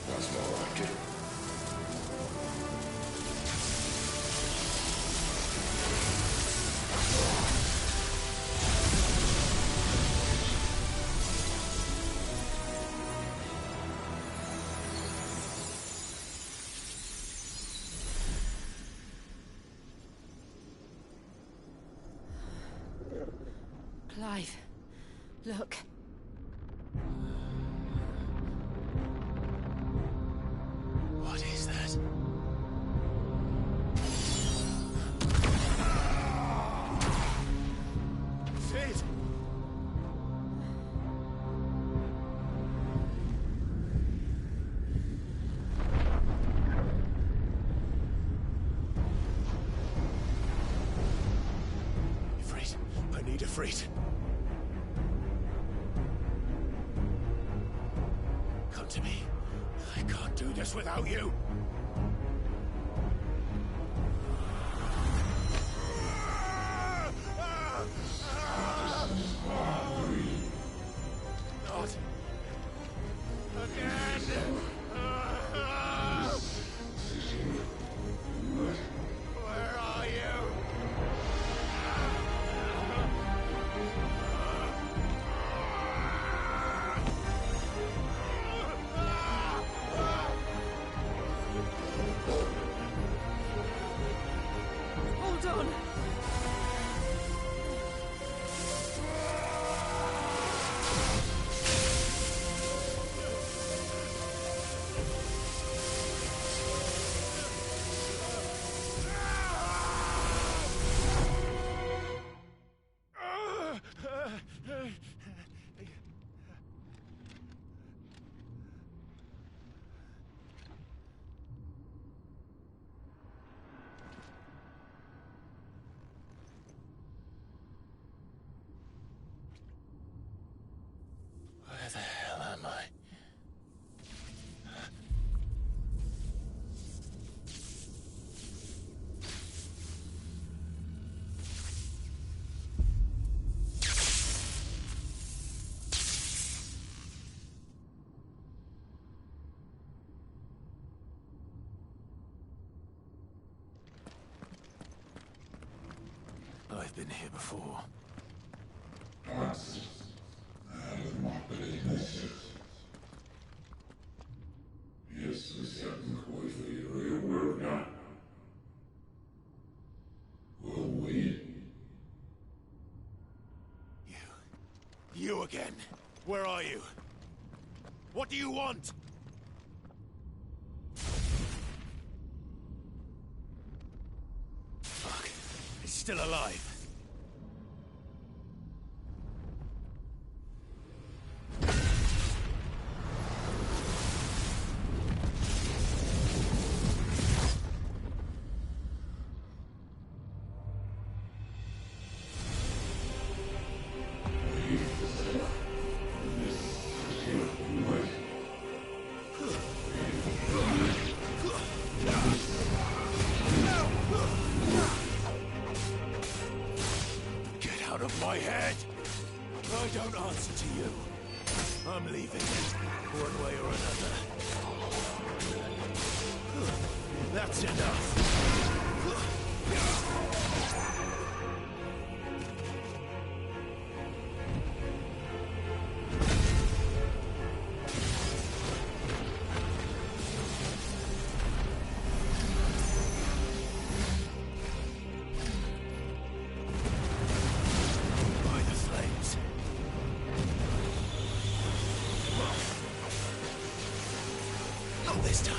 That's more like it. Clive, look. What is that? Sid! Ifrit, I need Ifrit. Come to me. I can't do this without you. Not again. Where are you? Hold on. Where the hell am I? I've been here before. You again. Where are you? What do you want? Fuck. He's still alive. Get out of my head! I don't answer to you. I'm leaving, one way or another. That's enough. By the flames. Not this time.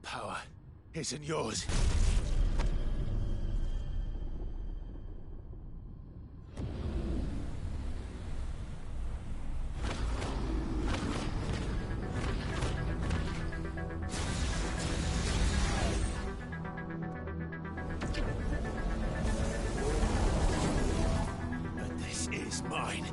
That power isn't yours. But this is mine.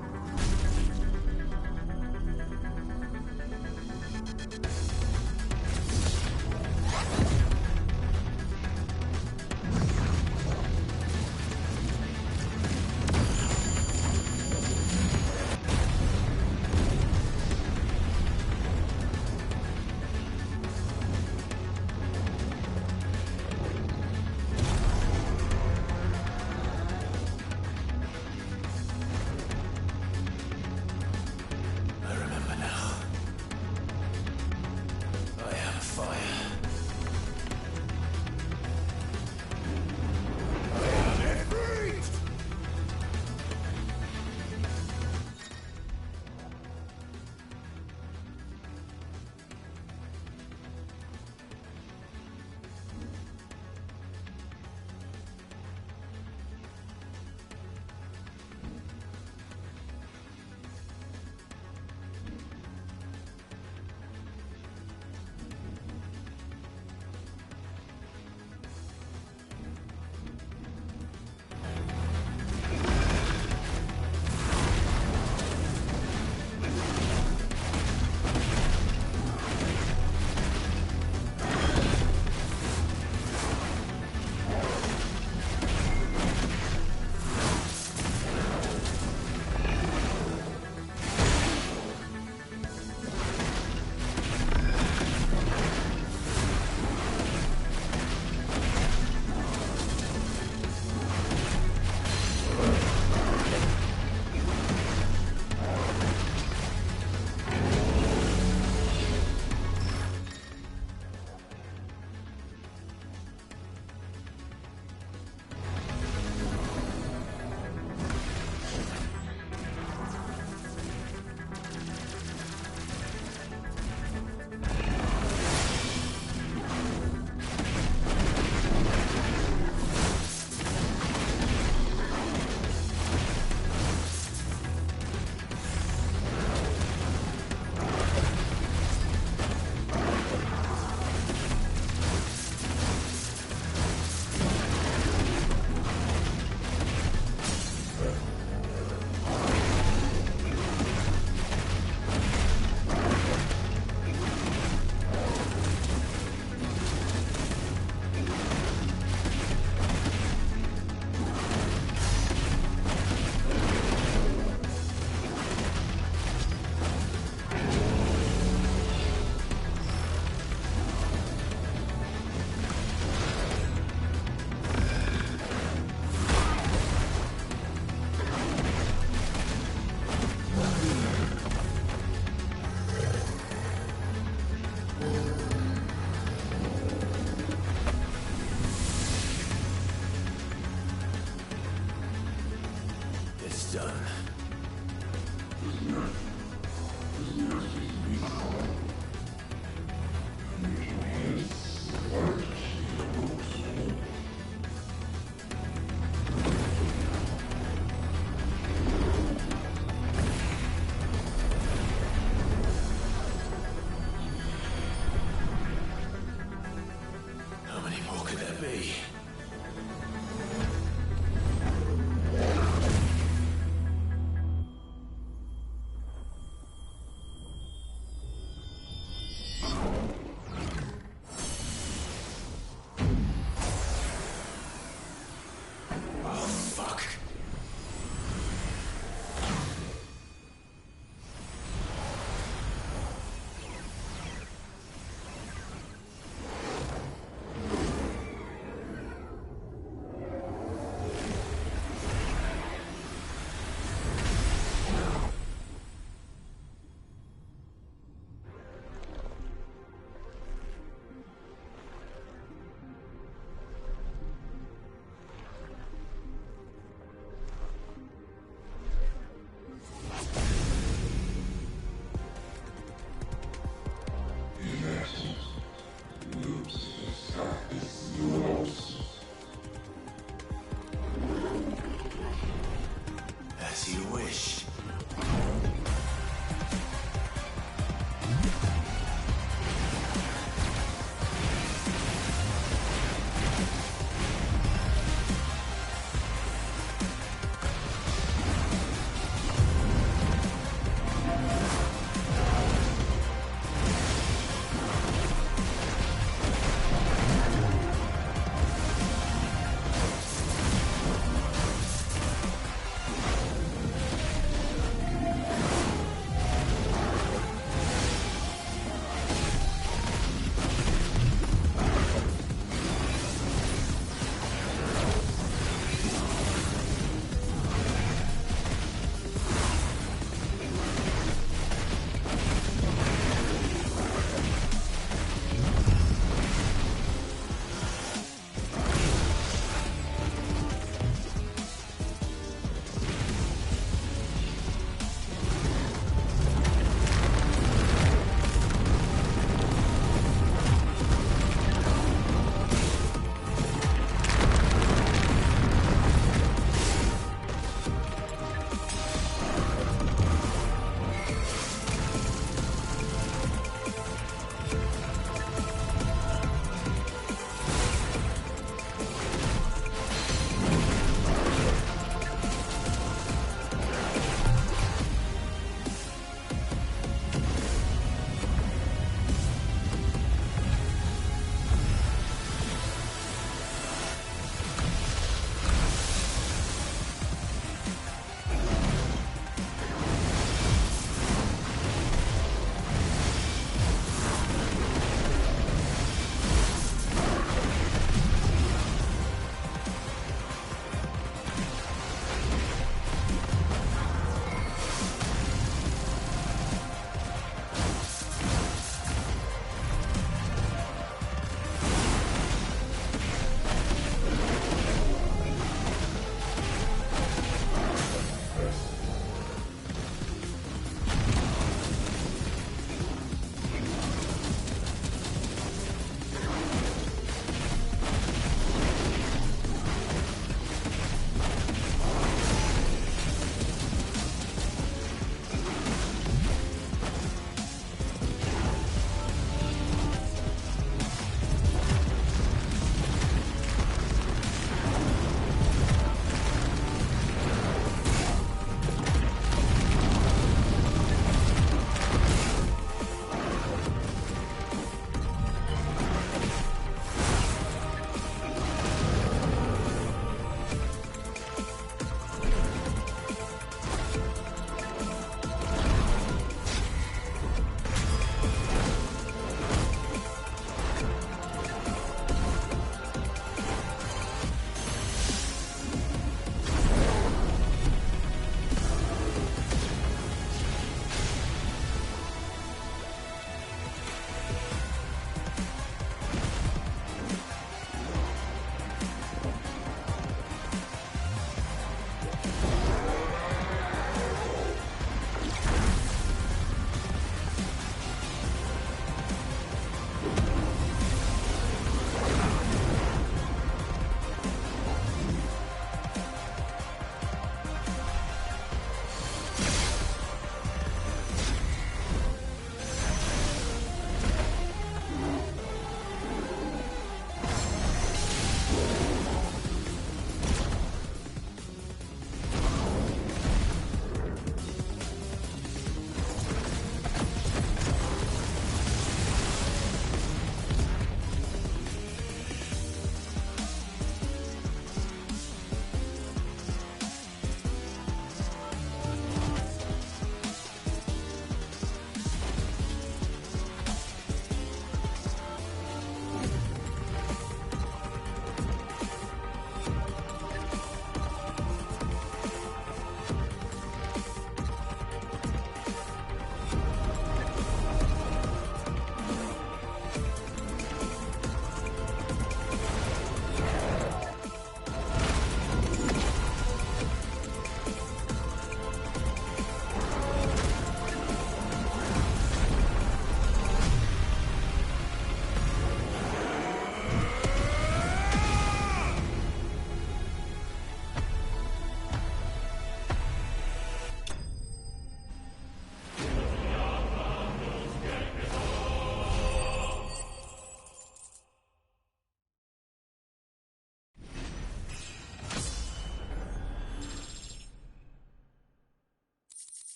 I remember now. I am fire. I am it breathed! It's done. How many more could there be?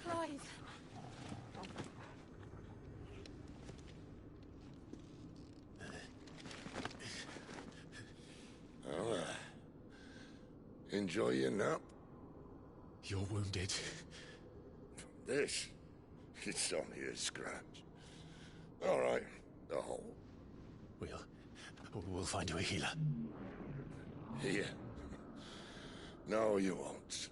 Clive. Well, enjoy your nap. You're wounded. This? It's only a scratch. All right, the hole. We'll find you a healer. Here. No, you won't.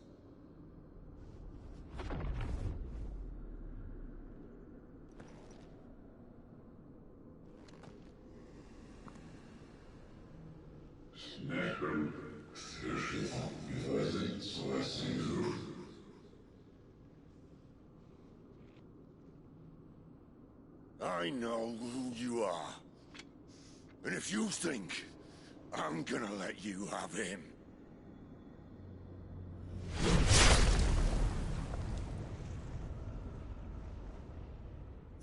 I know who you are. And if you think I'm gonna let you have him...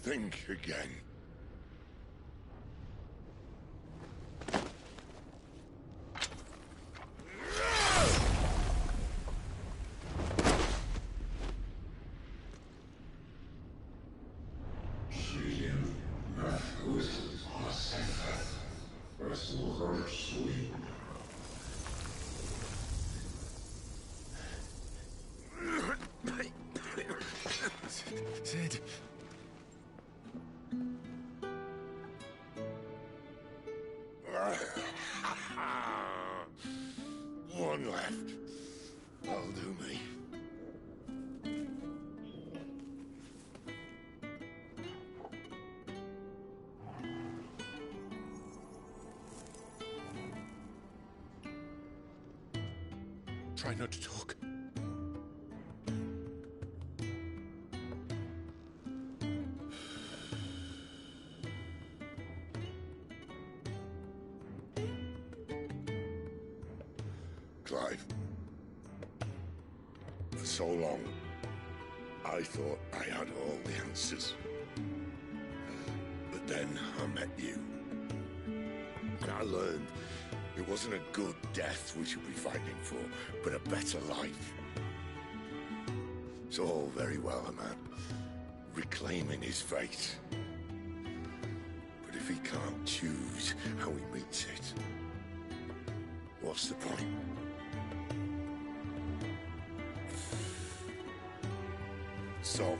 think again. Sid. One left. That'll do me. Try not to talk. Clive. For so long, I thought I had all the answers. But then I met you. And I learned it wasn't a good death we should be fighting for, but a better life. It's all very well, a man reclaiming his fate. But if he can't choose how he meets it, what's the point? So,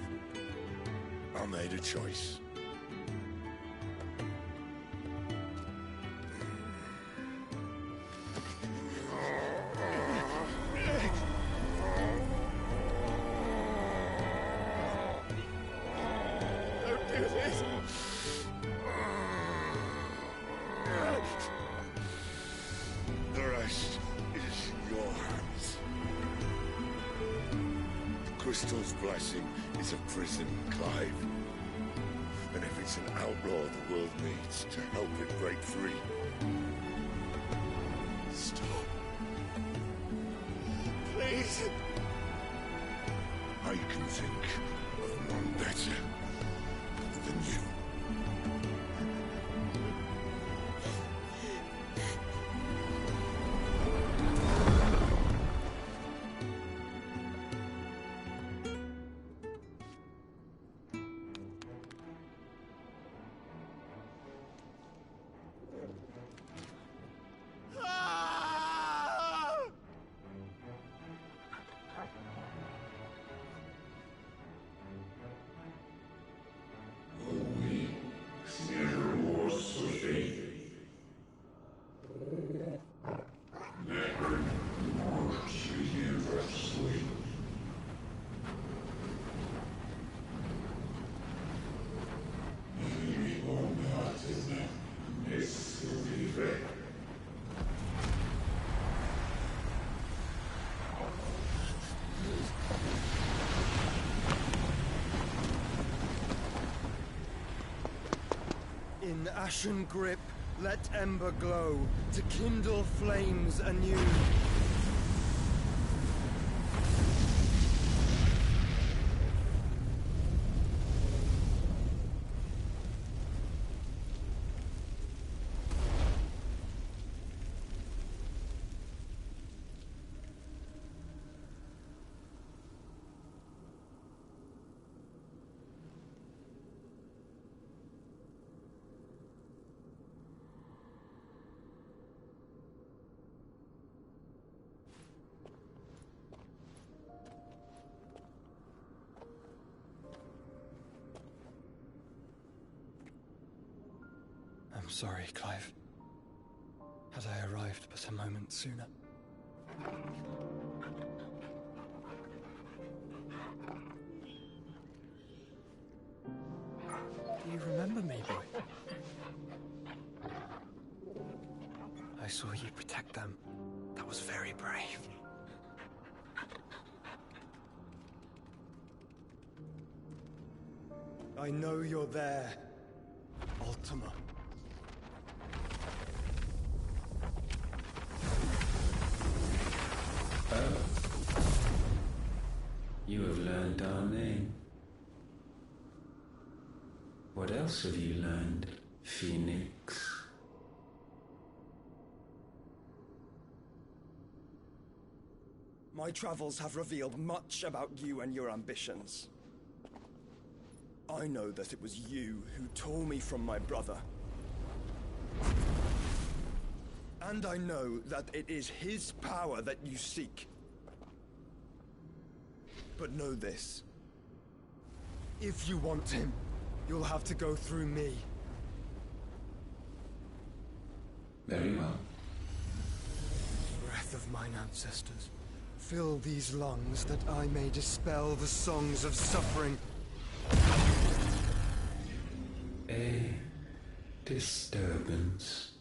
I made a choice. Don't do this! The rest is in your hands. The Crystal's blessing is a prison, Clive. And if it's an outlaw the world needs to help it break free... Stop. Please. I can think of none better than you. In ashen grip, let ember glow, to kindle flames anew. I'm sorry, Clive. Had I arrived but a moment sooner. Do you remember me, boy? I saw you protect them. That was very brave. I know you're there, Ultima. You have learned our name. What else have you learned, Phoenix? My travels have revealed much about you and your ambitions. I know that it was you who tore me from my brother. And I know that it is his power that you seek. But know this. If you want him, you'll have to go through me. Very well. Breath of mine ancestors, fill these lungs that I may dispel the songs of suffering. A disturbance.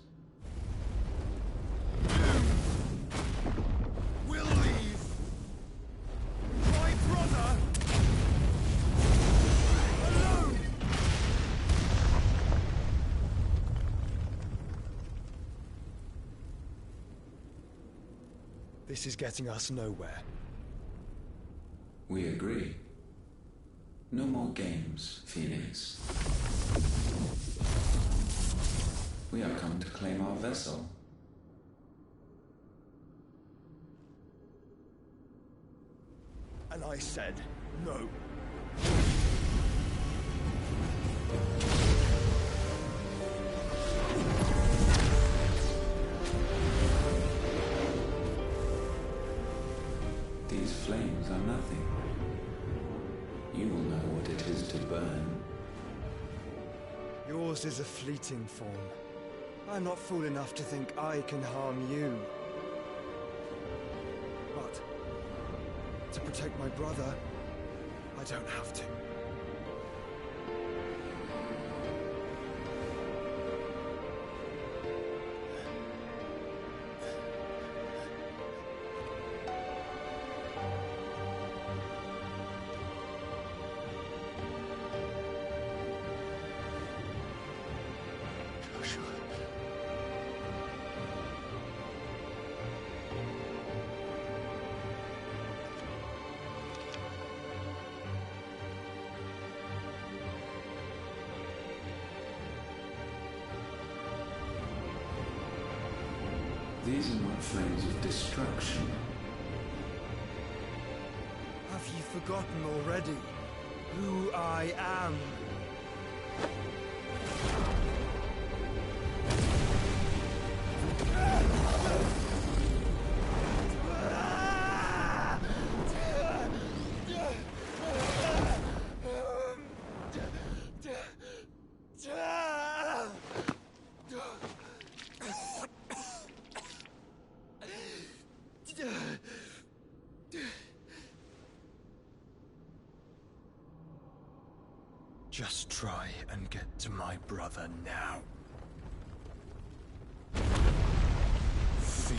We'll leave. My brother alone. This is getting us nowhere. We agree. No more games, Phoenix. We have come to claim our vessel. And I said no. These flames are nothing. You will know what it is to burn. Yours is a fleeting form. I'm not fool enough to think I can harm you. But to protect my brother, I don't have to. These are not flames of destruction. Have you forgotten already who I am? Just try and get to my brother now. Fiend.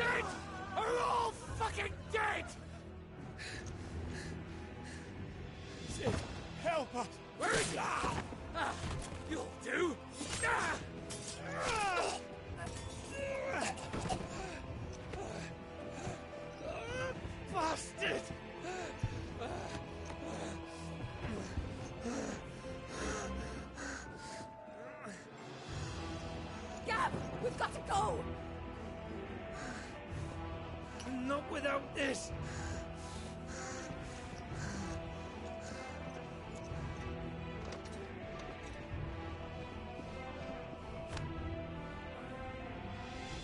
Sid are all fucking dead! Sid, help us! Where is he? You'll do! Bastard! Gab, we've got to go! Not without this!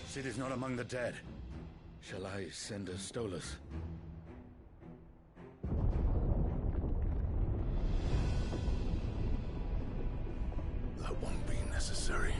Sid is not among the dead. Shall I send a Stolas? That won't be necessary.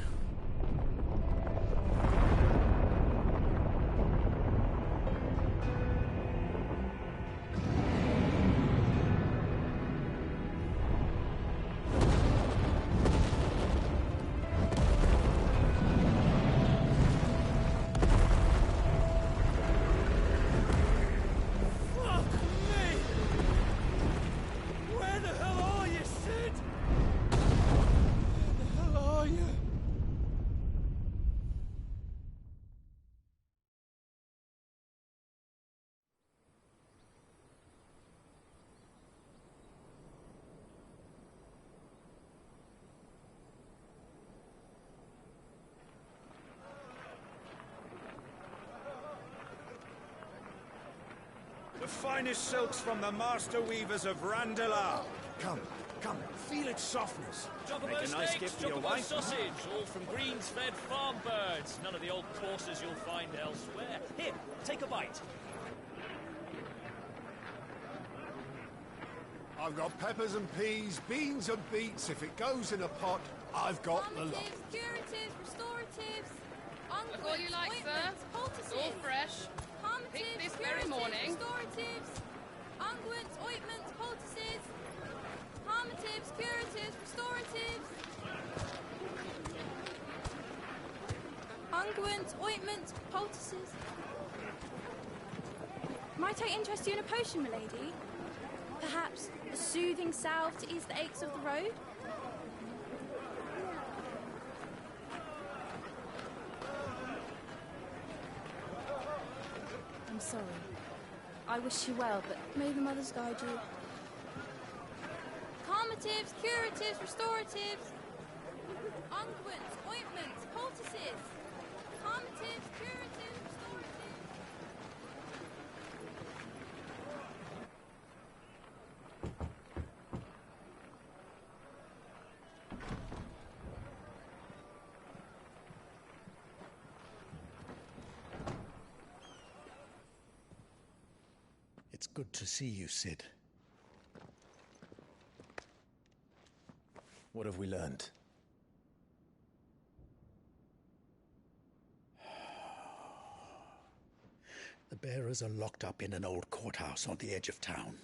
The finest silks from the master weavers of Randalar. Come, come, feel its softness. Make a nice gift for your wife. Sausage, all from greens-fed farm birds. None of the old courses you'll find elsewhere. Here, take a bite. I've got peppers and peas, beans and beets. If it goes in a pot, I've got the lot. Curatives, restoratives, Look all you like, sir. It's all fresh. Picked this very morning. Restoratives, unguents, ointments, poultices, harmatives, curatives, restoratives, unguents, ointments, poultices. Might I interest you in a potion, milady? Perhaps a soothing salve to ease the aches of the road? I'm sorry. I wish you well, but may the mothers guide you. Calmatives, curatives, restoratives, unguents, ointments, poultices, calmatives, curatives, restoratives. It's good to see you, Sid. What have we learned? The bearers are locked up in an old courthouse on the edge of town.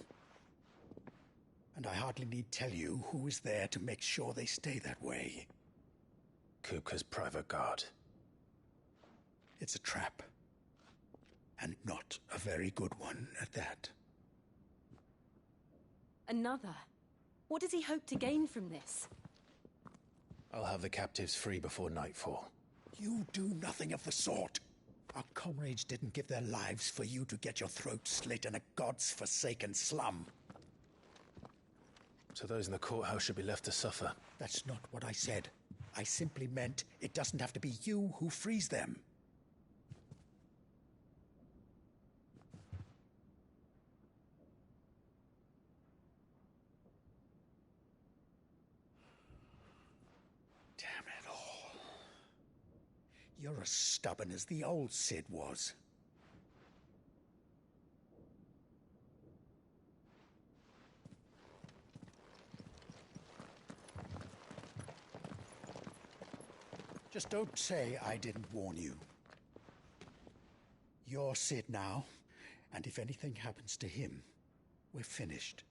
And I hardly need tell you who is there to make sure they stay that way. Kupka's private guard. It's a trap. And not a very good one at that. Another? What does he hope to gain from this? I'll have the captives free before nightfall. You do nothing of the sort. Our comrades didn't give their lives for you to get your throat slit in a god's-forsaken slum. So those in the courthouse should be left to suffer. That's not what I said. I simply meant it doesn't have to be you who frees them. Damn it all. You're as stubborn as the old Sid was. Just don't say I didn't warn you. You're Sid now, and if anything happens to him, we're finished.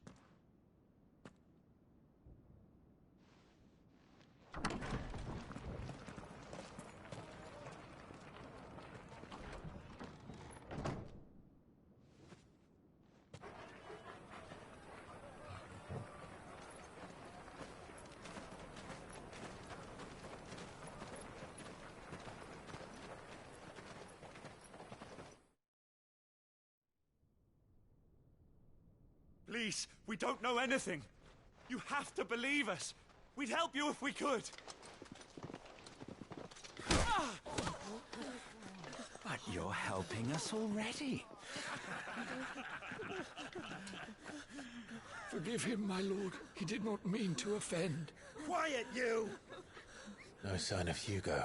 Please, we don't know anything. You have to believe us. We'd help you if we could. But you're helping us already. Forgive him, my lord. He did not mean to offend. Quiet, you! No sign of Hugo.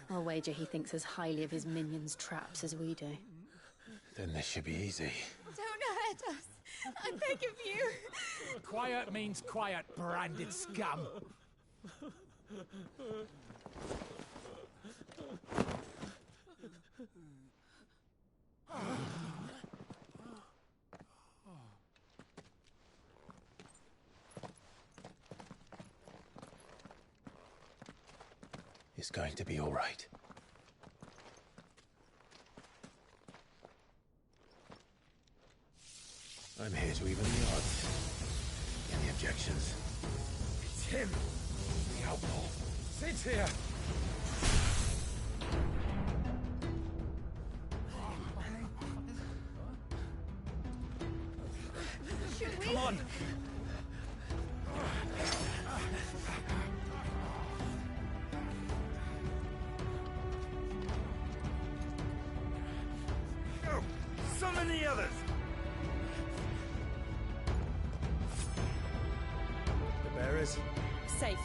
I'll wager he thinks as highly of his minions' traps as we do. Then this should be easy. Don't hurt us. I beg of you. Quiet means quiet, branded scum. It's going to be all right. I'm here to even the odds. Any objections? It's him, the outlaw. Sit here. Come on. Go! Summon the others! The bearers? Safe.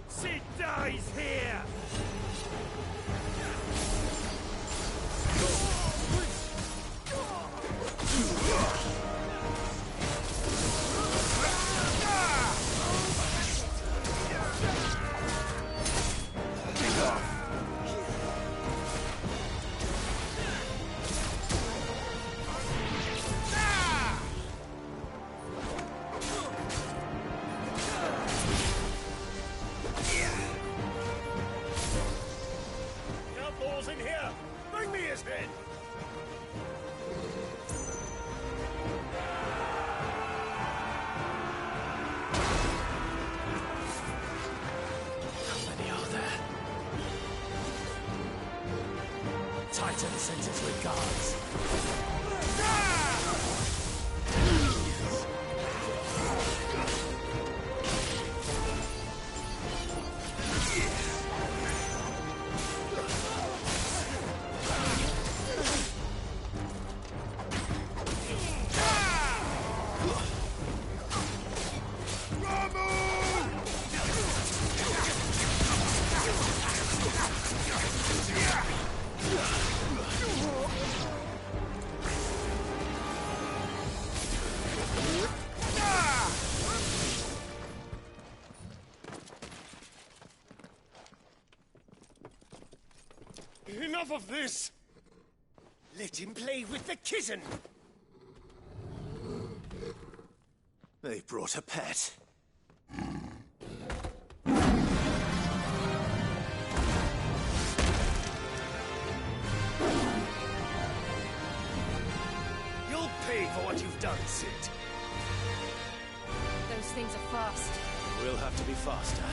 Sid dies here! Outlaws in here! Bring me his head! How many are there? Titan sends his regards. Enough of this! Let him play with the kitten! They've brought a pet. You'll pay for what you've done, Sid. Those things are fast. We'll have to be faster.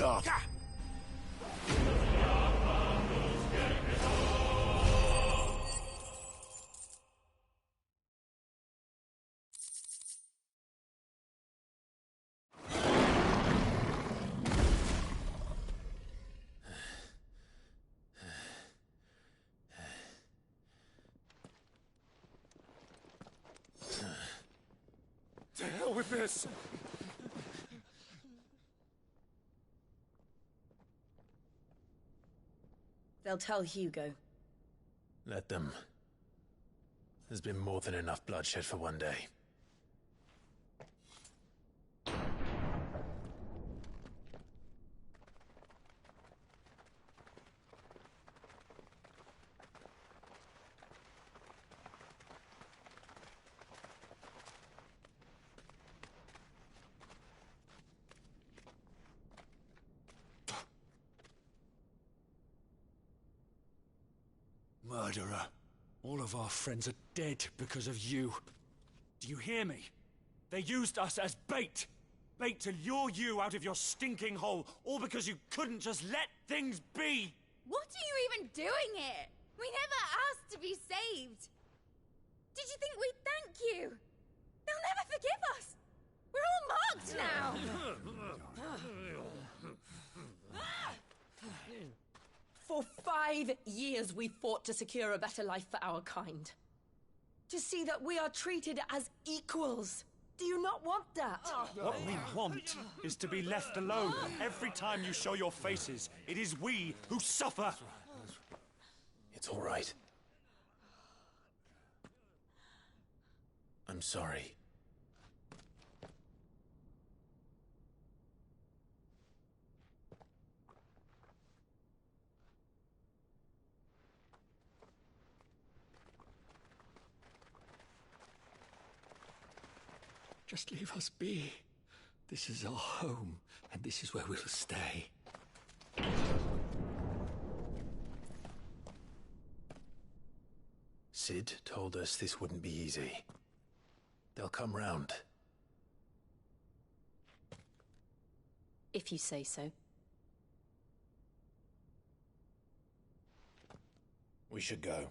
Enough! To hell with this! They'll tell Hugo. Let them. There's been more than enough bloodshed for one day. Murderer. All of our friends are dead because of you. Do you hear me? They used us as bait. Bait to lure you out of your stinking hole, all because you couldn't just let things be. What are you even doing here? We never asked to be saved. Did you think we'd thank you? They'll never forgive us. We're all marked now. For 5 years we fought to secure a better life for our kind. To see that we are treated as equals. Do you not want that? What we want is to be left alone. Every time you show your faces, it is we who suffer. It's all right. I'm sorry. Just leave us be. This is our home, and this is where we'll stay. Sid told us this wouldn't be easy. They'll come round. If you say so. We should go.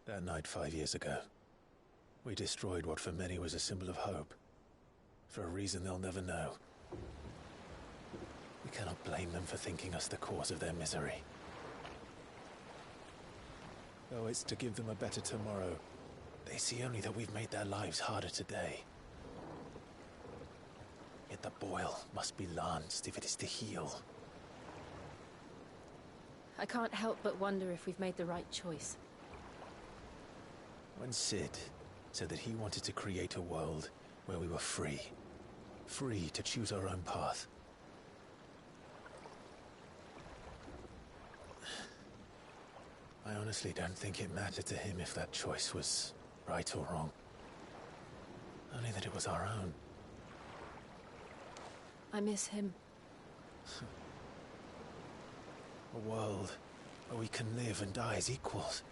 That night 5 years ago, we destroyed what for many was a symbol of hope. For a reason they'll never know. We cannot blame them for thinking us the cause of their misery. Though it's to give them a better tomorrow, they see only that we've made their lives harder today. Yet the boil must be lanced if it is to heal. I can't help but wonder if we've made the right choice. When Sid said that he wanted to create a world where we were free. Free to choose our own path. I honestly don't think it mattered to him if that choice was right or wrong. Only that it was our own. I miss him. A world where we can live and die as equals.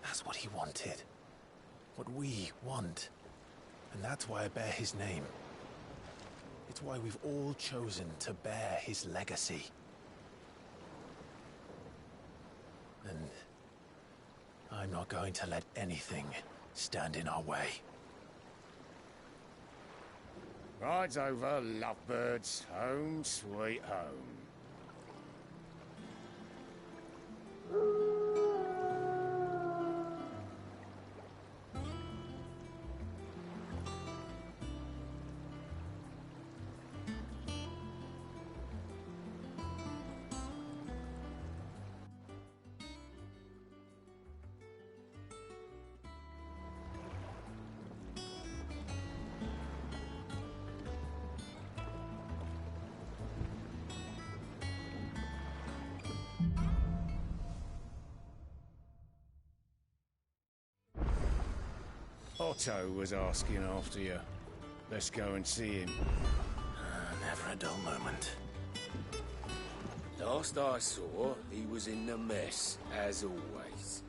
That's what he wanted. What we want. And that's why I bear his name. It's why we've all chosen to bear his legacy. And I'm not going to let anything stand in our way. Rides over, lovebirds. Home, sweet home. Otto was asking after you. Let's go and see him. Never a dull moment. Last I saw, he was in the mess, as always.